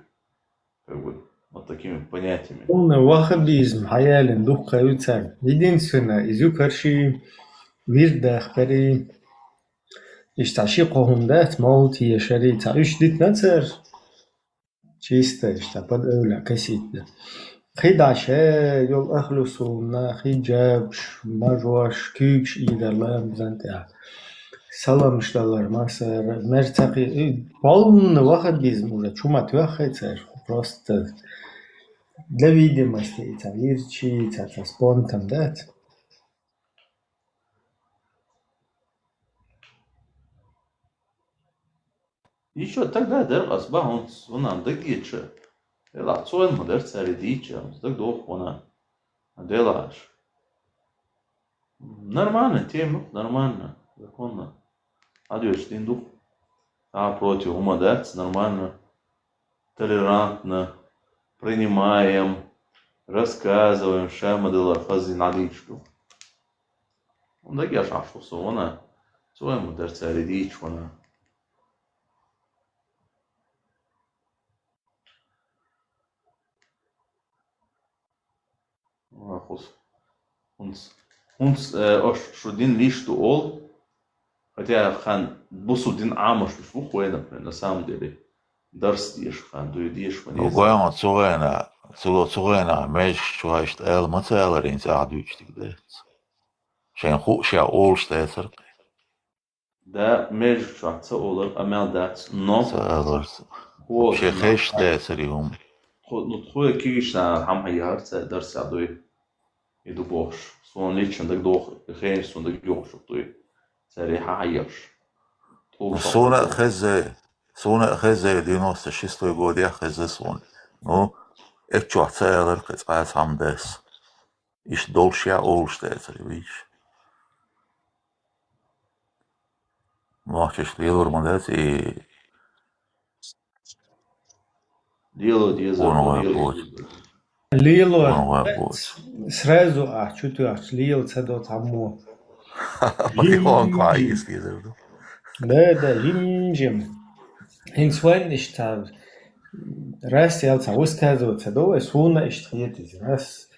как бы, вот такими понятиями. Полный ваххабизм, хаялин, дух каются. Единственное, изюкарши, вирдах, пари, ишташиқохум дат, маути, шарица. Иш дит нацер, чисто, что под эуля, касситна. خداشه يول أخلصونا خجابش مجوش كيبش إيدرلام زنتها سلام شتالر ماسر مرتقي полный ваххабизм уже чума твахается просто для видимости это вирчи это спонтан да. Еще тогда дер асбах он нам дагича. Ela цоен модер царидича, так дух она. Делаш. Нормально, тем нормально, законно. Адюш тин дух. А против умадать нормально, толерантно, принимаем, рассказываем, шамадела фазин адичку. Он так я шашу сона, цоен модер царидич она. Uns Шудин лишь all, хотя хан бусудин амош бушвухуэна, на самом деле, дарстишь хан, дуидишь манез. Угояма цугена, меж чуашт эл мацелерин заадучтик дец. Шен хуша all стецер. Да, меж чуаца олар, амел дац, но... Ше хеш децериум. Ну, твоя кишна хам хайярца, дарс адуи. Иду бош. Свон лично так дох, хейн свон так йош, той. Цари хайяш. Суна хезе 96 год я хезе свон. Ну, это что, целый, как сказать, сам дес. Иш дольше я олштец, видишь. Можешь лилур мандец и Делают язык, он делают. будет. Лило, Он будет. сразу, что ты аж, лил, цедо тому. Он квайс язык. Да, жим. Инсвайн ишта, раз ялца, высказывать цедо, суна иштхиетиз, раз.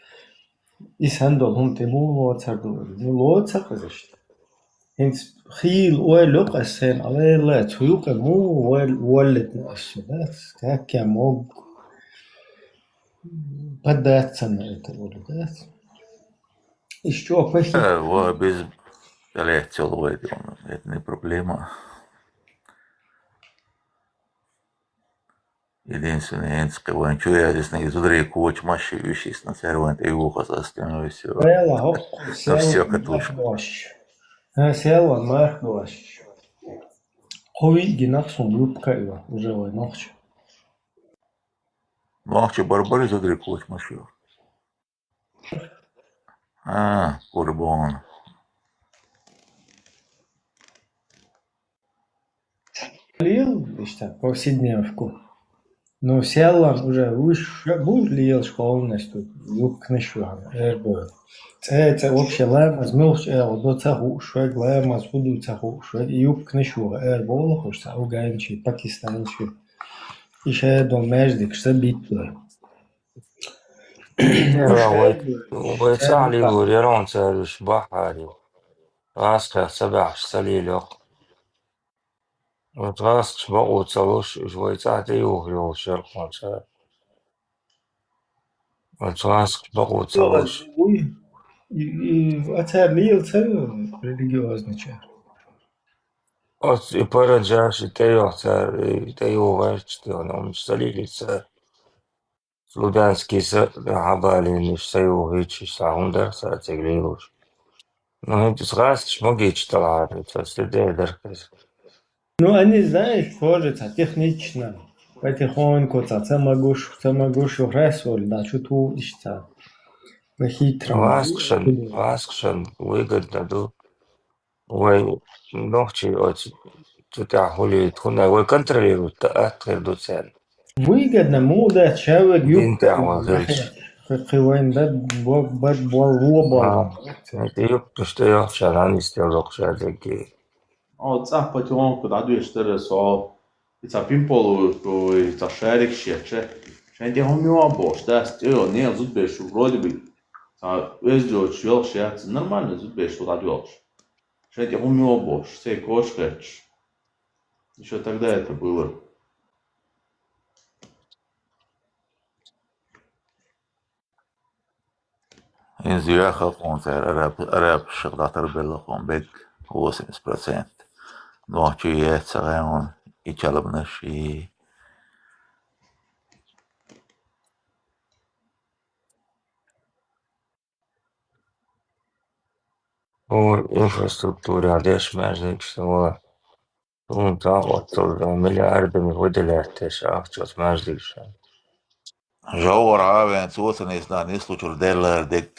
Исандол хум тему лоцарду, не лоцаказишт. Инс خيل ولق السن على لا تيوق مو ولد الشباب كاكا موج بدأت سنة الولدات اشتوى كويس Вот без летел это не проблема. Единственное, кого я чую, я здесь на изудре коч маши вещись на сервант и ухо за остальное все. Вела хоп На все катушки. سيلا ما خدوش قوي جناحهم يبقى إيوه وجوا نخش Махче барбар изудре коч маши. Курбон. лил işte повседневку. Но села уже уж будет лил школностью юбка шуга эрбо. Это вообще лам азмилш до цаху шуг лам азуду цаху шуг юбка шуга эрбо хочется уганчи пакистанчи. Еще до междик что битва. ويتسعلي وريرون سالوش بحري غاسق سبعش سليلق وتغاسق بقو تسالوش ويتسعتي يوهيو شرقون سال وتغاسق بقو تسالوش Это лил це религиозный чар. От и параджаш и тайо варчти он столилица Слуганский хабалин саю вичи саундер сатиглилуш. Ну это сразу могли читать, это следы деркас. Ну, они, знаешь, тоже технично. Потихоньку, це могуш ресоль, да, чуту ища. По-хитрому. Васкшан выгодно, да. Ой, ночи от туда хули, хуна, вы контролируют, отредуцен. Выгодно, да, человек Динта, юбка. Хывайн, да, бог лоба. Это юбка, что я вчера не сделал, что такие. Цах потихоньку дадуешь så it's a пимполу it's a шарик щече. Шенде хомио бош, да, стео не зубеш вроде бы. Везде чел щец, нормально зубеш дадуешь. Шенде хомио бош, сей кошкач. Еще тогда это было. In Zürcher konser Arab شغلات بالقوم بك 80%. نوحكي يتسغيون يجلب نشي. О инфраструктуре, одеш межник, что он там вот миллиардами выделяет, акчот межник. جوهر عاوين سوسن إسنان يسلو ديلر ديك.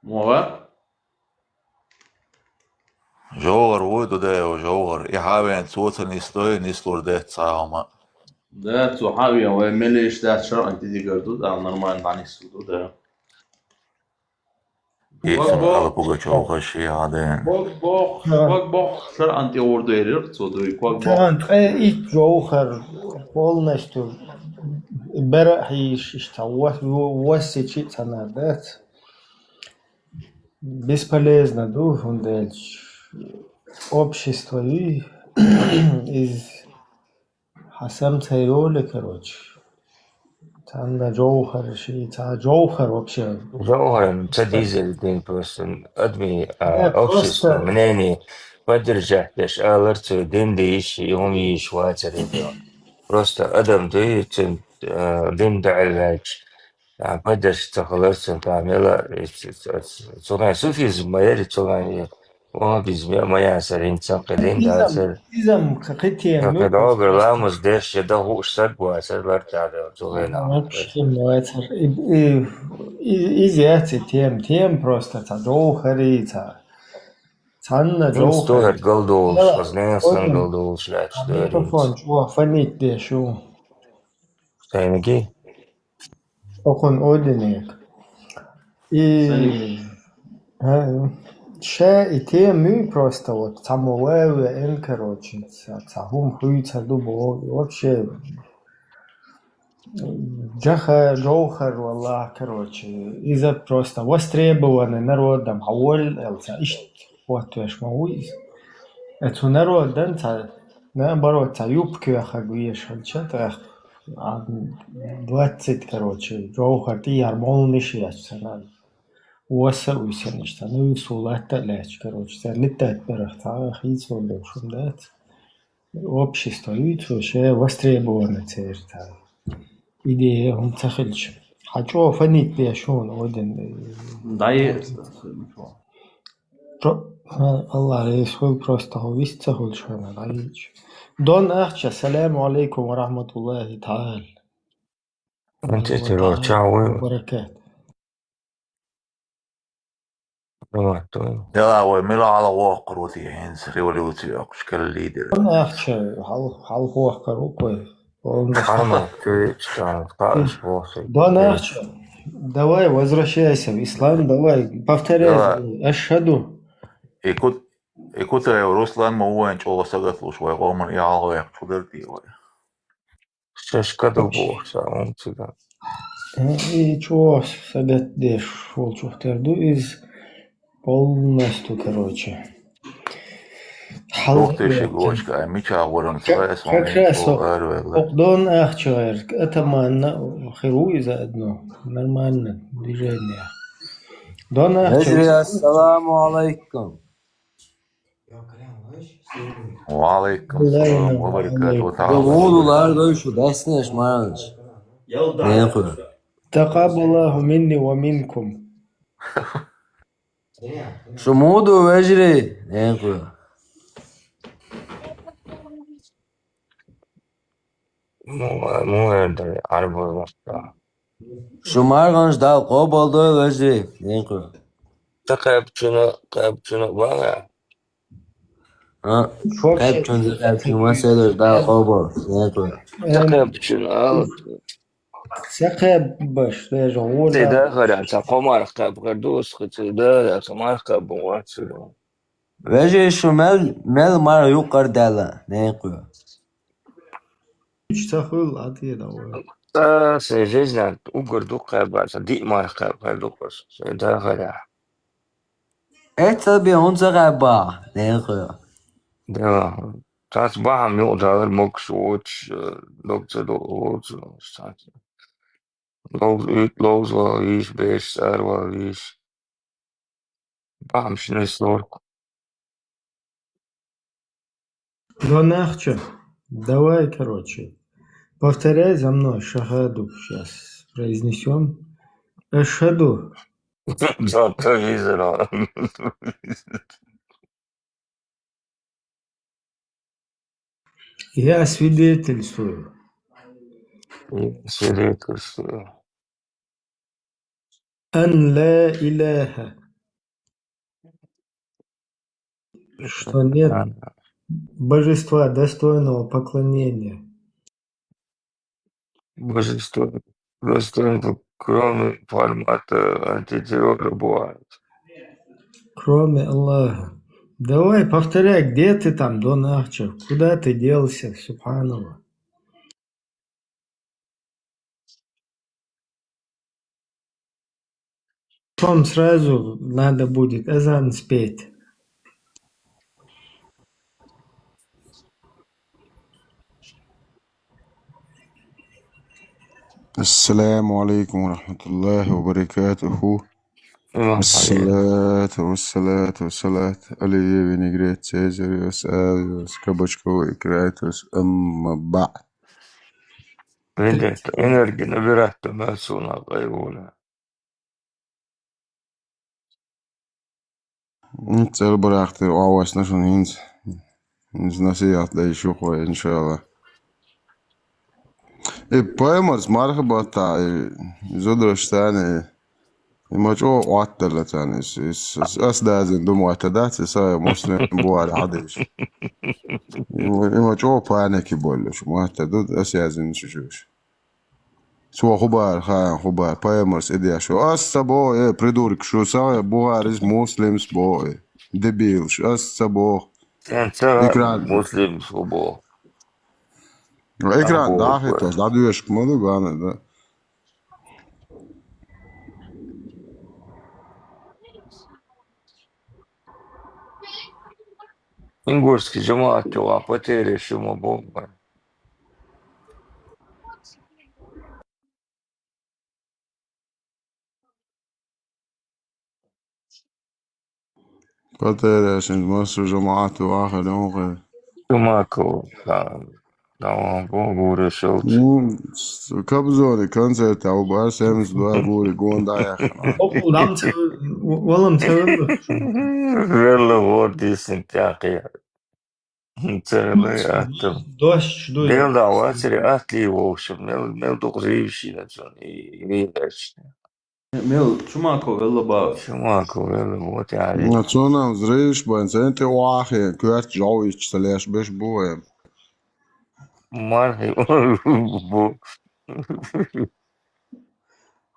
Мова? جوهر ويدو ده وجوهر يحاوين سوسن يسلو ديك ساوما. Да, صحابي هو مليش ده شرع انت دي قردو ده نورمال دعني سودو ده. يتسن على بوغا جوهر شي عادين. Бог شرع انت ordu erir, содуй квак бог. Tamam, ilk Joker полностью берахиш, высечить надо. Бесполезно, общество и из Хасам Цайроли, короче. Там на Джоухар, Джоухар вообще. Джоухар, это дизель, день просто адми общество, мнение поддержать, лишь алерты, день дишь, и он ешь ватер, просто адам дует, день дальвач, поддержать, халерты, там, ела, цугай суфизм, моя цугай Biz ما ياسرين تنقدين داسر إذا قتيم نقد عبر لامز ديش يده هو اشتد بواسر برجع زغينا Вообще, إذا تيم просто تا جوهري تا تانا Instoher جوهري galdols, لا was nesan أذن galdols läks الميكروفون dörrins. شو فنيت دي شو Steinigi? أخن أودنيك И ша тем просто вот самовые эн короче цахум хуйца дубо вообще Джаха Джохар, والله, короче, из-за просто востребованы народом, حول элца, вот веш мауиз. Это народ, да, наоборот, юбки ахагуеш, что-то 20, короче, Джохар, ты армонишь, я сказал. Уаса уйсенишь, ну и сулата ляч, короче, летать перехта, хиц вон шум, да. Общество, видишь, вообще востребованы церта. Идея, он цахельч. Хочу фанить пешон, один. Дай. Allah Resul просто вис цахельшона, даич. Дон ахча, саламу алейкум ва рахматуллахи та'ал. انت تروح تشاوي Баракат. Tela voi millä ala vuokkaruuti hens revoluutioksi kelle liideri. Дон ахча, хал хуахкар укой. Харма, чувствуешь, кажешь, вот. Дон ахча, давай возвращайся в ислам, давай, повторяй, ашхаду. I kuten Ruslan ma uuen olla sagatlus vai kolman ja aloja sudeltiin vai. Шашкада бокса, он сюда. И чего сагат деш, волчух терду из полностью, короче. Ruhti шиглочка, а мича ворон срез Как раз Окдон ахчаер, это манна, хиру заодно, нормально движение. Дон ахчаер. Ассаламу алейкум. Валейкум салам ва баракату та'ала. Yollar da şu dersine şmarlanış. Ne yapıyor? Taqabbalahu minni wa minkum. Şu modu vecri ne yapıyor? مو يقدر يعرف المصدر. Şu marganış da kobaldı vecri ne yapıyor? Kapçını bana. Ha? Kapçını mesela da kobal ne yapıyor? Kapçını al. Saqab baş, даже ода. Seda kadar takomar kapgardos kıtıda takomar kapımvat. Vecri şu mel mar yukarı dela ne yapıyor? Üç tahıl adı da var. Sejezna ugardu kapar, dimar kapgardos. Seda kadar. Tabii onca galiba ne yapıyor? Devam. Tasbaham yoktur moksuç doktor saat. Lows var iş, 5 ser var iş. Baham şimdi sor. Дон ахча, давай, короче, повторяй за мной шахаду сейчас произнесем. Ашхаду. Zaten izra. Я свидетельствую. Свидетельствую. Ан ла иляха. Что нет божества, достойного поклонения. Божество. Достоинство, кроме формата антитеррора бывает. Кроме Аллаха. Давай, повторяй, где ты там, Дон Ахчев? Куда ты делся, Субханаллах? Потом сразу надо будет азан спеть. السلام عليكم ورحمة الله وبركاته. والصلاة على Vinegret Cezarius Avius Кабачков и Кратус أما بعد. Видите, энергию набирать масу на кайвуля. انت البراختي وعواش نشون هنز نصيحة لي شوخوي ان شاء الله. بايمرز مرحبا تاع زودرش تاني يمجو وعتلة تاني أسدازن دم وعتدات ساي مسلم بوار عديش يمجو بانيكي بولش معتدود أسيازن شوش سو خبار خان خبار بايمرز إديا شو أسا بو بريدورك شو ساي بوارز مسلمس بو دبيل شو أسا بو أنت إكران مسلم صبو إكران أبو داخل توش دادو يشك مدو قانا دا إنغورسكي جماعة وابتيري شو مبو قتل عشان مصر جماعات وآخر يوم Tomako da بو شوت Kabzoni koncerti au barsemiz doa guri gonda yakhna. Okuldan oğlum çağırdı. Velo vordis intaqi ترى أتم Doş duy. ميل دعواتري أتلي ووش ميل دغريبشي نجون يريدش Mil, čumako vela bav. شو ماكو ولا موتي عليه Natsona zreish ban sente wahi kwart jawish salash bish boem. مرحي بو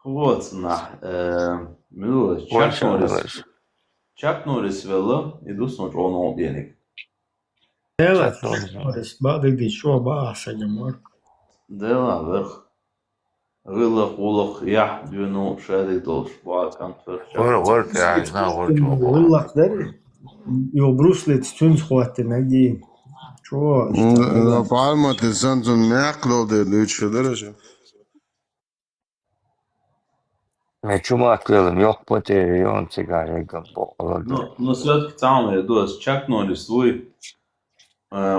Вот, на. Mil, وش عملش Chuck Norris vela i dus nog on opdiening. Evet. شات نورس Orası bağlı değil. Şu bağ sayım var. Dela verch. Rilach, ulach, ja, duno, shadig dolch, boa, kant ver, Chuck Norris. ورت يعني نا ورت والله قدر يو بروسلي تستونز خواتي نجي شو Da اشتغل palma te sanzon meaqlo de luch derece. شو ماكو يلم يوق بوتي يون سيجاري جنبو Но все-таки там, я думаю, Чак Норрис свой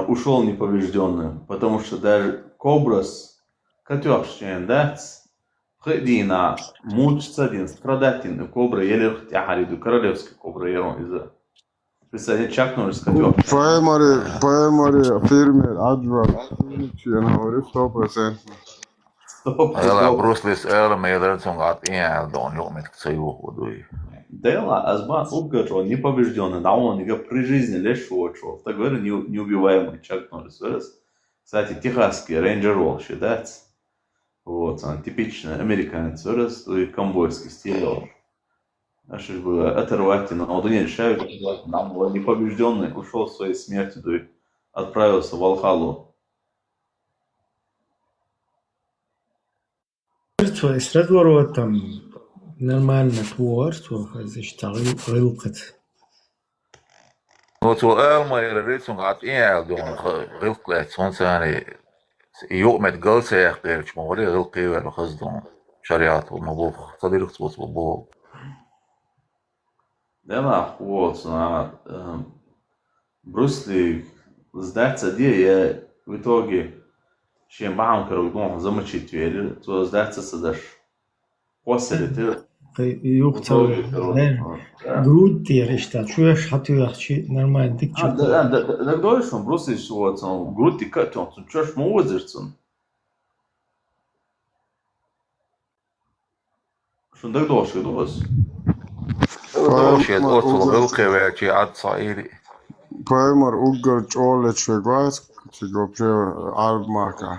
ушел неповрежденным, потому что даже Кобрас, который дать, ходина, мучится один, страдательный Кобра, еле хотя королевский Кобра, ерон из-за. Представляете, Чак Норрис, который Paimari firmer advar. Chien hori 100%. يلا بروسليس ما يقدرش قاعد يعني دون يوم تسيوه ودوي Дела, Азбан Убгачо неповрежденный, да он не при жизни лишь шо. Так говорю, неубиваемый Чак Норрис вырос. Кстати, техасский рейнджер Ролл считается. Вот, он типичный американец вырос, и ковбойский стиль. А что ж было, оторвать, но он не решает, нам был непобежденный, ушел своей смертью, и отправился в Валхалу. شو اسرد ورا تم نرمال نتوار شو هذا اشتغل غلقت نوتو ما يقدرش قاعد يعني دون غلق لاتسون ثاني يوم تقلس يا أخي مش موري غلقي ولا خصدون شريعة ومبوخ صديق صوت مبوخ Дела, вот, Брусли сдаться, где я в итоге, чем бамкер угон замочить вели, то сдаться садаш. После ты yok tabii грудь diye işte şu yaş hatıyor şey normal dik çok да говоришь, он Брусли, вот, он грудь тикать, он что ж мозерцун. Что так дошли, дос? دوشيت أوصل غلقي ويأتي عد صعيدي Paimar uggar chole chwegwas. Chigopche arb marka.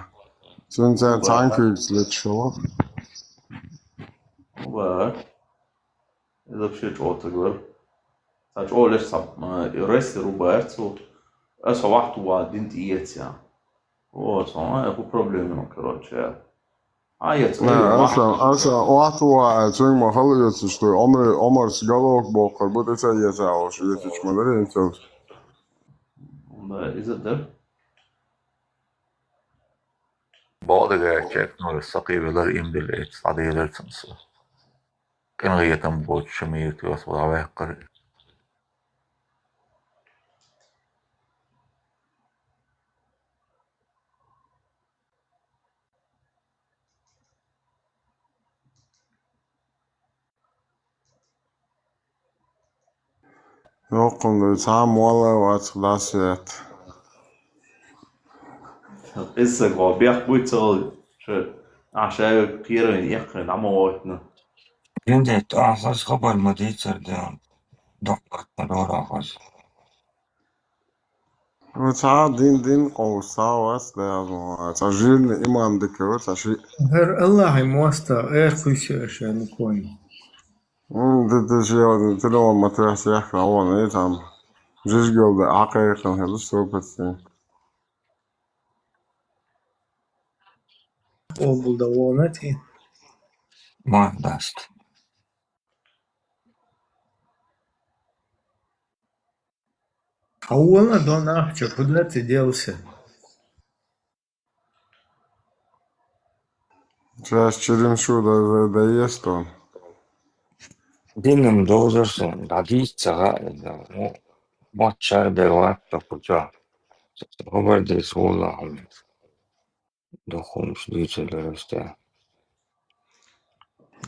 Sen tankigs lit show. Вот. Это вообще что-то, говорю. Значит, о, лишь сам, ресты Руберцу, это واحد وادين تيتيا. Вот, это проблема, короче. А я Asa oatua tsung ma haliyatsu sto Omar sigalok bokar bu da sen yesa o şu yetişmeleri insan. Да, из-за этого. بعض جاكيت نور السقيب يقدر يمدل إيش عادي يقدر تنسى كان غير تنبوت شميت يوصل على قريب Yok, tam valla açıklasıyat. قصة قابيح بويتال شو عشان كيرا يخن عمواتنا Şimdi ağız kabar mı diyecekler doktor ağız. Tam din qovsawas lazım. Tajil imam dikkat taşı. Her Allah muasta kuysha عشان يكون ده شيء تلو ما تحس يحكي هو ايه tam. Jiz gölde hakikat helu sohbetsin. Oldu vonati. Mandast. أولا دون أحكي قدرتي ديوسه Çeşçirim şu da есть он. Dinam doğrusun. Daditsaga o maçlar bevat dokuca. Haber de soğuğum. Dokumuş diyecekler işte.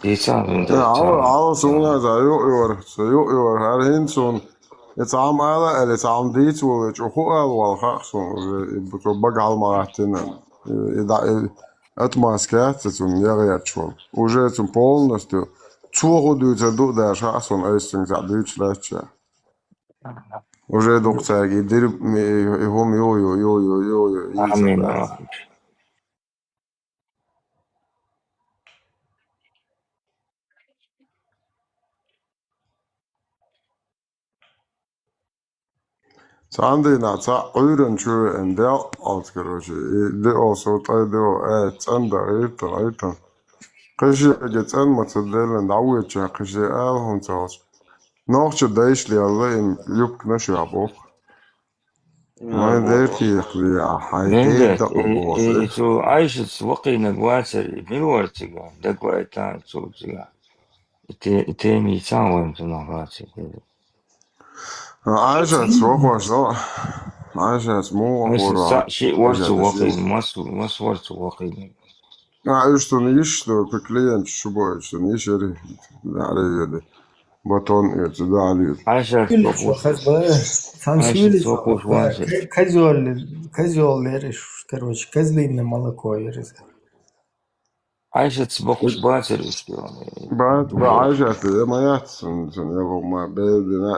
Diyeceğim de. Alle zonen zijn joh, her hin zo'n. Het is allemaal, het is allemaal dit zo, het is ook wel graag zo. Ik bak allemaal achterin. Het maskeert het zo'n jaren schon. Уже zum полностью. Цуру дүйцэ ду дэша сон эстинг за дүйчлэчэ. Уже докцэг идэр хом ё. Amin. Цандина ца ойрон чу эндэл алт короче. Дэ also тайдо цанда это. Кыжы гецэн мацэдэлэн давычэ кыжы эл хонцос. Нохчэ дэйшли алла им юбк нэшабо. ما درتي يا حياتي Nende, su Aishat waqina gwasar milwartiga, dagwaitan suziga. Ite mi tawon tu nagati. عايشة تروح شو عايشة مو Sa shi wartu waqin, mas wartu waqin. عايش تنيش لو بكلينت شو بوي تنيش يري على يدي بطن يتدا عليه Aisha sokuş varsa. Козёл, короче, козлиное молоко ерез. Aisha sokuş varsa işte. بعد عايشة ما يحسن يابو ما بيدنا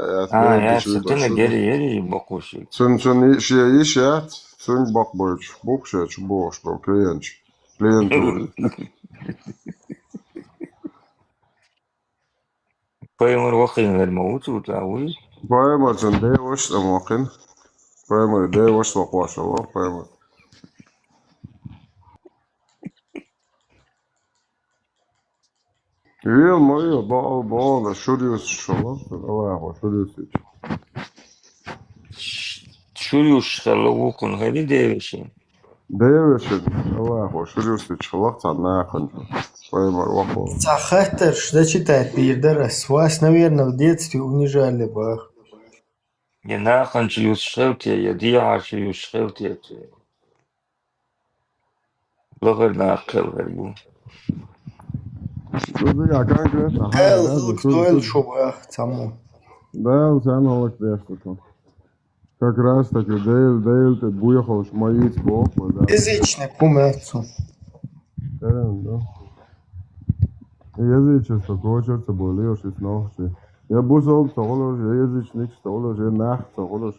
Ya satına geri bakışı. Sen şey yat sen bak boş bok şey boş bak klient Payımır waqin vermavut utawi. بايمر sen de hoş amakin بايمر de hoş bakwaşa var بايمر Real Mario bağlı şurası şola Allah şurası Şuruyuş xalawukun hadi deveşin. Devşin Allah şurası şola sana yakın بايمر вахо Захатер, что читает передерас. Вас, наверное, в детстве унижали бы. Ya naqan şuyuş xewtiye ya diya şuyuş xewtiye. Lağır naqıl verbu. Тут я конкретно Кто шо тому? Да, ценовок дешево. Как раз таки Дейл ты буехал шмаить бог, да. Язычник умерцу. Да. Язычество кочерца болеешь и снохши. Я бусол соголош, язычник соголош, я нах соголош.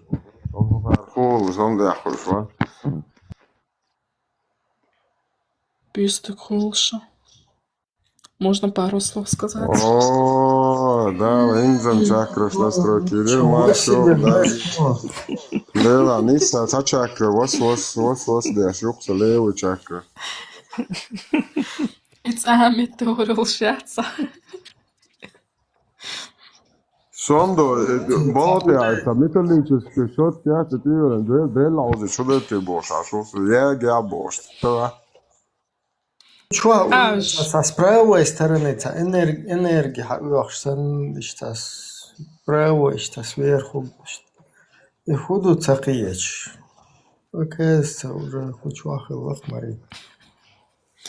Фол, сам дахош, ва. Писток холша. Можно пару слов сказать? О, да, инзам чакраш настройки. Или мачо, да. Лела, ниса, та чакра, вас, деш, юкса, левый чакра. It's amatör schätza. Сондо, болот я, металлический счет, я цитирую, две лаузы, что это ты бош, а что я бош, да? Чё, со с правой стороны, энергия, что с правой, что сверху, и худу цакиеч. Оказывается, уже хоть вахил лахмари.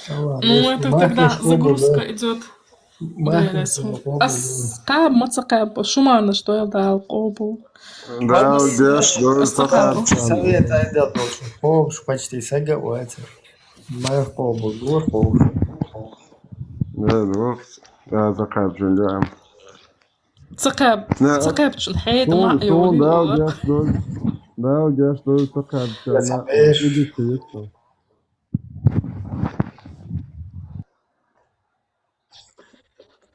Ну, это тогда загрузка идет Маленький أسقاب ما تقاب شو معنى что я дал قبول Да, деш, деш, استقابل совет айдат очень хороший, почти согласен. Моя хобби, двор хороший. Да, деш, да, закап жилья. تقاب تقاب حيد Son, ما son, يولي да, والله деш, деш. Да, деш, deš, zakap Ja sam veš.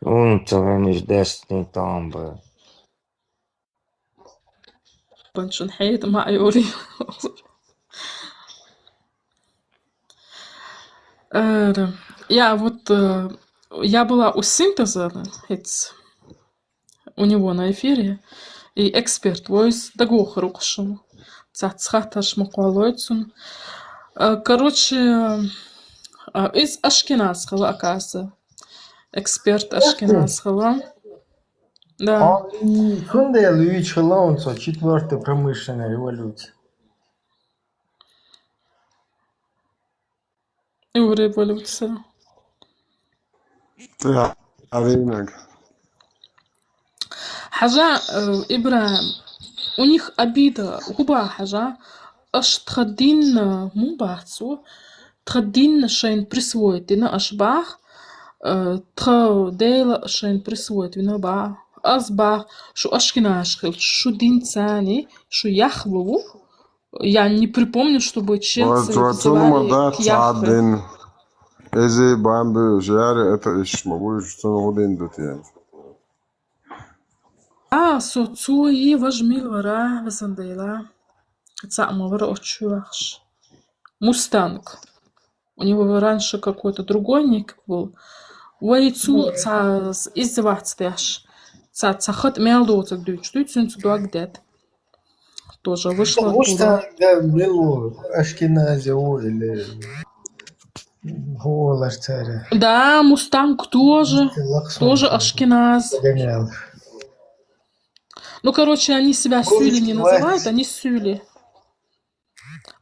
Unter is destiny tombe. بنشن حيد ما يولي Я вот я была у синтеза у него на эфире и эксперт войс дагох рукшим цацхаташ макуалойцун. Короче, из Ашкеназского, оказывается. Эксперт Ашкеназского. Да. Când lui Челаунцо, четвертая промышленная революция? И революция. Ja, Arenak. حاجة إبراهيم у них обида губа حاجة أش تخدين مو بحثو تخدين شين присвоить إنا أشباح تخديل شين присвоить إنا با أصبح شو أشكناشخل شو دين ثاني شو яхвову я не припомню чтобы чельцы Вацунумада называли яхвы цадин. Ezi bambu jare это iş могу что один дотян. соцуи важмил вара вазандейла цама вара очуахш мустанг у него раньше какой-то другой ник был вайцу цаз издеваться цахат мелдоцак дючтуй цунцу дуагдет тоже вышло оттуда. Мустанг, да, был Ашкеназио или Голаш царя. Да, мустанг тоже ашкеназ. Гонял. Ну, короче, они себя сюли не называют, они сюли.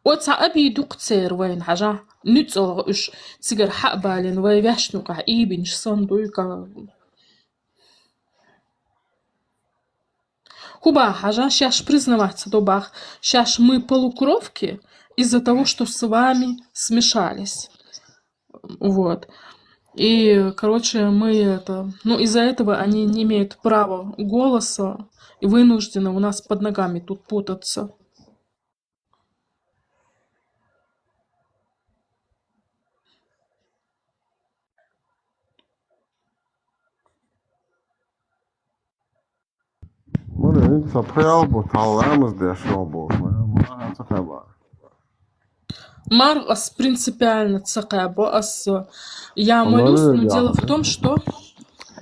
Вот саби дукцер вين حاجة نتصل إيش تيجر حق بالين ويبيش نقع إيبين صندوق Хуба хажа, сейчас признаваться добах, сейчас мы полукровки из-за того, что с вами смешались. Вот. И, короче, мы это... Ну, из-за этого они не имеют права голоса и вынуждены у нас под ногами тут путаться. Маргас принципиально цакабас. Я молюсь, но дело в том, что...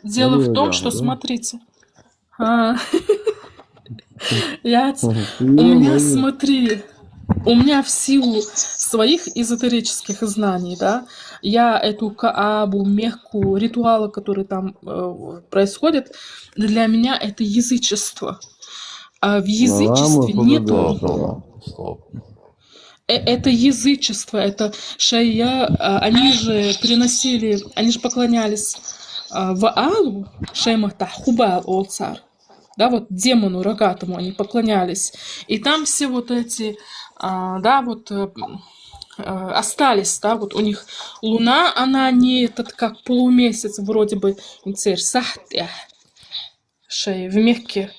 Дело в том, что, смотрите. У меня, смотри, у меня в силу своих эзотерических знаний, да, я эту Каабу, Мекку, ритуалы, которые там происходят, для меня это язычество. А в язычестве нету... Это язычество, это шая, они же приносили, они же поклонялись Ваалу, Шеймата Хубал Олцар, да, вот демону рогатому они поклонялись. И там все вот эти, да, вот остались, да, вот у них луна, она не этот как полумесяц, вроде бы, инцер, сахтя, шей в Мекке,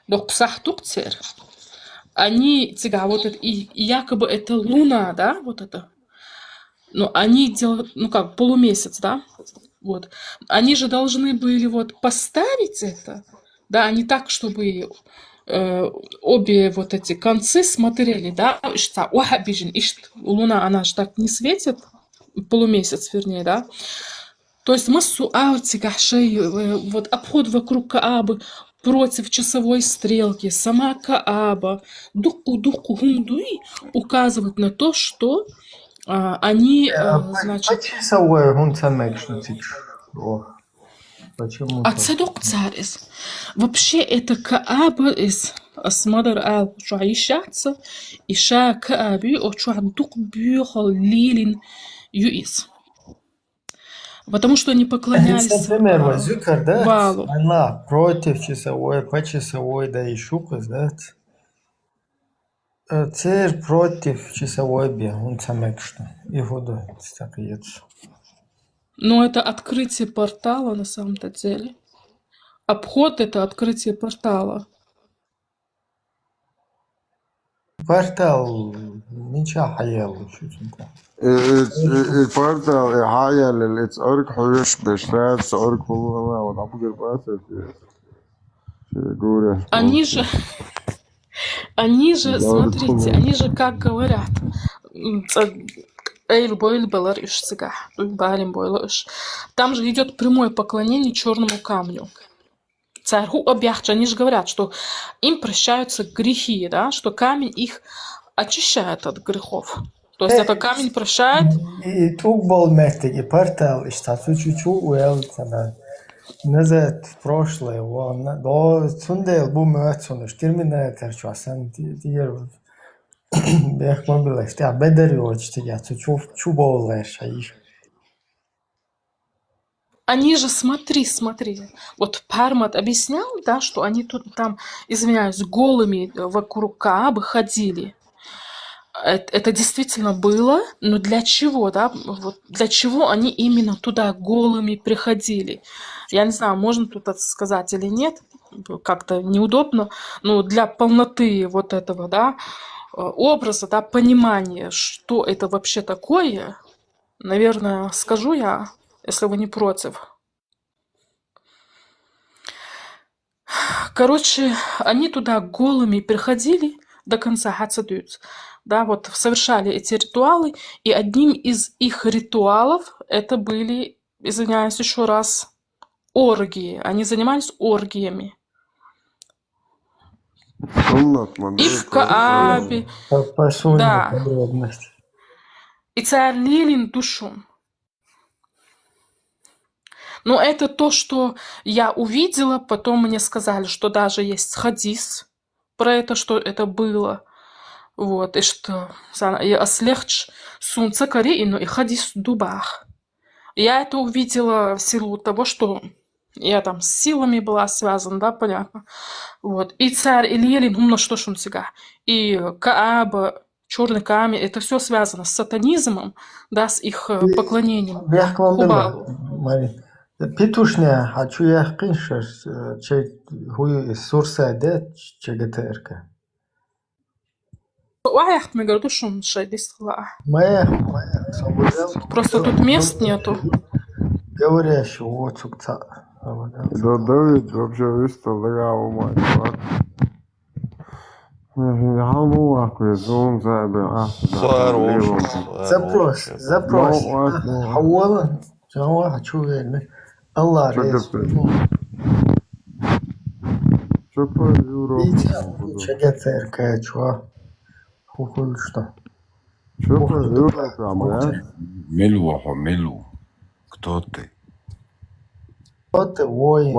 док псахтук цер. Они, вот это, и якобы это луна, да, вот это. Но они делают, ну как, полумесяц, да, вот. Они же должны были вот поставить это, да, а не так, чтобы обе вот эти концы смотрели, да, луна, она же так не светит, полумесяц, вернее, да. То есть массу вот обход вокруг Каабы, против часовой стрелки, сама Кааба, дуку гумдуи указывает на то, что они, значит... Часовой почему? Цадок царис. Вообще это Кааба из Асмадар ал-Шуаишаца, и ша Кааби, очуа дук бюхал лилин юис. Потому что они поклонялись Например, вот зикр, да? Валу. Она против часовой, по часовой, да и шукас, да? Церь против часовой би, он самек что. И воду так и Но это открытие портала на самом-то деле. Обход — это открытие портала. Портал ничего хаял чуть-чуть. البورتال إحاية للإتسأرك حوش بشتات سأرك هو ونعبق الباسة في Они же, смотрите, они же как говорят. Там же идет прямое поклонение черному камню. Царю обяхча, они же говорят, что им прощаются грехи, да, что камень их очищает от грехов. То есть это камень прощает. И тук был мертвый, и портал, и что чуть-чуть уэлтана. Назад в прошлое, вон, до сунде был мертвый, терминатор, что асан, тигер, бех мобилаш, ты обедари очи, я чуть более шаиш. Они же, смотри, вот Пармат объяснял, да, что они тут там, извиняюсь, голыми вокруг Каабы ходили. Это действительно было, но для чего, да? Вот для чего они именно туда голыми приходили? Я не знаю, можно тут это сказать или нет, как-то неудобно, но для полноты вот этого, да, образа, да, понимания, что это вообще такое, наверное, скажу я, если вы не против. Короче, они туда голыми приходили до конца Хацадют. Да, вот совершали эти ритуалы, и одним из их ритуалов это были, извиняюсь еще раз, оргии. Они занимались оргиями. И в Каабе. Да. И царь Лилин душун. Но это то, что я увидела, потом мне сказали, что даже есть хадис про это, что это было. Вот, и что я ослегч сунца корейну и хадис дубах. Я это увидела в силу того, что я там с силами была связана, да, понятно. Вот. И царь Ильелин, умно что шум сега. И Кааба, черный камень, это все связано с сатанизмом, да, с их поклонением Хубалу. Петушня, хочу я киншер, хуй сурса де чегатерка. Просто тут мест нету. Говорящего, вот сукца. Да, Давид вообще выставил дорогого мать. Запрос. Хауала, Джава, хочу верно. Аллах, чегатерка, чего? Что? Мелу. Кто ты? Кто ты, воин?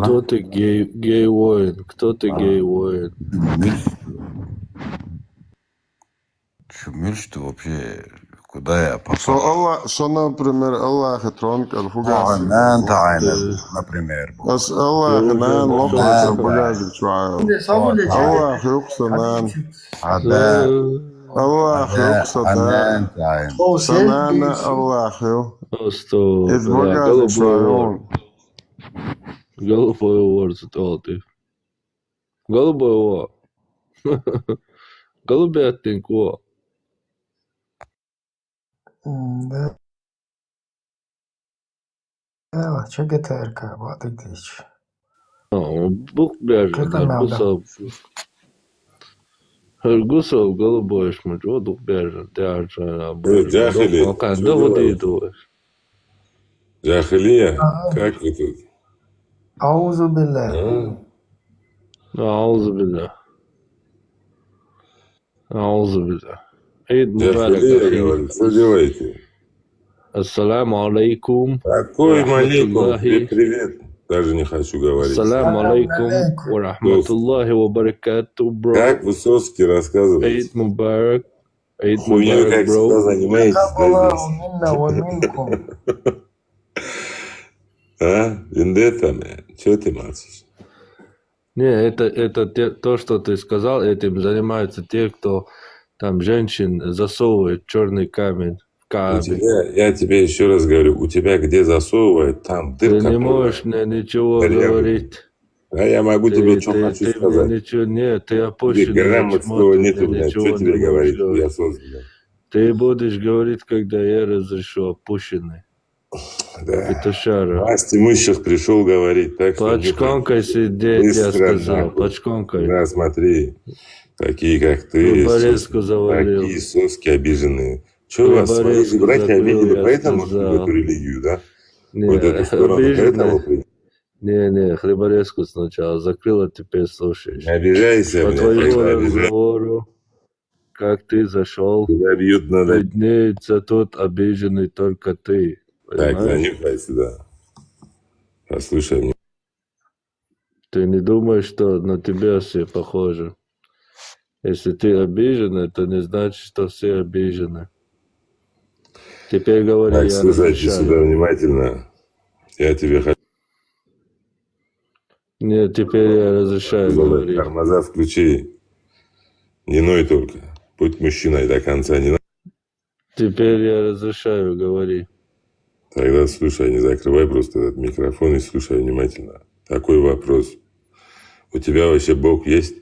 Кто ты, гей-воин? Кто ты, гей-воин? Чумишь ты вообще? Куда я попал? Что, например, Аллах и тронк аль-фугас? Например. Аллах нан лопается аль-фугас шваю. Аллах юксанан. Аллах юксанан. Санана Аллах ю. Из-фугас шваю. Голубой вор ты. Голубой вор. Голубятник вор. Да. Чегатерка, вот и тысяч. Бух бяжет, Гусов голубой шмыт, вот дух бяжет, тяжа. Да воды идут. Джахилия, как вы тут? Аузу билля. Аузу билля. Эйд мубарак. Задевайте. Ассаламу алейкум. Какой малейкум? Привет. Даже не хочу говорить. Ассаламу алейкум ва рахматуллахи ва баракату, бро. Как Высоцкий рассказывает. Эйд мубарак. Eid Хуйней, Mubarak, как всегда, bro. занимаетесь, Была да, здесь? уминна, уминку. А? Вендетта, man. Чё ты мацаешь? Не, это то, что ты сказал, этим занимаются те, кто там женщин засовывает в черный камень в У Каабе. тебя, я тебе еще раз говорю, у тебя где засовывает, там Ты дырка не полная. можешь мне ничего Дырявая. говорить. А я могу тебе что хочу Ты мне сказать. ничего, нет, ты Тебе опущенный грамотного чмо, ты нету, мне блядь. ничего Что не тебе можешь говорить, говорить. хуесос, блядь? Ты будешь говорить, когда я разрешу, опущенный. Да. Петушара. Власть имущих пришел говорить, так что не Почконкой сидеть, я быстро, сказал, нахуй. почконкой. Да, смотри, такие как ты, Хлеборезку завалил. такие соски обиженные. Че вас, свои Хлеборезку же братья закрыл, обидели, я поэтому ушли в сказал. эту религию, да? Не, Вот эту сторону, поэтому обиженный. Не, хлеборезку сначала закрыл, а теперь слушаешь. не обижайся, По блядь, твоему когда обижайся. разговору, как ты зашел, Тебя бьют, надо... виднеется тот обиженный только ты. Так, Понимаешь? занюхай сюда. Послушай меня. Ты не думаешь, что на тебя все похожи. Если ты обижен, это не значит, что все обижены. Теперь говори, Так, я слушайте разрешаю. сюда внимательно. Я тебе хочу... Нет, теперь я разрешаю говорить. Тормоза включи. Не ной только. Будь мужчиной до конца. Не надо. Теперь я разрешаю говорить. Тогда слушай, не закрывай просто этот микрофон и слушай внимательно. Такой вопрос. У тебя вообще Бог есть?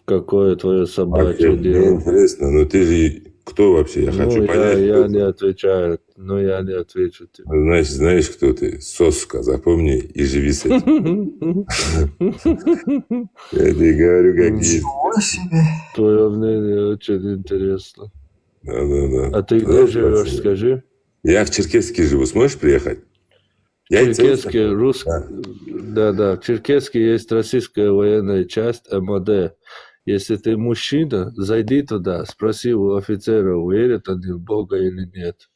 Какое твое собачье Мне дело? интересно, но ты же кто вообще? Я хочу понять. Я не отвечаю, но я не отвечу тебе. Значит, знаешь, кто ты? Соска, запомни и живи с этим. Я тебе говорю, как есть. Твое мнение очень интересно. Да. А ты где живешь, скажи? Я в Черкесске живу. Сможешь приехать? В Черкесске, Да, в Черкесске есть российская военная часть МВД. Если ты мужчина, зайди туда, спроси у офицеров, верят они в Бога или нет.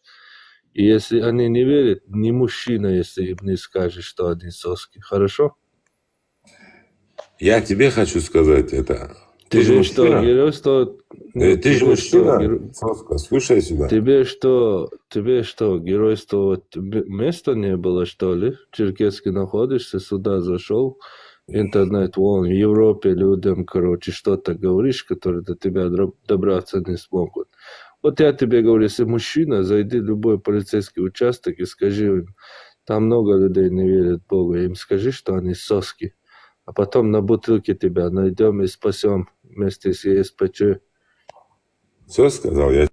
И если они не верят, не мужчина, если им не скажешь, что они соски. Хорошо? Я тебе хочу сказать это. Ты же Тебе что, мужчина? геройство... Ты же мужчина? Соска, слушай сюда. Тебе что, геройствовать места не было, что ли? В Черкесске находишься, сюда зашел, интернет, вон, в Европе людям, что-то говоришь, которые до тебя добраться не смогут. Вот я тебе говорю, если мужчина, зайди в любой полицейский участок и скажи им, там много людей не верят в Бога, им скажи, что они соски. А потом на бутылке тебя найдем и спасем вместе с ЕСПЧ. Все сказал я?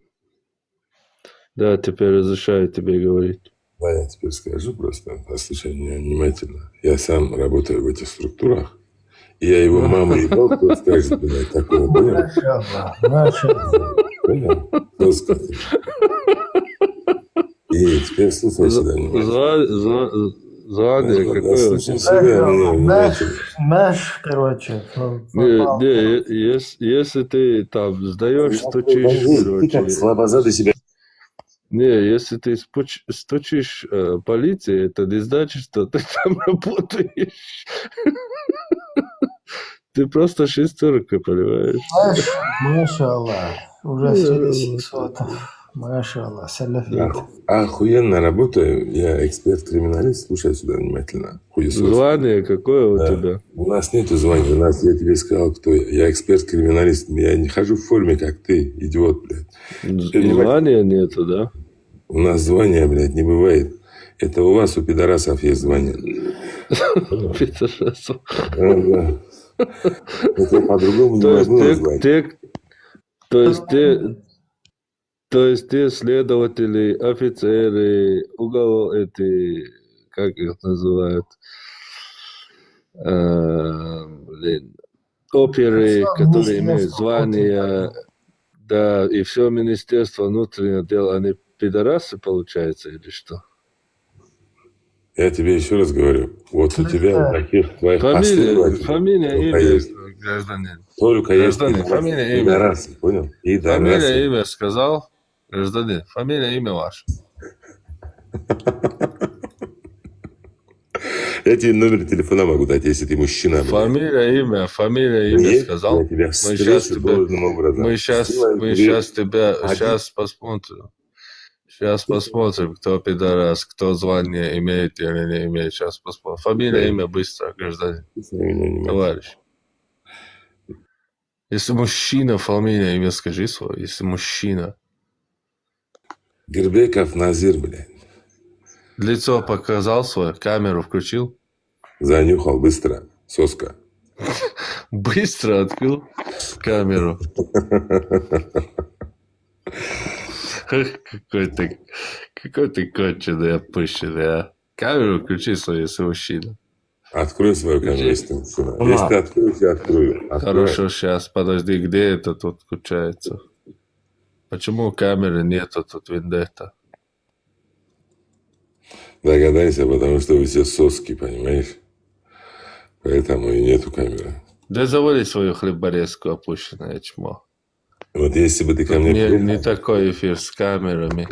Да, теперь разрешаю тебе говорить. Да, я теперь скажу просто. Послушай меня внимательно. Я сам работаю в этих структурах. И я его маму ебал, кто скажет, блядь, такого, понял? Понял? Соска ты. И теперь слушай сюда внимательно. Звание какое? Слушай сюда меня внимательно. Наш, короче. Если ты там сдаешь, стучишь, Ты как слабозадый себя. Не, если ты стучишь полиции, это не значит, что ты там работаешь. Ты просто шестерка, понимаешь? Знаешь, машаллах, уже 4600. Машаллах, салафит. Охуенно работаю. Я эксперт-криминалист. Слушай сюда внимательно. Хуесос. Звание какое у тебя? У нас нету звания. У нас, я тебе сказал, кто я. Я эксперт-криминалист. Я не хожу в форме, как ты, идиот, блядь. Звания нету, да? У нас звания, блядь, не бывает. Это у вас, у пидорасов, есть звание. Пидорасов. Да. Это по-другому не могу назвать. То есть те следователи, офицеры, как их называют, оперы, которые имеют звания, да, и все Министерство внутренних дел, они пидорасы, получается, или что? Я тебе еще раз говорю, вот у тебя таких твоих Фамилия, имя, гражданин. Только есть фамилия, имя. пидорасы, понял? Фамилия, имя сказал, гражданин. Фамилия, имя ваше. Я тебе номер телефона могу дать, если ты мужчина. блядь. Фамилия, имя Нет, сказал. я тебя Мы сейчас встречу тебя, должным образом. мы сейчас тебя, сейчас посмотрим. Сейчас посмотрим, кто пидорас, кто звание имеет или не имеет. Сейчас посмотрим. Фамилия, имя быстро, гражданин. Товарищ. Если мужчина, фамилия, имя скажи свое. Если мужчина. Гербеков Назир, блядь. Лицо показал свое, камеру включил. Занюхал быстро. Соска. Быстро открыл камеру. Какой ты конченый, опущенный, а? Камеру включи свою, если мужчина. Открой свою камеру, если ты мужчина. Если ты откроешь, я открою. Хорошо, сейчас, подожди, где это тут включается? Почему камеры нету тут, Вендетта? Догадайся, потому что вы все соски, понимаешь? Поэтому и нету камеры. Да завали свою хлеборезку, опущенное чмо. Вот если бы ты ко мне... Не такой эфир с камерами.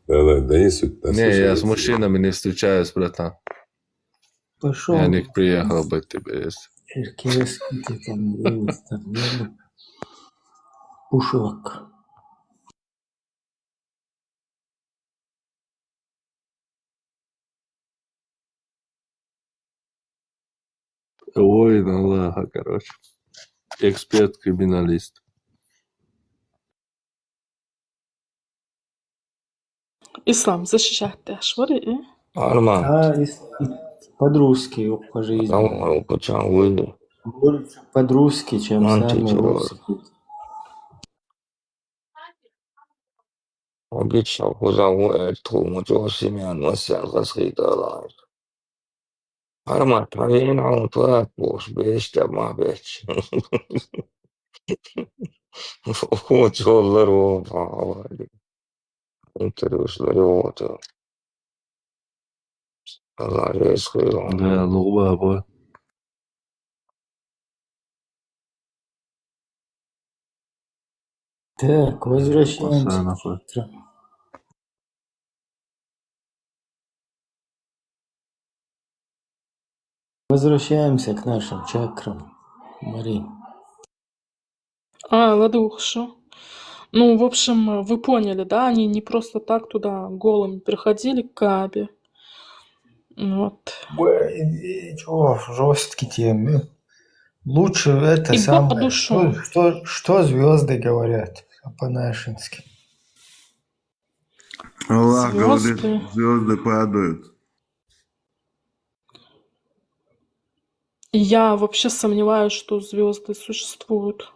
Да не суть. Не, я с мужчинами не встречаюсь, братан. Пошел. Я не приехал быть тебе, если. Черкесский ты там, Пушок. Воин Аллаха, короче. Эксперт-криминалист. Ислам защищает Ашвари. Арман. Под-русски по жизни. Больше под-русски, чем сами русские. Обещал, позову эту, мучил семья, но сяга схитала. Арман, проверен, а он твоя пош, беште, ма беч. Учил здорово, интервью здорово. Да, ну баба. Так, возвращаемся. Возвращаемся к нашим чакрам, Мари. Ладно, хорошо. Ну, в общем, вы поняли, да? Они не просто так туда голыми приходили к Каабе. Вот. Чего, жесткие темы. Лучше это И самое. по душу. Что звезды говорят по-нашенски? Аллах говорит, Звезды. звезды падают. Я вообще сомневаюсь, что звезды существуют.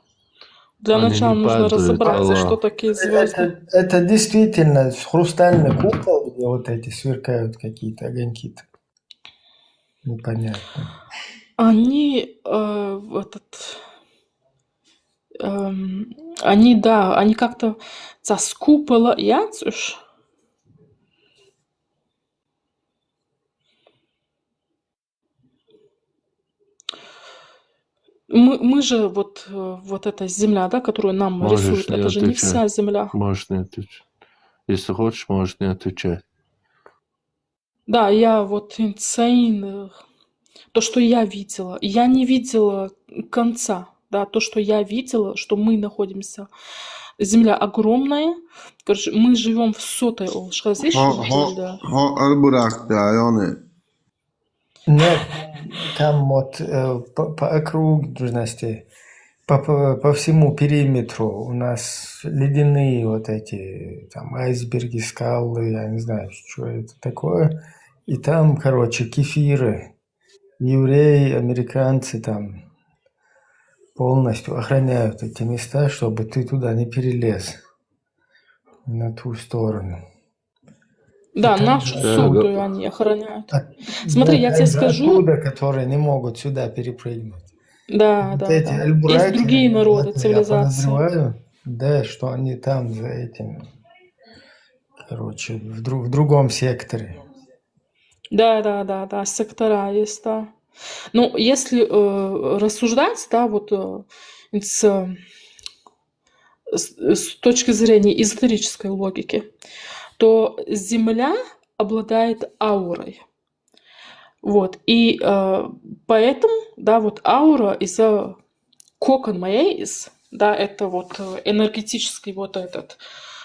Для Они начала не нужно падают, разобраться, Аллах. что такие звезды. Это действительно хрустальный купол, где вот эти сверкают какие-то огоньки-то. Непонятно. Они, они, да, они как-то купола, яцуш. Мы же вот эта земля, да, которую нам Можешь рисуют, не это же не отвечать. вся земля. Можешь не отвечать. Если хочешь, можешь не отвечать. Да, я вот insane. То, что я видела. Я не видела конца. Да, то, что я видела, что мы находимся. Земля огромная. Короче, мы живем в сотой да. Нет, там вот по окружности, по всему периметру у нас ледяные вот эти там айсберги, скалы, я не знаю, что это такое. И там, короче, кефиры, евреи, американцы там полностью охраняют эти места, чтобы ты туда не перелез на ту сторону. Да, нашу сотую они охраняют. Смотри, я тебе скажу. Оттуда, которые не могут сюда перепрыгнуть. Да, да, Эти да. альбураки, Есть другие народы, я цивилизации. подозреваю, да, что они там за этим, короче, в другом секторе. Да, сектора есть, да. Ну, если рассуждать, да, вот с точки зрения эзотерической логики, то Земля обладает аурой. Вот, и поэтому, да, вот аура из-за кокон моей, да, это вот энергетический вот этот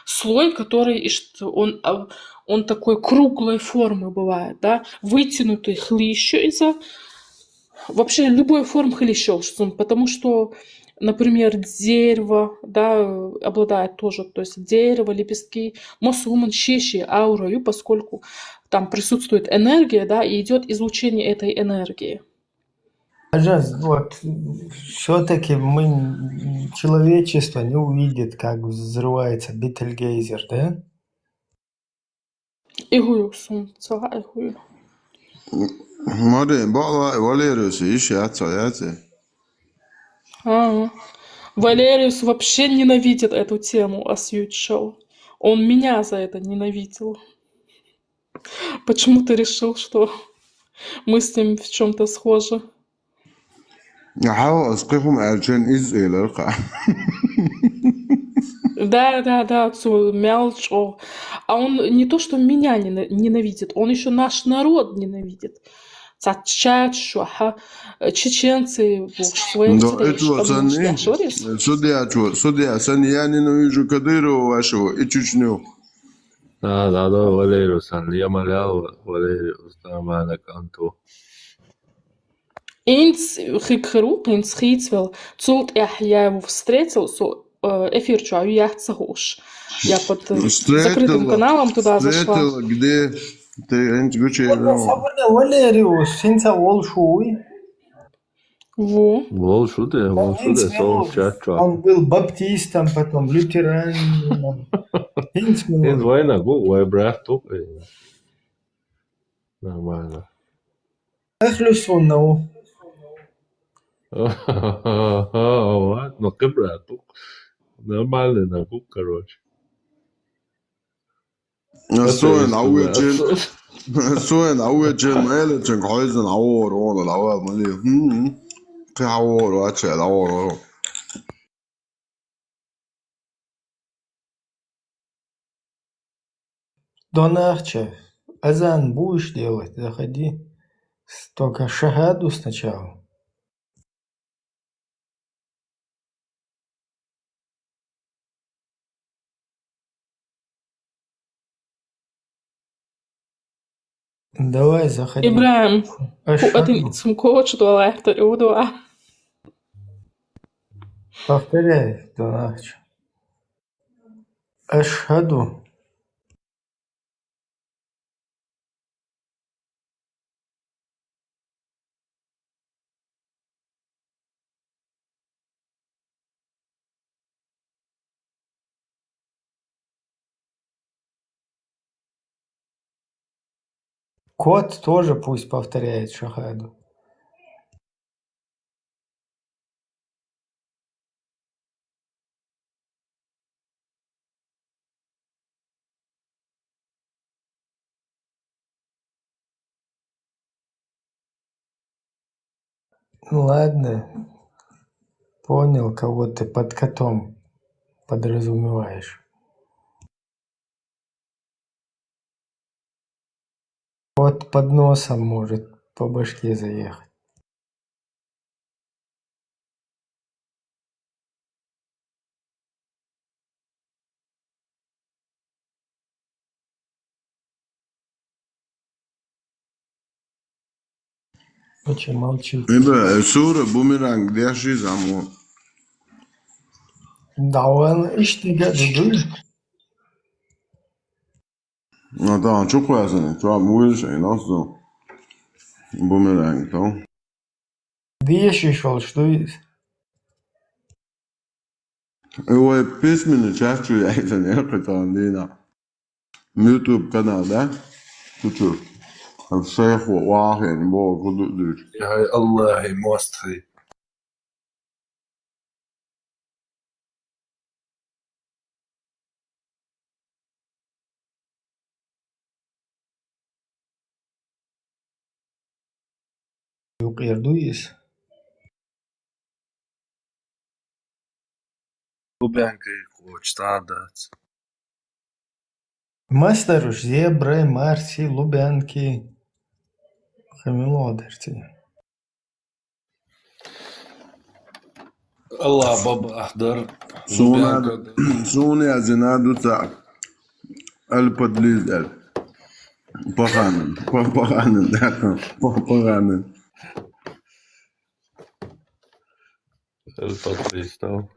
слой, который, он такой круглой формы бывает, да, вытянутый хлыщ из-за вообще любой формы хлыщ, потому что, например, дерево, да, обладает тоже, то есть дерево, лепестки, мосуман, щещи, аурою, поскольку там присутствует энергия, да, и идет излучение этой энергии. Вот все-таки человечество не увидит, как взрывается Бетельгейзер, да? Игуюсун, цага игую. Марин, Валериус, ищи отца, яйца. Валериус вообще ненавидит эту тему о Сьюит-шоу. Он меня за это ненавидел. Почему ты решил, что мы с ним в чем-то схожи? Я حاول أسقيكم عشان إزاي Да, Мялчо. А он не то, что меня ненавидит, он еще наш народ ненавидит. Чеченцы, Да, это вот судья, я ненавижу Кадырова вашего и Чечню. Да, Валериус, я молял Валериус, нормально канту. Эйнс хикру, эйнс хитвел, цулт я его встретил, эфир чую, я цахуш. Я под закрытым каналом туда зашла. Встретила, где ты, Валериус, синца волшуй. Волшуде, Он был баптистом, потом лютеранином. Ин война, гу, брат, нормально. Эхлюсуннау. Ну, брат, нормально, нагу, короче. Soen afgjen alle til højden over og laver man det. Kan over og til over. Донарча, азан будешь делать? Заходи. Только шагаду сначала. Давай, заходи. Ибраим, один сумкович дуалектор, удуа. Повторяй, Донарча. Ашхаду. Кот тоже пусть повторяет шахаду. Ну ладно. Понял, кого ты под котом подразумеваешь. Кот под носом может по башке заехать. Почему молчит? Это сура бумеранг, держи заму. Да, он işte geldi. Да, çok koyarsın. Çok bu şey nasıl? Boomerang, tamam. Вещишь, что есть? Его письменный частью я это не хотел, YouTube канал, да? Тут الشيخ واحد بو قدر يا الله موستري Юqerduyız. Lubянка коч тādāts. Mastaruš, Zebrai, Marsi, Lubянки. Хамилодерти. Allah baba dar. Суня зинадуца аль-подлизель. Поганен. Поганен, да. Поганен. Подпристал.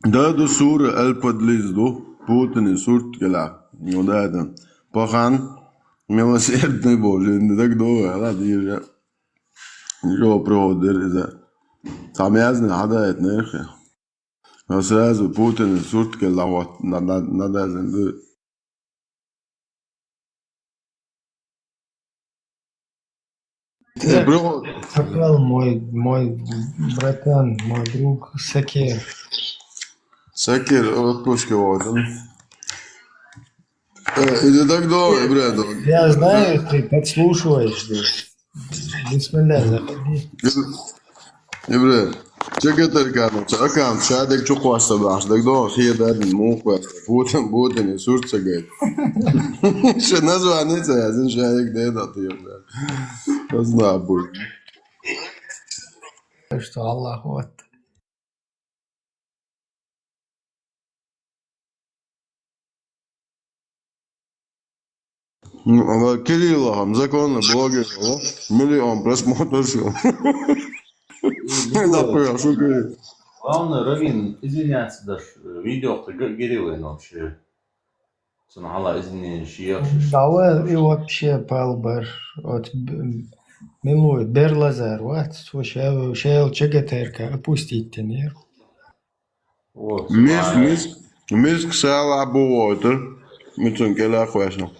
Да, до сура аль-подлизду. Путин и сурт гела. Ну да, это. Похан. Милосердный Боже. Не так долго. Ладно, я. Ничего проводили за. Там ясно, хада это нехе. Но сразу Путин и сурт гела. Вот. Надо зенду. Сказал мой братан, мой друг Сакер. Сакер, отпуски вот. Это так долго, брат. Я знаю, ты подслушиваешь здесь. Бисмилля, заходи. Брат, чекатер канал, аккаунт, шадек чуквasta баш, так долго, хия даден мукваста, Путин и сурца гайд. Ще названица, я зин шадек дедат, брат. Знаю, будет. Что Аллах вот. Кириллом, законный блогер, миллион просмотров. Например, что Кирилл? Главное, Равин, извиняться даже. Видео-то Гирилин вообще. Санала извинения, шиякшиш. Давай и вообще палбар от милуй берлазар, вот, шел чегатерка, опустить тенер. Миск сала буотер, митун кела хуэшна.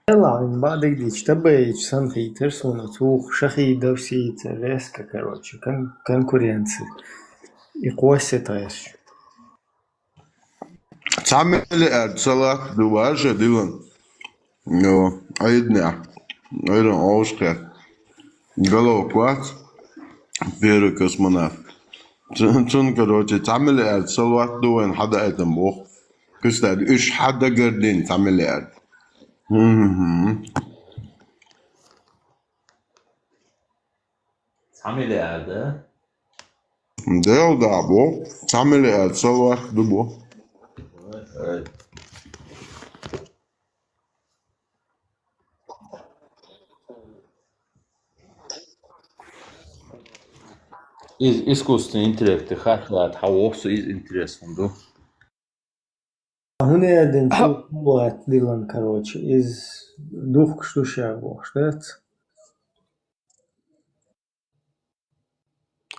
لا من بعد جديد تبعي سان خيتر سونتوخ شخيدة وسيت ريسكا كروتشي كان كوريانسي يقوسي تايش تعمل صلاة دوباجة ديلان. يو عيدنا عيدنا أوشكا قالوا كوات بيرو كosmonauت. تون كروتشي تعمل صلاة دوين حدا ايتم بوخ كستاد إيش حدا قردين تعمل تعمل هذا ديل دابو تعمل صلاة دوبو. Искусственный интеллект, хахлат, хаосу из интересного. هنا دنتو وات ديلان كروتشي из дух что шаво, что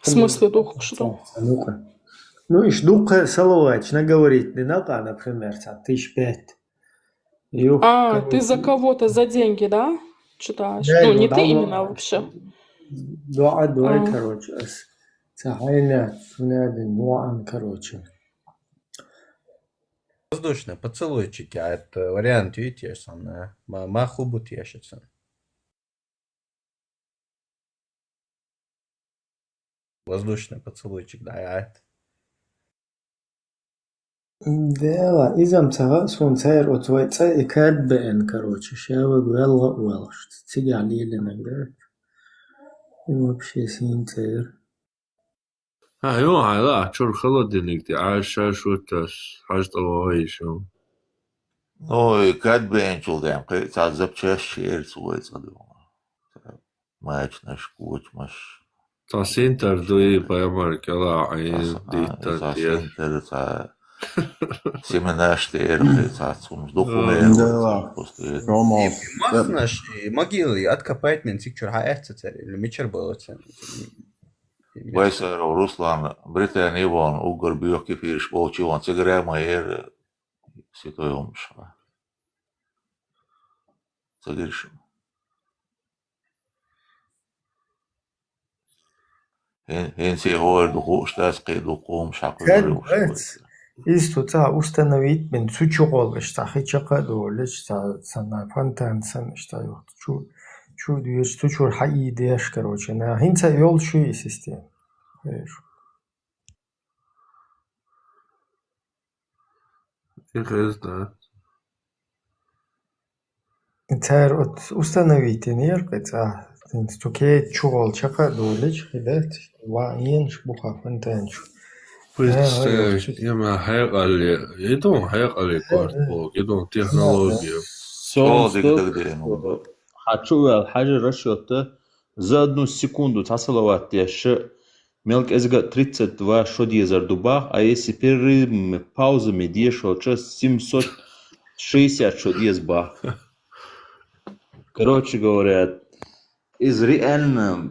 В смысле дух что? Ну-ка. Ну и дух саловачно говорит, не надо, например, 1005. А, ты за кого-то за деньги, да? Читаешь? Да, Ну, не да, ты да. именно вообще. Дуа, короче. Сахайна, сунадин, дуа, короче. Воздушные поцелуйчики, а это вариант, видите, он махубут ящится. Воздушный поцелуйчик, да, а это. Да, изам цага сон цайр отвайца и кад бен, короче. Шава гвелла уэлш. Тига лилина, да? И вообще син цайр. يو لا شو خلدنك دي عايش شو تاس حاجة الله شو. Ну, и как бы я чулгам, как запчасти свой задумал. Мач наш куч, маш. تا سنتر دوی بایمار کلا عین دیتا دیت. Синтер, та семенашты, та сумс документ. Махнаш могилы откопать мен цикчур хаэццер или мичер болоцен. Вайсер Руслан Британия вон угор бьёки фирш болчи вон циграма ер святой омша. Загрешим. Инси хор духу штас қидукум шақыр. Кад исто ца установить мен сучугол шта хичака долеш ца санафантан сан шта ёт чу дюш сучур хаи деш короче на хинца ёл шуи систем. Ich weiß nicht. Inter uстановить энергия, стуке чугол чака долечь, идет, ваинш буха фантанч. Има хайгали, идон хайгали квартбо, идон технология. Хочу حاجة расчета за 1 секунду цасалават яши мелк эзга 32 шодиезар дубах, а если перерывами, паузами дешево, 760 шодиез бах. Короче говоря, из реально,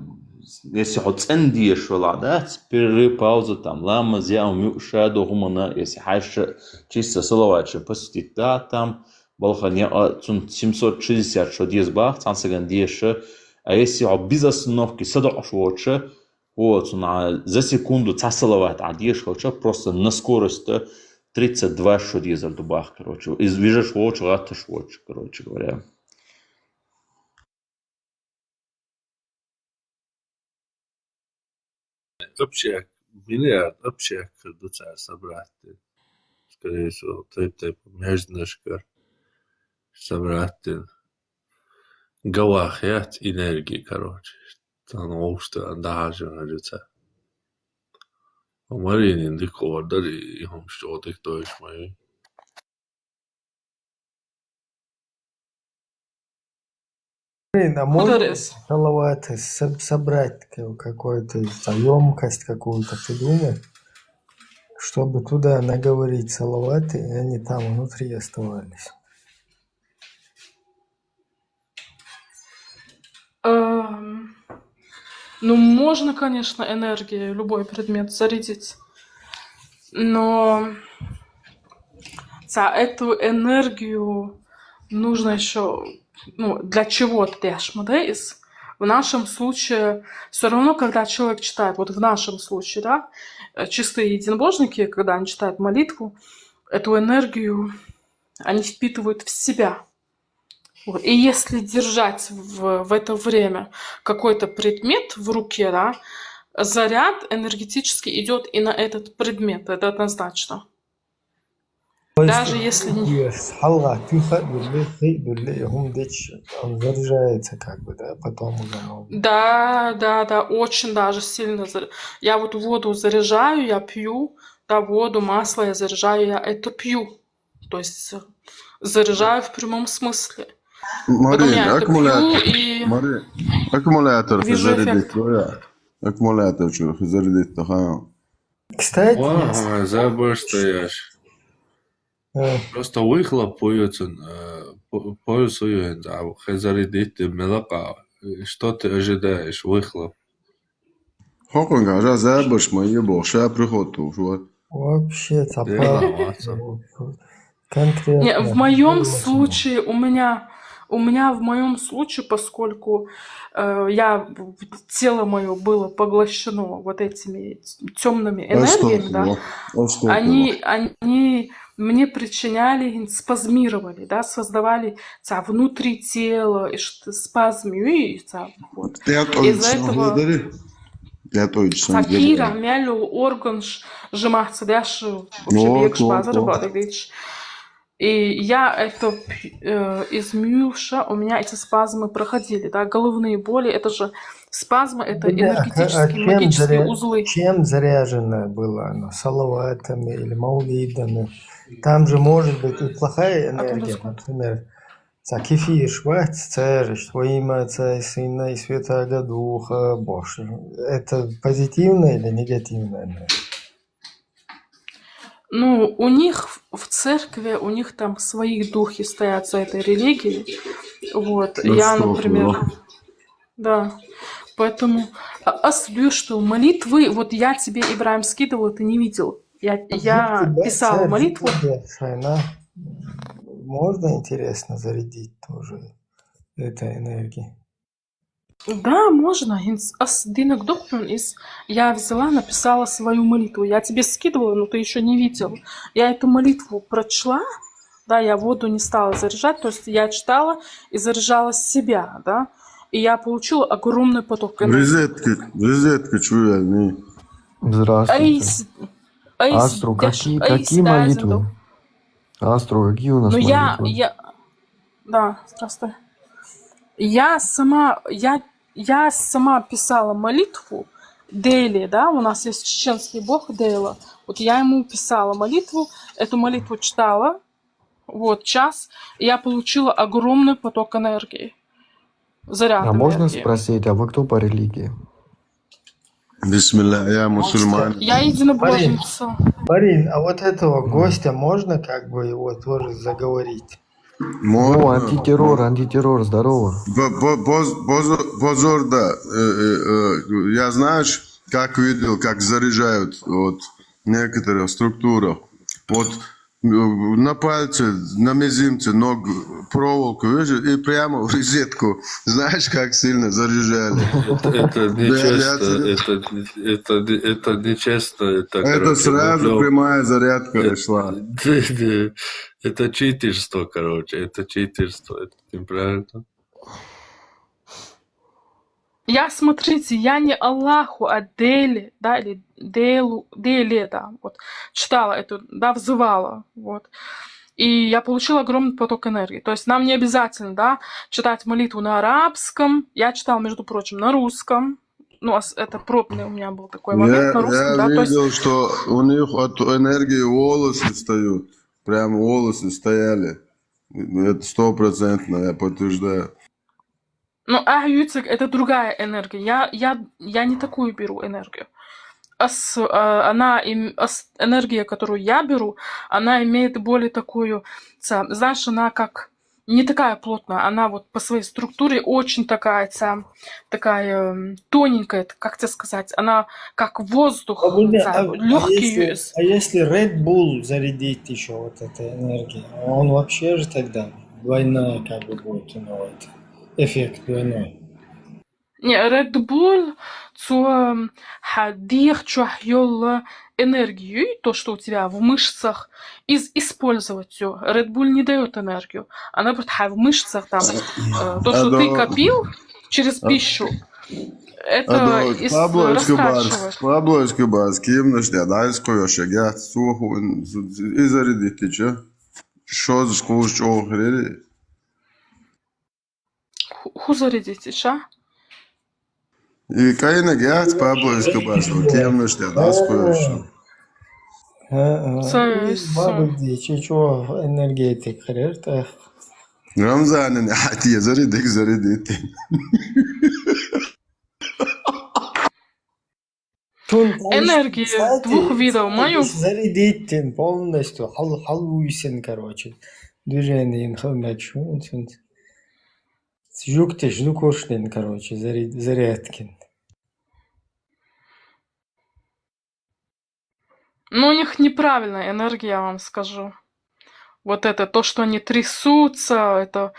если хоть эндиеш владать, перерыв, пауза там, лама, зяу, мюша, дохумана, если хайша чисто салаватша, посетить, да, там, балхания, 760 шодиез бах, цансаган деше, а если без остановки садаш вотша, вот, за секунду цасалават, а деш вотша, просто на скорости 32 шодиезар дубах, короче, извижешь вотша, раташ вотша, короче говоря. Общак, миллиард общак, дуца собрать. Скорее всего, тип межнашкар собрать. Гавахят энергии, короче. Там общество даже нажится. Марин индикатор и он что ты кто есть мои. А можно салаваты собрать какую-то емкость какую-то, ты думаешь, чтобы туда наговорить салаваты, и они там внутри оставались? Ну, можно, конечно, энергией любой предмет зарядить, но за эту энергию нужно еще, ну, для чего-то дешмадейс. В нашем случае, все равно, когда человек читает, вот в нашем случае, да, чистые единобожники, когда они читают молитву, эту энергию они впитывают в себя. Вот. И если держать в это время какой-то предмет в руке, да, заряд энергетически идет и на этот предмет, это однозначно. Даже если не... Он заряжается как бы, да, потом уже можно. Да, очень даже сильно. Я вот воду заряжаю, я пью, да, воду, масло я заряжаю, я это пью. То есть заряжаю в прямом смысле. Марин, аккумулятор зарядить твоя. Аккумулятор что зарядить то. Кстати, Вау, забыл стоишь. Просто выхлоп пользуюсь, а зарядить молока. Что ты ожидаешь, выхлоп? Хоконга, я забыл, что я больше прихоту, что. Вообще цапа. Конкретно. Не, в моем случае у меня в моем случае, поскольку тело мое было поглощено вот этими темными энергиями, да, они мне причиняли, спазмировали, да, создавали внутри тела спазмы, и вот. Из-за этого Кира, мялю, орган сжиматься, да, и я это измюша, у меня эти спазмы проходили, да, головные боли, это же спазмы, это энергетические, магические узлы. Чем заряжено было оно? Салаватами или маулидами? Там же может быть и плохая энергия, например, кефир, швать, церковь, во имя Отца и Сына и Святаго Духа, Боже. Это позитивная или негативная энергия? Ну, у них в церкви, у них там свои духи стоят за этой религией. Вот, я, например, да, поэтому освю, что молитвы, вот я тебе, Ибраим, скидывала, ты не видел. Я писала молитву. Можно, интересно, зарядить тоже этой энергией? Да, можно. Я взяла, написала свою молитву. Я тебе скидывала, но ты еще не видел. Я эту молитву прочла, да, я воду не стала заряжать, то есть я читала и заряжала себя, да, и я получила огромный поток энергии. Розетки, чую, Здравствуйте. Астру, какие молитвы? Астру, какие у нас молитвы? Да, здравствуй. я сама писала молитву Дейли, да, у нас есть чеченский бог Дейла. Вот я ему писала молитву, эту молитву читала, вот, час, и я получила огромный поток энергии, заряд А можно энергии. спросить, а вы кто по религии? Бисмилля, я мусульман. Я единобожница. Марин, а вот этого гостя можно как бы его тоже заговорить? О, антитеррор, здорово. Позор, да. Я, знаешь, как видел, как заряжают вот некоторые структуры. Вот на пальце, на мизинце ног проволоку, видишь, и прямо в розетку. Знаешь, как сильно заряжали? Это нечестно, это нечестно. Это сразу прямая зарядка шла. Это читерство, короче, это читерство, это неправильно. Я, смотрите, я не Аллаху, а Дели, да, или Дели, да, вот, читала эту, да, взывала, вот. И я получила огромный поток энергии. То есть нам не обязательно, да, читать молитву на арабском. Я читала, между прочим, на русском. Ну, это пробный у меня был такой момент на русском, Я да, то есть... видел, что у них от энергии волосы встают. Прям волосы стояли. Это 100%, я подтверждаю. Ну, это другая энергия. Я не такую беру энергию. Энергия, которую я беру, она имеет более такую, знаешь, она как не такая плотная, она вот по своей структуре очень такая тоненькая, как тебе сказать, она как воздух, легкий. А если Red Bull зарядить еще вот этой энергией, он вообще же тогда двойная как бы будет у него эффект двойной. Не, Red Bull энергию, то, что у тебя в мышцах, использовать все. Red Bull не дает энергию. Она будет в мышцах там, то, что ты копил через пищу, это растрачивает. Pablo Escobar, kimmiş ya da iskoyuş ya gel soğuk izaridi ki что за скуш охрели? Зарядите, ша? И кайна гяц Pablo Escobar, kimmiş ya da iskoyuş. Бабы дичи, чего энергетик хрерта. Рамзан'ın hatiye zaridi. Энергия двух видов. Мою зарядить полностью, халуйсен, короче. Движение инхалмачу. Жуктеш, жукоштен, короче, зарядкин. Но у них неправильная энергия, я вам скажу. Вот это, то, что они трясутся, это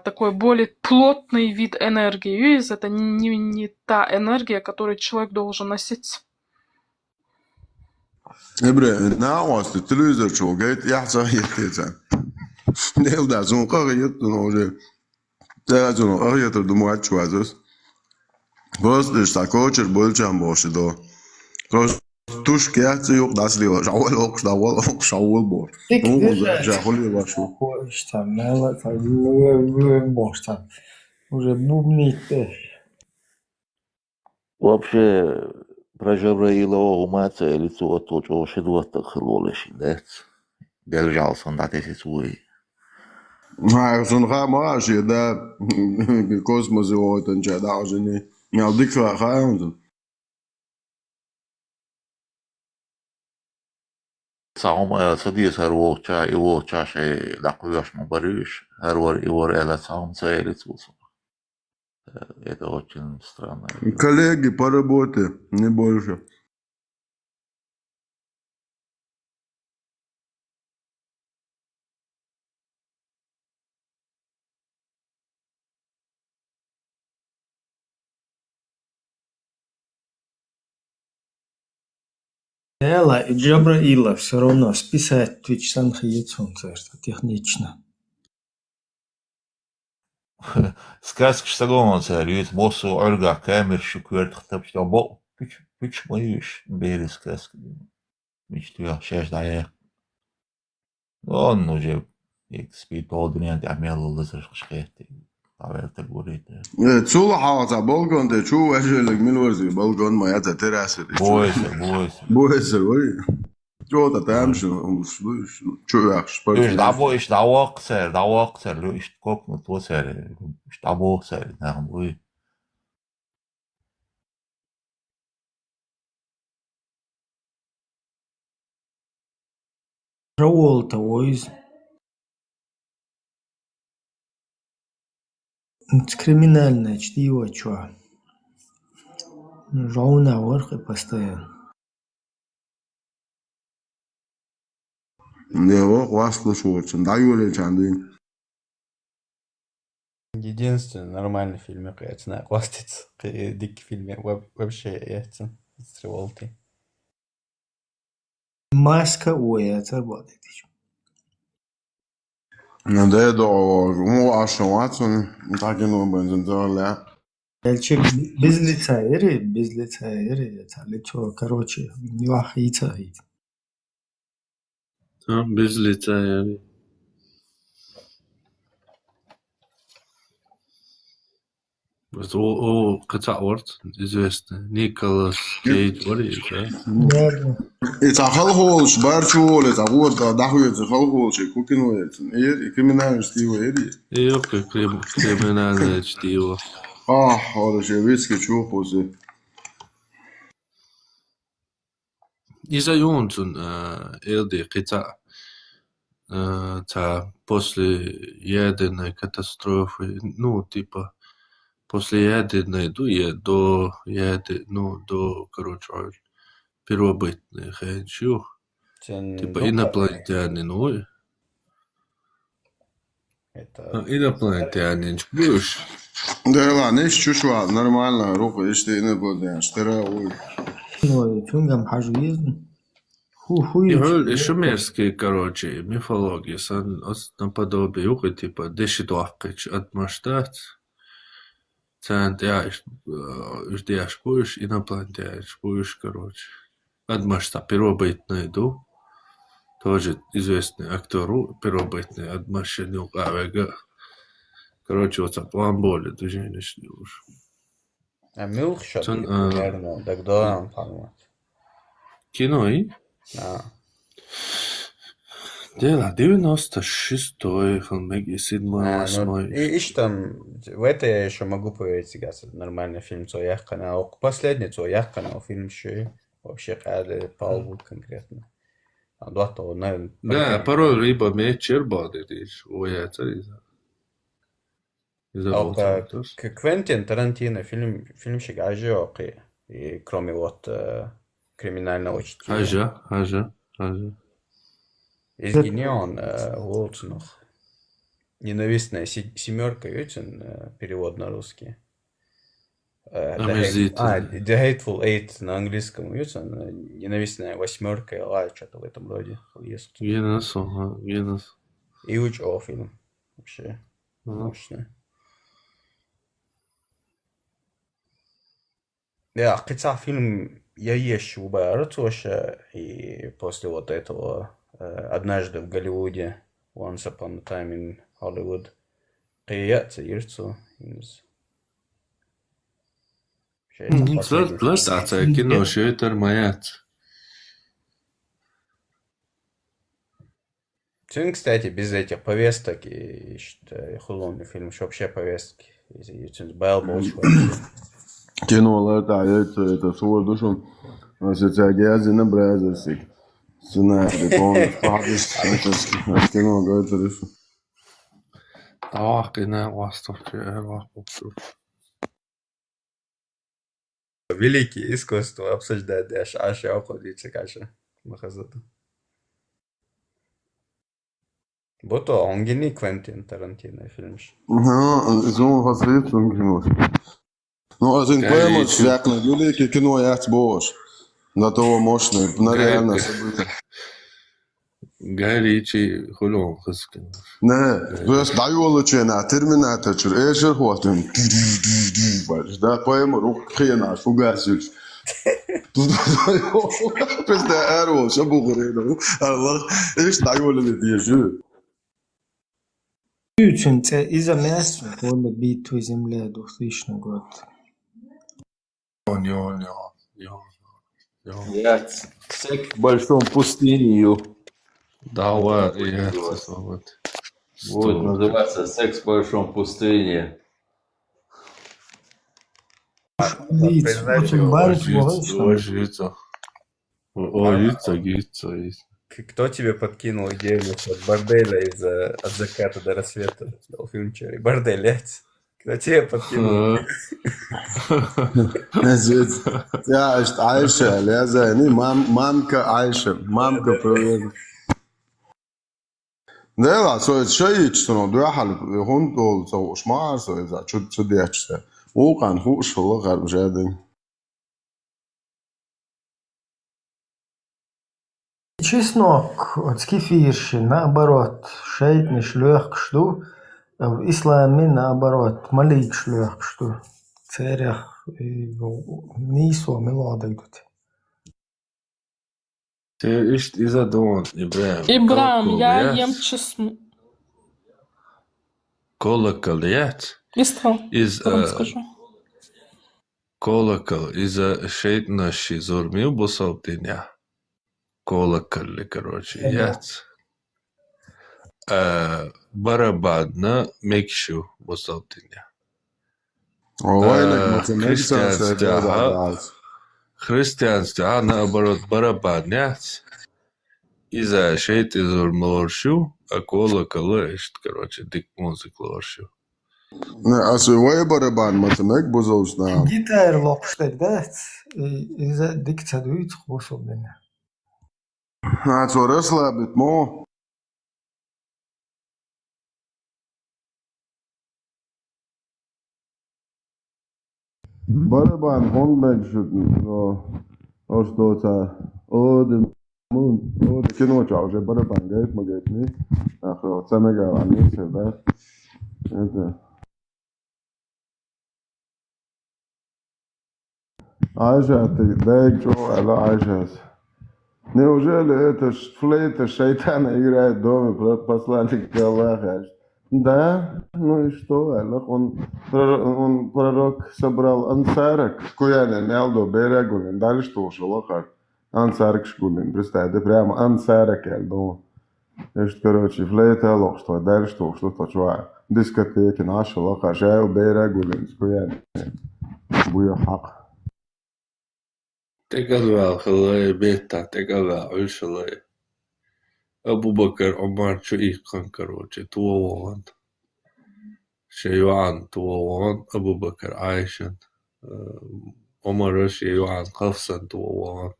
такой более плотный вид энергии. Видите, это не та энергия, которую человек должен носить. Ebre, naast de televizor geht, ja, sag ich jetzt. Neel da zo'n qariyat noje. Da zo'n qariyat do muat chwazos. Bos de sta coacher bolcham bosh do. Kos tush kert yok das li shawal ok shawal ok shawal bo. Жахоли вашу. Там, там, уже бубнит. Вообще, про Жабраилова уматься лицо то, что шедуата хлолеши, да? Держался он на эти свои. Zo'n ramage, da kosmos hoort en ja, daar is niet. Ja, dik gaan. ساهم صديق هرو شيء لقياش مباريش هرور إلى ساهم سائل توصل. Это очень странно. Коллеги по работе, не больше. Элла и Джабраила все равно списать Twitch Санхаецун, это технично. Сказка Стагоман царит, боссу Ольга камер шукверт хтапчта бо пич моюш бери сказка. Мечтаю шеш дая. Он уже спит полдня, а мел лазер шхет. Taverta gurite. Tsula hawa balgon de chu ajelig milwarzi balgon ma yata terasir. Boise. Boise, oi. Jota tamshu, chu yaxsh. Ich dawakser, ich guck mit Wasser, ich dawakser, nach ui. Travolta voice. Это криминальное чтиво, чё? Ровно орхи постоянно. Нево, хвастла шуорчен, даюле чандин. Единственный нормальный фильм, я знаю, хвастается. Дикий фильм вообще яйца с Треволтой. Маска, ой, это работает. Да, ну, а что, Ватсон, так и ну, бензин, да, Эльчик без лица, это лицо, короче, не вахица. Без лица, يعني. بس هو قطع ورد известный. Николас Кейдж, вроде, да? Это халхолш, барчул, это вот, дахуется халхолш, кукинуется. И криминальное чтиво, И ока криминальное чтиво. это же вицкий чухосы. Из-за Йонсон, Элди, قطع, после ядерной катастрофы, ну, типа, после ядерной, короче, первобытных, типа инопланетяне, ну, инопланетяне, будешь? Да ладно, если чушва, нормально, руку, если ты не будешь, ой. Ну, фингам хожу ездил. Еще мерзкие, короче, мифологии, наподобие, типа, дешидуакич отмаштать, ждешь, будешь инопланетяне, будешь, короче, отмаштать, первобытный, тоже известный актер, первобытный, отмашенный, короче, вот так, ламболи, движение шли уже. А Милхшот, наверное, тогда он понимает. Кино, и? Дело 96-й, Холмеги, 7-й, 8-й. И что там, в это я еще могу поверить, это нормальный фильм, то я канал. Последний, то я канал, фильм еще вообще когда Павел конкретно. А до того, наверное... Да, порой либо мечер будет, уяться Квентин Тарантино фильмщик ажиокий, и кроме вот криминального чтива. Ага. Изгинен Уолтонов. Ненавистная семерка, видите, перевод на русский. The Hateful Eight на английском, видите, ненавистная восьмерка или что-то в этом роде. Генос. И очень фильм. Вообще мощный. Да, хотя фильм я еще убираю, и после вот этого «Однажды в Голливуде», Once Upon a Time in Hollywood, қияться ирцу. Пластация кино, шейтер маят. Фильм, кстати, без этих повесток и хулонный фильм, что вообще повестки. Байл больше. Кино, да, это свой душу. Ассоциация на Бразерсик. Сценарий, полный фабрис, это кино, говорит, решу. Великие искусства обсуждать, аж уходите, каша. Махазата. Бото, он гений Квентин Тарантино фильмш. Зон хасрит, он кино. Ну, а зин поэмот, свякно, великий кино, я бош. На того мощный, на реальное событие. Гай Ричи, хулон, хаскин. Не, то даю на терминатор, эшер хватим. Да, поэма, рук хрена, фугасиль. Просто арол, что бугорено. Allah, эш даю ли дежу. Из-за мяса поле битвы земля 2000 год. Я секс в большом пустыню. Давай, Будет я называться. вот. Будет называться «Секс в большом пустыне». Кто тебе подкинул идею насчет борделя от заката до рассвета? Фильм «Черри». Бордель, блядь. Кто тебе подкинул? Ja, ist Aisha, لا زين مامك Aisha, مامك привет. Да, so ist شيء شنو ده حال هون دول سو شمار so إذا شو دي أشته وكان هو شو غير مجادين. Чеснок, от скифирши, наоборот, шейт не шлёх что, а в исламе наоборот, малик шлёх что. Церях нисо мелода идут. Ты ишь из-за дон, Ибрahim. Ибрам, я ем чеснок. Колокол, ять? Из колокол, из-за шейтна шизурмил бусалтиня. Колокол, короче, ять. Барабан на мекшу бусалтиня. Христианство, наоборот, барабан, ять. Из-за шейт изурмлоршу, а колокол, короче, дик музык лоршу. Also وای barabán matematik bozulsna. Gitar lokştek da iza diktaduyt khosob dena. Also расслабить mo. Barabán honbek şutun o ostota odem mun o kino çavje barabán gayet mi gayet mi? Ahı samaga ani sebep. Evet. Aisha, ты дай что, это Aisha. Неужели это флейта шайтана играет в доме посланник Аллаха? Да, ну и что, Аллах, он пророк собрал ансарок, куяне мелдо берегулин, дали что уж Аллах, ансарок шкулин, представьте, прямо ансарок эльдо. Ишь, короче, флейта Аллах, что дали что чувак, дискотеки наши Аллах, шаю берегулин, куяне, буя хак. تقلع خلاي بيتا تقلع عيش خلاي أبو بكر عمر شيء كروجي توان شيوعان توان أبو بكر عايشن عمر شيوعان قفصن توان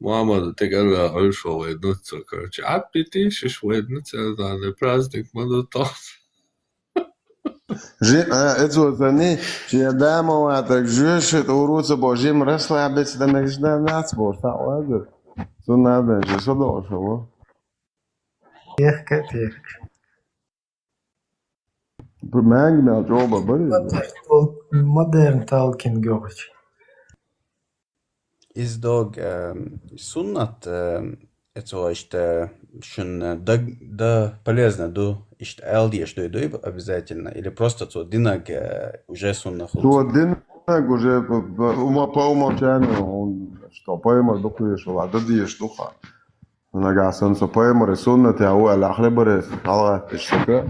محمد تقلع عيش خلاي نتسا كروجي عبتي شوي نتسا على праздник مدوطات Это они, че дамо, так жешет, уруца божим, расслабиться, да между нас, боже, так ладно. Что надо, же, что должно? Tehke. Məngi mel joba bari. Modern talking говорить. Из дог суннат это что да полезно до ишь алди что иду обязательно или просто то динаг уже сунна ход. То динаг уже по умолчанию, что поэма докуешь, ладно, диешь духа. Нага сунса поэма суннат я у алахле барес, ала ишка.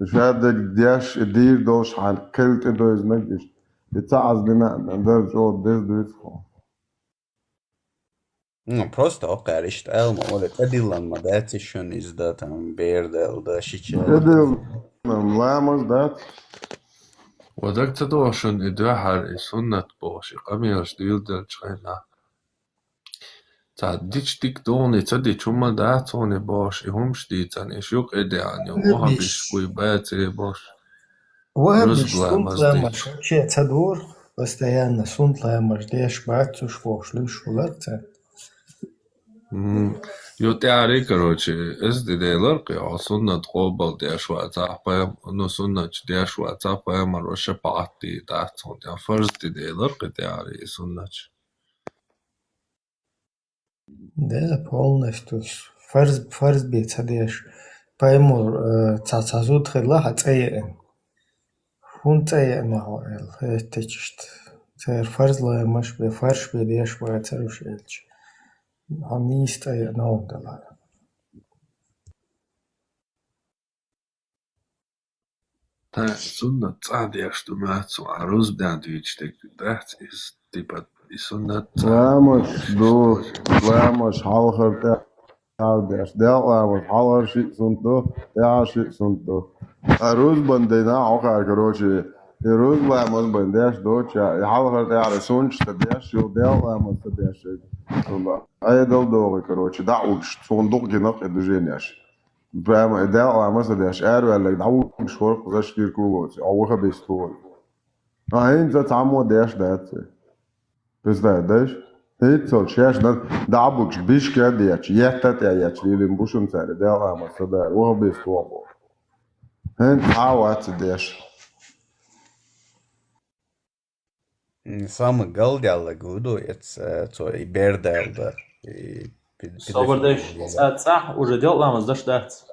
شادك دياش دير دوش عن كلت دوز نجش يتعز بنا ندر جو ديز دويتخو. Просто okej, işte elma öyle edilanma dat is schon is dat een beerdel da şiçe. Lamaz dat. ودك تدوشن إدوحر سنة بوشي قميرش ديلدل شغينا تعديش ديك دوني تدي شما داتوني بوشي همش ديتان إشيوك إدياني وهبش كوي باتي بوش وهبش сунтламаш вообще цадур постоянно сунтламаш деш бацуш вошлюш уларца. يوتياري كروشي إز دي لرقي أو سنة قوبل دي أشواء تعبايم أنو سنة دي أشواء تعبايم الوشة بعتي داتون دي فرز دي لرقي دياري سنة Да, полностью. Фарз бецадеш. пойму, цацазут хедла хацеен. Хунцеен хоэл, хэтечт. Цер фарзла маш бе фарш бе деш ва церушелч. Амиста наудала. Та сунна цадия, что мацу, а розбдандвич так дать из типа и сунна Lamos halger des del lamos halger shit sunto, ja shit sunto. A rozbandena auch a короче. И розлamos bandеш доча, и halger der sunch des jo del lamos des. А дал долго, короче, да уж сундук генок движениеш. Прямо идеал лamos des вلا дау шорк зашкир кругоц. Ауха бестол. А инза тамо des дат. Представляешь? It's чеш да букш бишке деч ятат я чвилим бушун царе дела масада о без того. Эн ават деш. Самый галдяла гуду, это то и бердалда. Собордеш, ца уже делал ламас дашдать.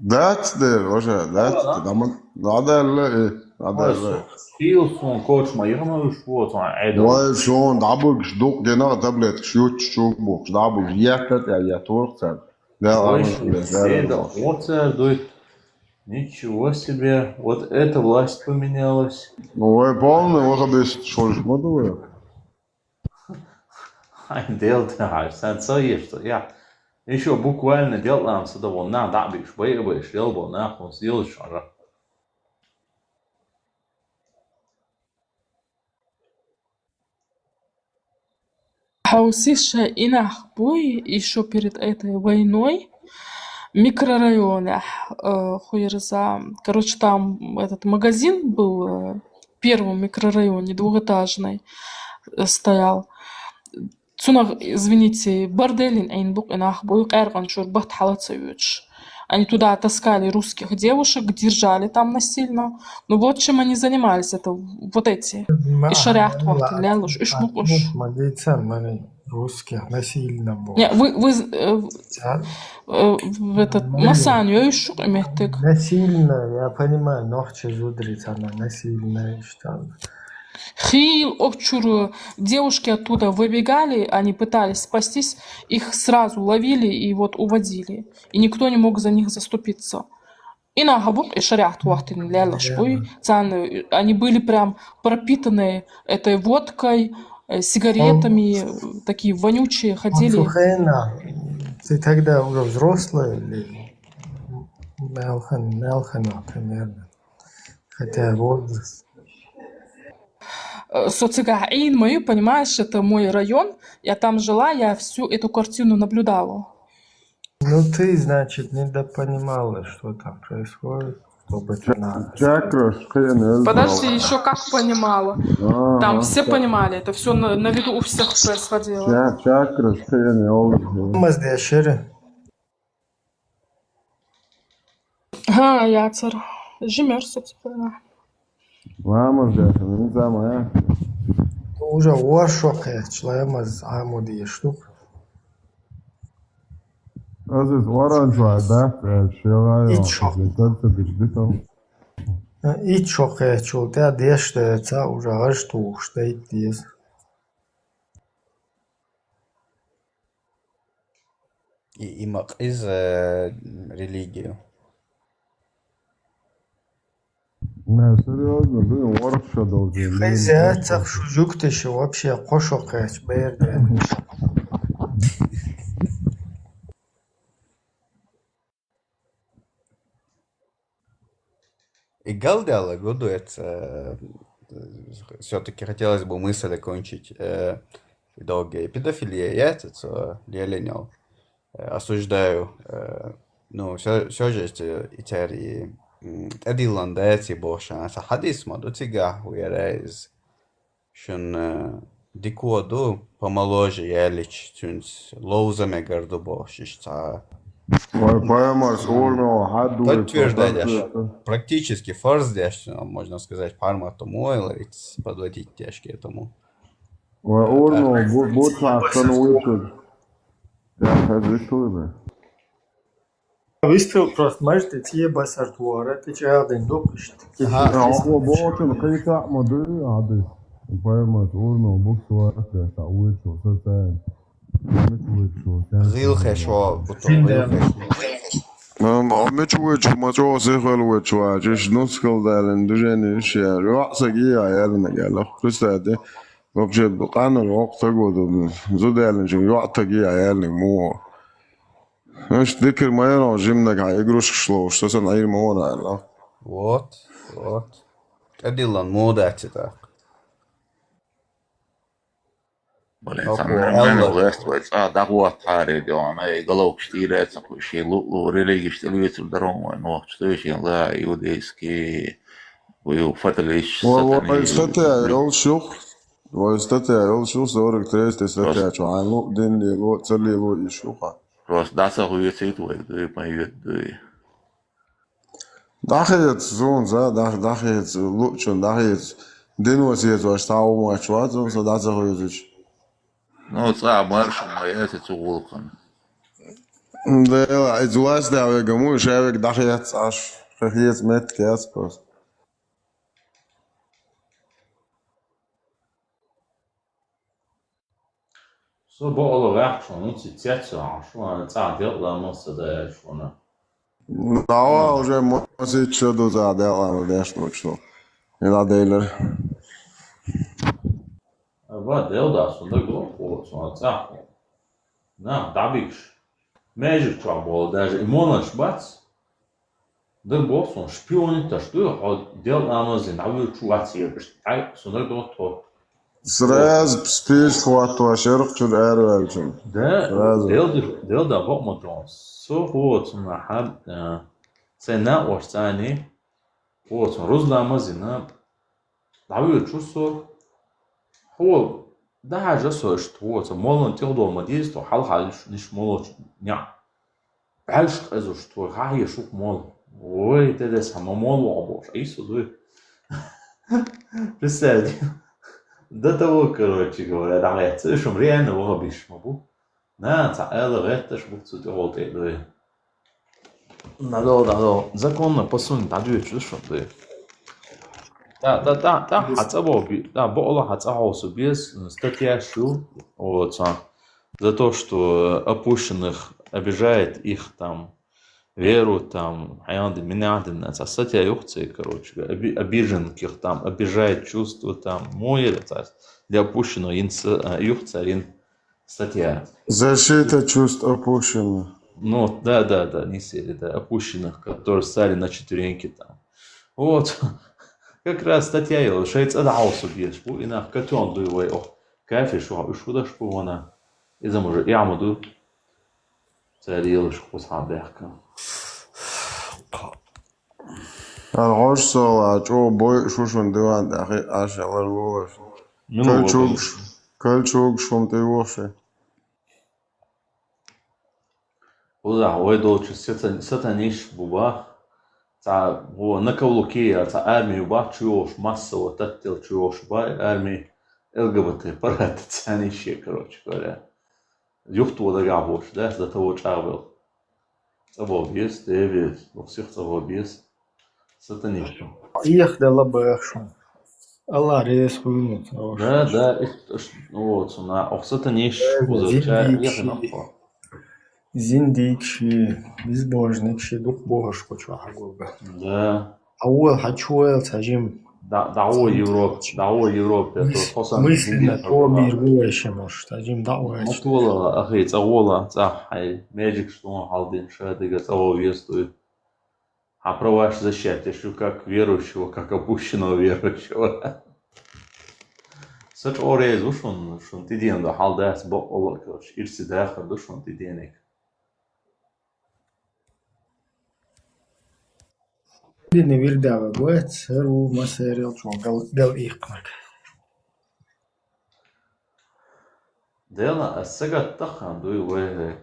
That's the уже that's надо Viel von Coach Mayama Sport on Edo. Weil schon da buksh dok genau tablet shoot buksh da buksh ятат я торцер. Да, вот ничего себе, вот эта власть поменялась. Ну, полный, вот обещать, что ж, модовые. Ein Delta, so есть, ja. Еще буквально делаем с того на дабиш, боевой, шелбо, нахуй, сделать шара. Хаусиша инахбой еще перед этой войной микрорайоне хуерза. Короче, там этот магазин был в первом микрорайоне, двухэтажный, стоял. Цунах, извините, борделин айнбук инахбой кайрган шурбат халацевич. Они туда таскали русских девушек, держали там насильно. Ну вот чем они занимались, это вот эти. И шарят вахты, лялуш, и шмукуш. Русских насильно было. Не, вы в этот масанью и шук имеете. Насильно, я понимаю, ногче зудрить, она насильно что. Хил, обчур, девушки оттуда выбегали, они пытались спастись, их сразу ловили и вот уводили. И никто не мог за них заступиться. И на габук и шарят вахтин лялашпуй. Они были прям пропитаны этой водкой, сигаретами, такие вонючие, ходили. Ты тогда уже взрослая или Мелхана примерно? Хотя возраст. Соцгаин мою, понимаешь, это мой район, я там жила, я всю эту картину наблюдала. Ну ты, значит, недопонимала, что там происходит. Подожди, еще как понимала. Там все понимали, это все на виду у всех происходило. Ага, яцер. Жимерся теперь. Vamos, Deus, não dá mais. Уже ошок, человек с амуди штук. Das ist orange, да? И чокэ, чултя деште, ца уже аж тух, штейт диес. И имак из религию. Не, серьезно, блин, ворша должен. Хозяйцах шужук ты еще вообще кошок, берде. И галдяла году это все-таки хотелось бы мысль окончить. Долгие педофилия, я это ленял. Осуждаю. Ну, все же и теперь Эдиландети бошан, это хадис моду тига уерез. Шун дикуаду помоложе ялич тюнс лоузаме гарду бошишта. Подтверждаешь. Практически фарс дяш, можно сказать, формату мойловец подводить тяжки этому. Visu просто, можете iebas ar to, reti čēldiņu dupišķi. Bakın kıyıka modu adı. Bayılmaz urno buksu var da uçu sen. غيلخشوا بطل Ahmet uçu maçı o sefer uçu acış nuskal dalen düzeni şey yoksa ki ayarına gel. Kısadı. Вообще буквально вaqta godu. Zudelen çünkü yoksa ki ayarına mu. Меш дикер майор жимнак игрушек шло, что са наир мора, ла. Вот. Эдилан модати так. Olen Westwoods, dahuat haridi on ei galokš tīrēt, saku, šī reliģiski līdzur daroma, no, stöšien lā, judeiski, vai fatališs satanism. Vai statē jau šūs, orāk treisties statē, čo ainu, dindi, cerlī, išūkā. Просто даса хуйцы твой, да и поет, да и. Дахет зон, дахет лучшен, дахет динвасиет ваш тау мачват, зон са даса хуйцыч. Ну, ца маршем моя это вулкан. Да, изулась да вега мой шевек дахет аш, хахет мет кяс просто. Så både reaksjonen ut sitt sett, så han tar del av masse det sånne. Да, уже может что до за дела, да что что. И да дейлер. Vad del da som det går på, så tar. Na, dabīgs. Mēžik čabolo, даже и monaš bats. Det går sånn špioni, tas tu, og del av mazin, da vil čuvati, så det går to. Сразу спишь хвату, а шерх чур эрвельчим. Да, del da bak moton. Så hårt som jag hade, sen när årsani, hårt som Rusla mazina, da vill чувство, hårt, det här är så hårt som målen till då med det står halvhalv, nicht mål, ja. Väldigt alltså står här är så mål. Oj, det är samma mål och bort. Är så du. Precis. До того, короче говоря, да, это что реально воробиш могу. На, это это что тут вот это. Надо, законно посунуть, да, что что. Да, хотя бы, да, было хотя бы без статья шу, вот, за то, что опущенных обижает их там веру, там, меня, статья юхцы, короче, обиженных там, обижает чувства там, мой, для опущенного юхца, статья. Защита чувств опущенных. Ну, да, не серии, да, опущенных, которые стали на четвереньки там. Вот, как раз статья его, шейц адался бьешь, и на катон дуевой, кайфи, что да, что она, из-за мужа, я моду, царил, что сабехка. الغش صار جو بوي شوشون ديوان داخل عشان الله كل شوك شوم تيوخشي وضع ويدو ستانيش بوبا تا هو نكولوكيا تا ارمي وبا تشوش масса وتتل تشوش با ارمي ЛГБТ парад тянище, короче говоря. Юхту да габош, да, за того чавел. Того без, девес, во всех того без. Сатанишь. Их дала бэхшу. Allah reis хуйнут. Да, вот, auch сатаниш, Зиндикши, безбожникши, дух Бога шкочу агуга. Да. Ауэл хачуэл цажим. Дауа Европе. Мысли по миру еще может. Цажим дауа. Мотула, ахи, цаула, цахай, медик, что он халдин, шадыга, цао вестует. А про ваш защиту, как верующего, как опущенного верующего. Saç oraya şun tidiyende haldas bu olakış irsi daxil şun tidiyenek. Dini virdava buet, seru material şu gal iqmak. Dela sagat taxan duy ve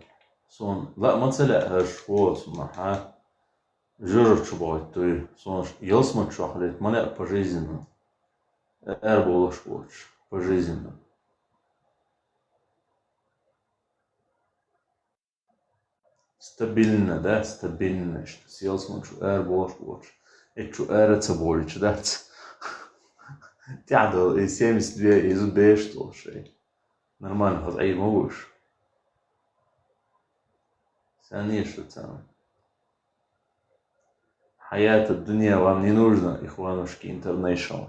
son la mesela şu сумаха жиров чубой дуй son yılsma çuhalet mana пожизненно. Эрболош пожизненно. Стабильно, да, стабильно, что съелся он, что больше. И что больше, да. Тядал, и 72, и зубей, что ли. Нормально, хоть ай могуш. Сани, что там. Хаят الدنيا вам не нужно, Ихванушки International.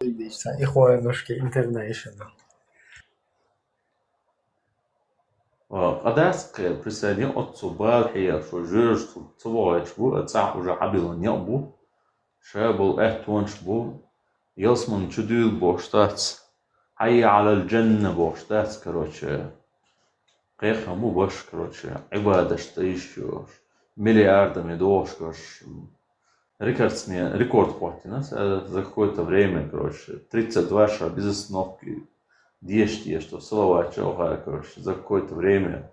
Ихуанушки International. قداسك присоединил отцу بالحياة شو جرش تبغى شو تصح وجا حبيل نيابو شابل احتوان شبو يلسمن شدول بوشتات حي على الجنة بوشتات كروتش قيخة مو باش كروتش عبادة شتيشوش مليارда медошкаш рекорд платина за какое-то время, короче, 32 шага без остановки. Дешти, что Салавача, короче, за какое-то время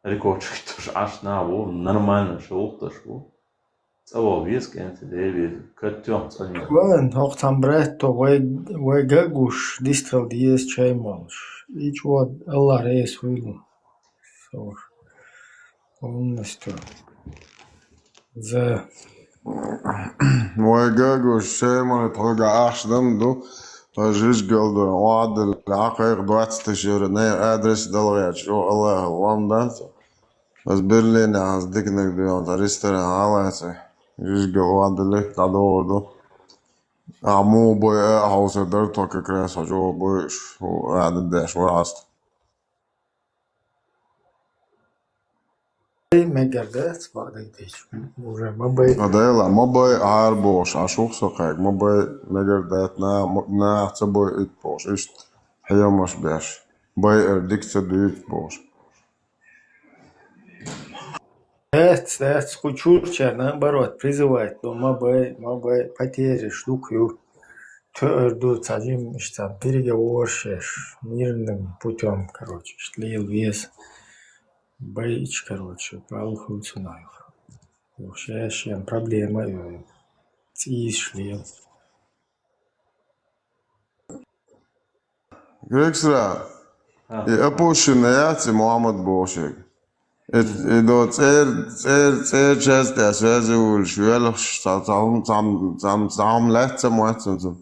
рекорд тоже аж на нормально шел, шел. Целого вес, конечно, Дэвид, котём, ценил. Ван, хоктам бретто, вай гагуш, дистрал диес чаймалш. Ич вот, Аллах рейс вылу. Сор. Полностью. За... ويجاجو الشيء ما يتوقع أحسن دو فجيش قلدو وعد العقيق دوات استشير نير أدرس دلغيات شو الله اللهم دانت بس برلين عز ديكنك ديون تاريستر عالاتي جيش قل وعد لك تدور دو عمو بوي هاوس درتو كراسة جو بوي شو قاعد الداش ورعست مجردات بعد يديش уже مباي هذا ما باي عاربوش عشوق سقاك ما باي مجردات نا حسبوي إتبوش إشت هي مش باش باي أردك تدويت بوش Это скучурча, наоборот, призывает, но мабай потери, штукаю, тверду цадим, что переговорщешь мирным путем, короче, шлил вес, боич, короче, палху цунаю. Вообще, проблема, и шлил. Грексра, и опущенный яйца Мухаммад Бошек. إذا تصير جاز تأساسي والشوالخ تعم لاتsa muatsanzum.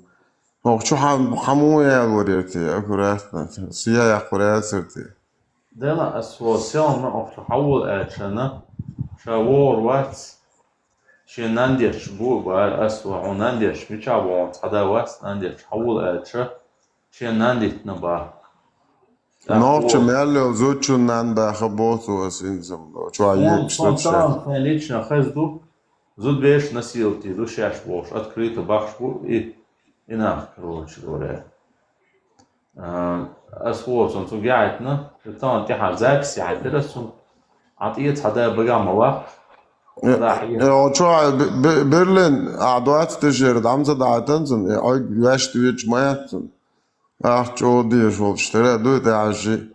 Och شو حمويا غوريتي أكوراتنا سيا أكوراتي. دلا أسواسيون أفتحول أشنا شاور وات شنانديش بو بار أسوا ونانديش ميشابون هذا واس نانديش حول أشة شنانديت نبا. Новче мерло зучу нанда хаботу асинзам. Чуаек что-то. Лично хазду зуд беш носил ты душаш бош открыто бахшбу и нах, короче говоря. أسوأ صنطو قاعدنا تان تحت زاكس يعدرسون عطيت هذا بقى مواق شو برلين عدوات تجرد عمزة دعتنزن أي واش تويتش ما يتن شو دي شو تشتري دو تعجي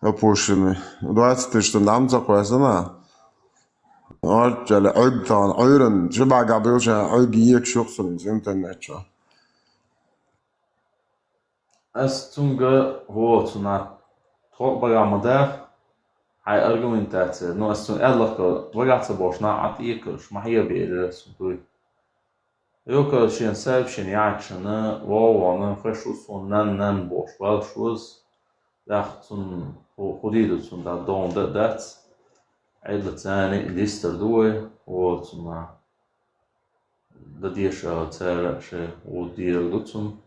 أبوشني دوات تجرد عمزة كويسنا أرجع لعيب تان عيرن شبع قابلش عيب يك شخص الإنترنت شو أستونغ هو تنا توق بقى مدار هاي أرجومنتات نو أستون ألقى وقعت بوشنا عطيكش ما هي بيرس دوي يوكا شين سالب شين يعكشنا وانا فشوسون نان بوش والشوز داختون خديدتون دا دون دات عيدة تاني ليستر دوي وتنا دا ديشا تارشي وديرغتون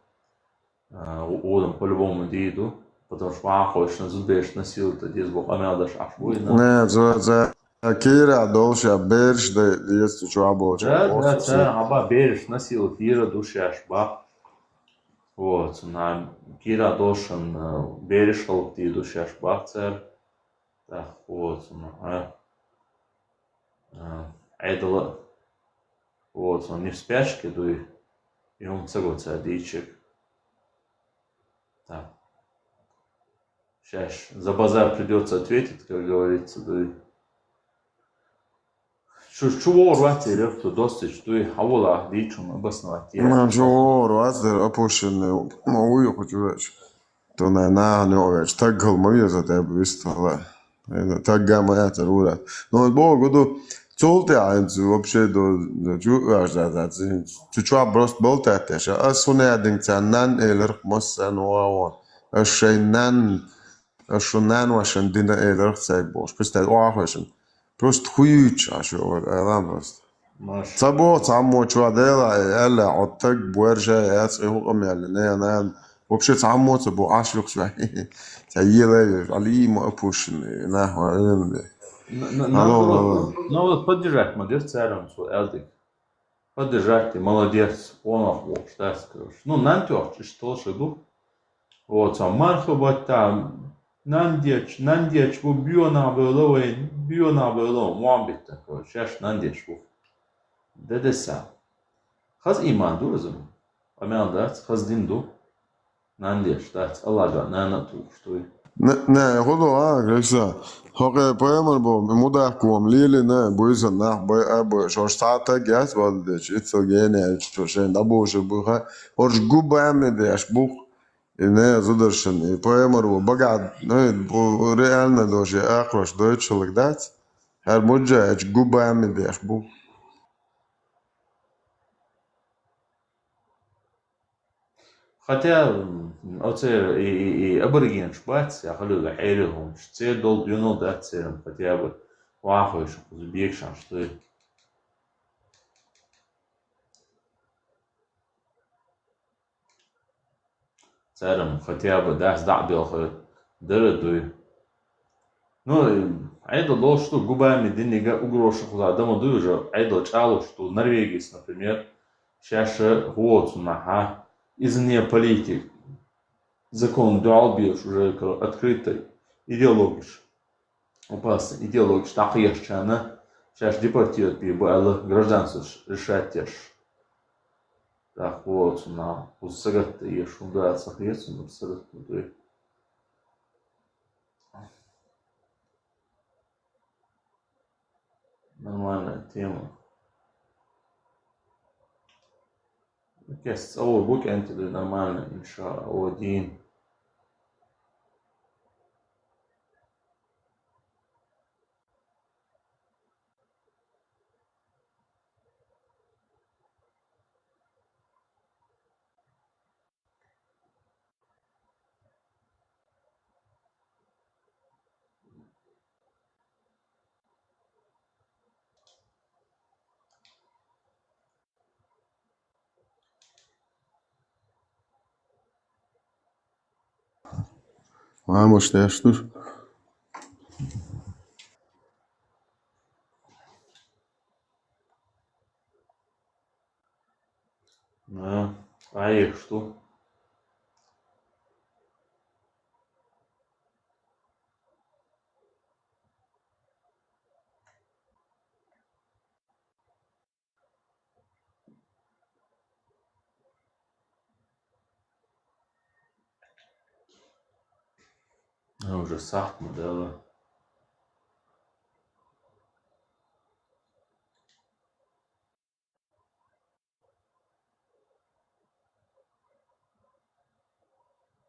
ودم по-любому диду, потому что ахош на зубеш носил то дис бог амелдаш ашвуина. Не, за Кира долша берш да есть чуабо. Да, аба берш носил Кира душа ашба. Вот, на Кира дошен бершал ти душа ашба цер. Так, вот, айдала. Вот, он не в спячке, дуй, и он цагоца дичек. Так. Сейчас за базар придется ответить, как говорится, да. Şu orvat herif to dostić tu je havola dičom obasnovati. Mađo, razder opušene, ma ujo hoću reći. To ne već, tak galma za tebe isto, ale. Tak ga moja te rurat. No, Bogu, Zollte eins вообще до чувашда, чуча просто болтатеш. А сонединг цанан элер моссан ваон. Ашшонан вашен дина элер цайбош. Просто вахвашен. Просто хуюч ашо, алам просто. Цабо цаммо чуадела эла оттак буэржа яц ихом ялне нан. Вообще цаммо цабо ашлук швай. Цаеле алимо опушен нахва. Надо поддержать, молодец, царем свой элдик. Поддержать ты, молодец, он считается, короче. Ну, нантёр, что шагу. Вот, сам мархабат там, нандеч, бу бьёна было, муамбит, короче, шаш нандеч бу. Дедеса. Хаз иман дуразым. Амел дац, хаз динду. Нандеч, дац, Аллага, нанату, что и. Ne, ходу, Грекса. Хоке поемар бо, мудахкуам лили, не, буйсан нах, бой, шорстата гяс, ваддеч, ицелгене, шошен, дабоше буха, орш губа эмне деш бух, и не, задершен, и поемар бо, багад, не, реально даже, ахрош, дойчелик дац, хер муджа, эч губа эмне деш бух. Хотя, оце и абориген шбац, я хочу гахерихом, что дол юнол датцером, хотя бы вахуешь, узбекшан, что царом, хотя бы дас дабил, дыры. Ну, айдол дол, что губами денега угроших за дома дуежа, айдол чалу, что Норвегис, например, чаще вот наха. Из-за политик. Закон дуалбиеш уже открытый, идеологич. Опасный, идеологич. Так ешчана. Сейчас депортируют пибо, гражданство решать теш. Так вот, на усагат еш, да, сахец, но абсолютно ты. Нормальная тема. Yes, أول بوك أنت نورمالنا إن شاء الله دين. Vamos, testos. Да, а их что? Уже сахт модела.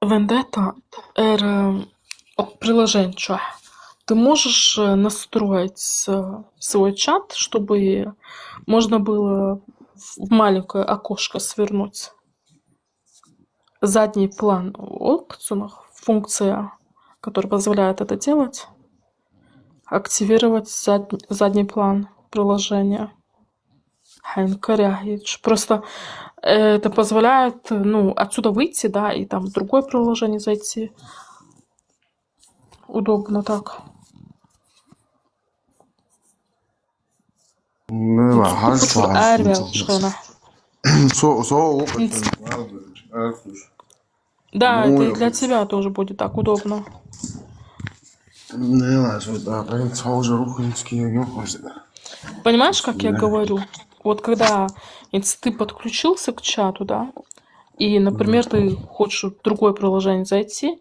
Vendetta это приложение. Ты можешь настроить свой чат, чтобы можно было в маленькое окошко свернуть. Задний план в опционах, функция, которая позволяет это делать, активировать задний план приложения. Просто это позволяет, ну, отсюда выйти, да, и там в другое приложение зайти. Удобно так. Ну, да, это и для тебя тоже будет так удобно. Понимаешь, как я говорю? Вот когда ты подключился к чату, да, и, например, ты хочешь в другое приложение зайти,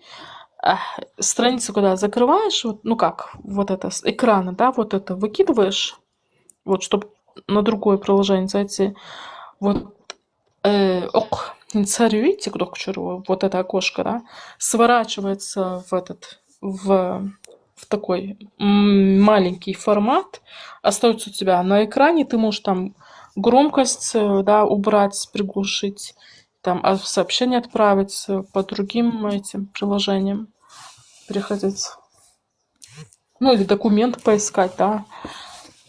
страницу, когда закрываешь, вот, ну как, вот это с экрана, да, вот это выкидываешь, Вот, чтобы на другое приложение зайти. Вот, ок, видите, вот это окошко, да, сворачивается в такой маленький формат, остается у тебя на экране, ты можешь там громкость, да, убрать, приглушить, там сообщение отправить по другим этим приложениям, переходить. Ну, или документы поискать, да,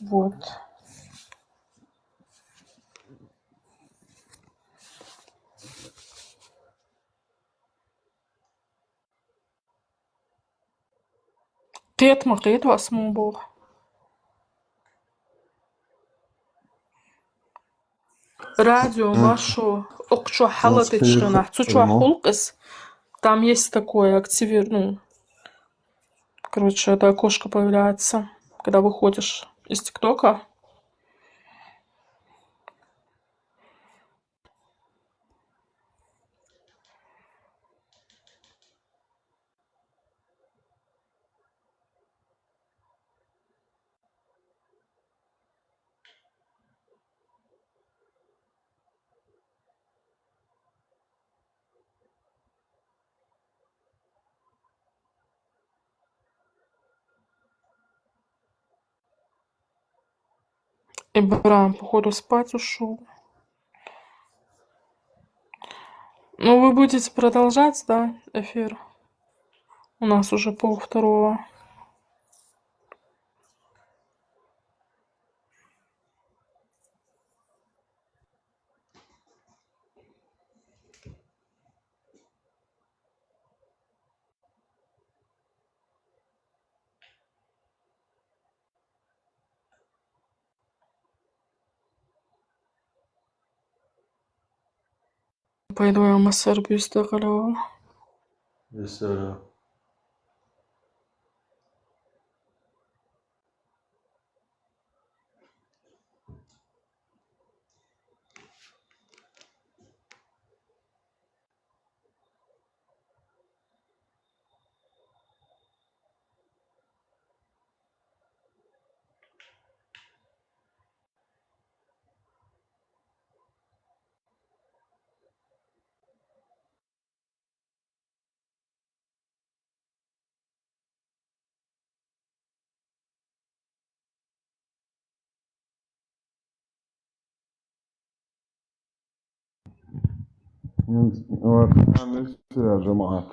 вот. قيت واسمه بوه. Радио вашу окчу халатычкана, цучу хулкас. Там есть такое ну, короче, это окошко появляется, когда выходишь из ТикТока. Ибрам, походу, спать ушел. Ну, вы будете продолжать, да, эфир? У нас уже 1:30. Pойду я массер бюстегала. وكان يا جماعة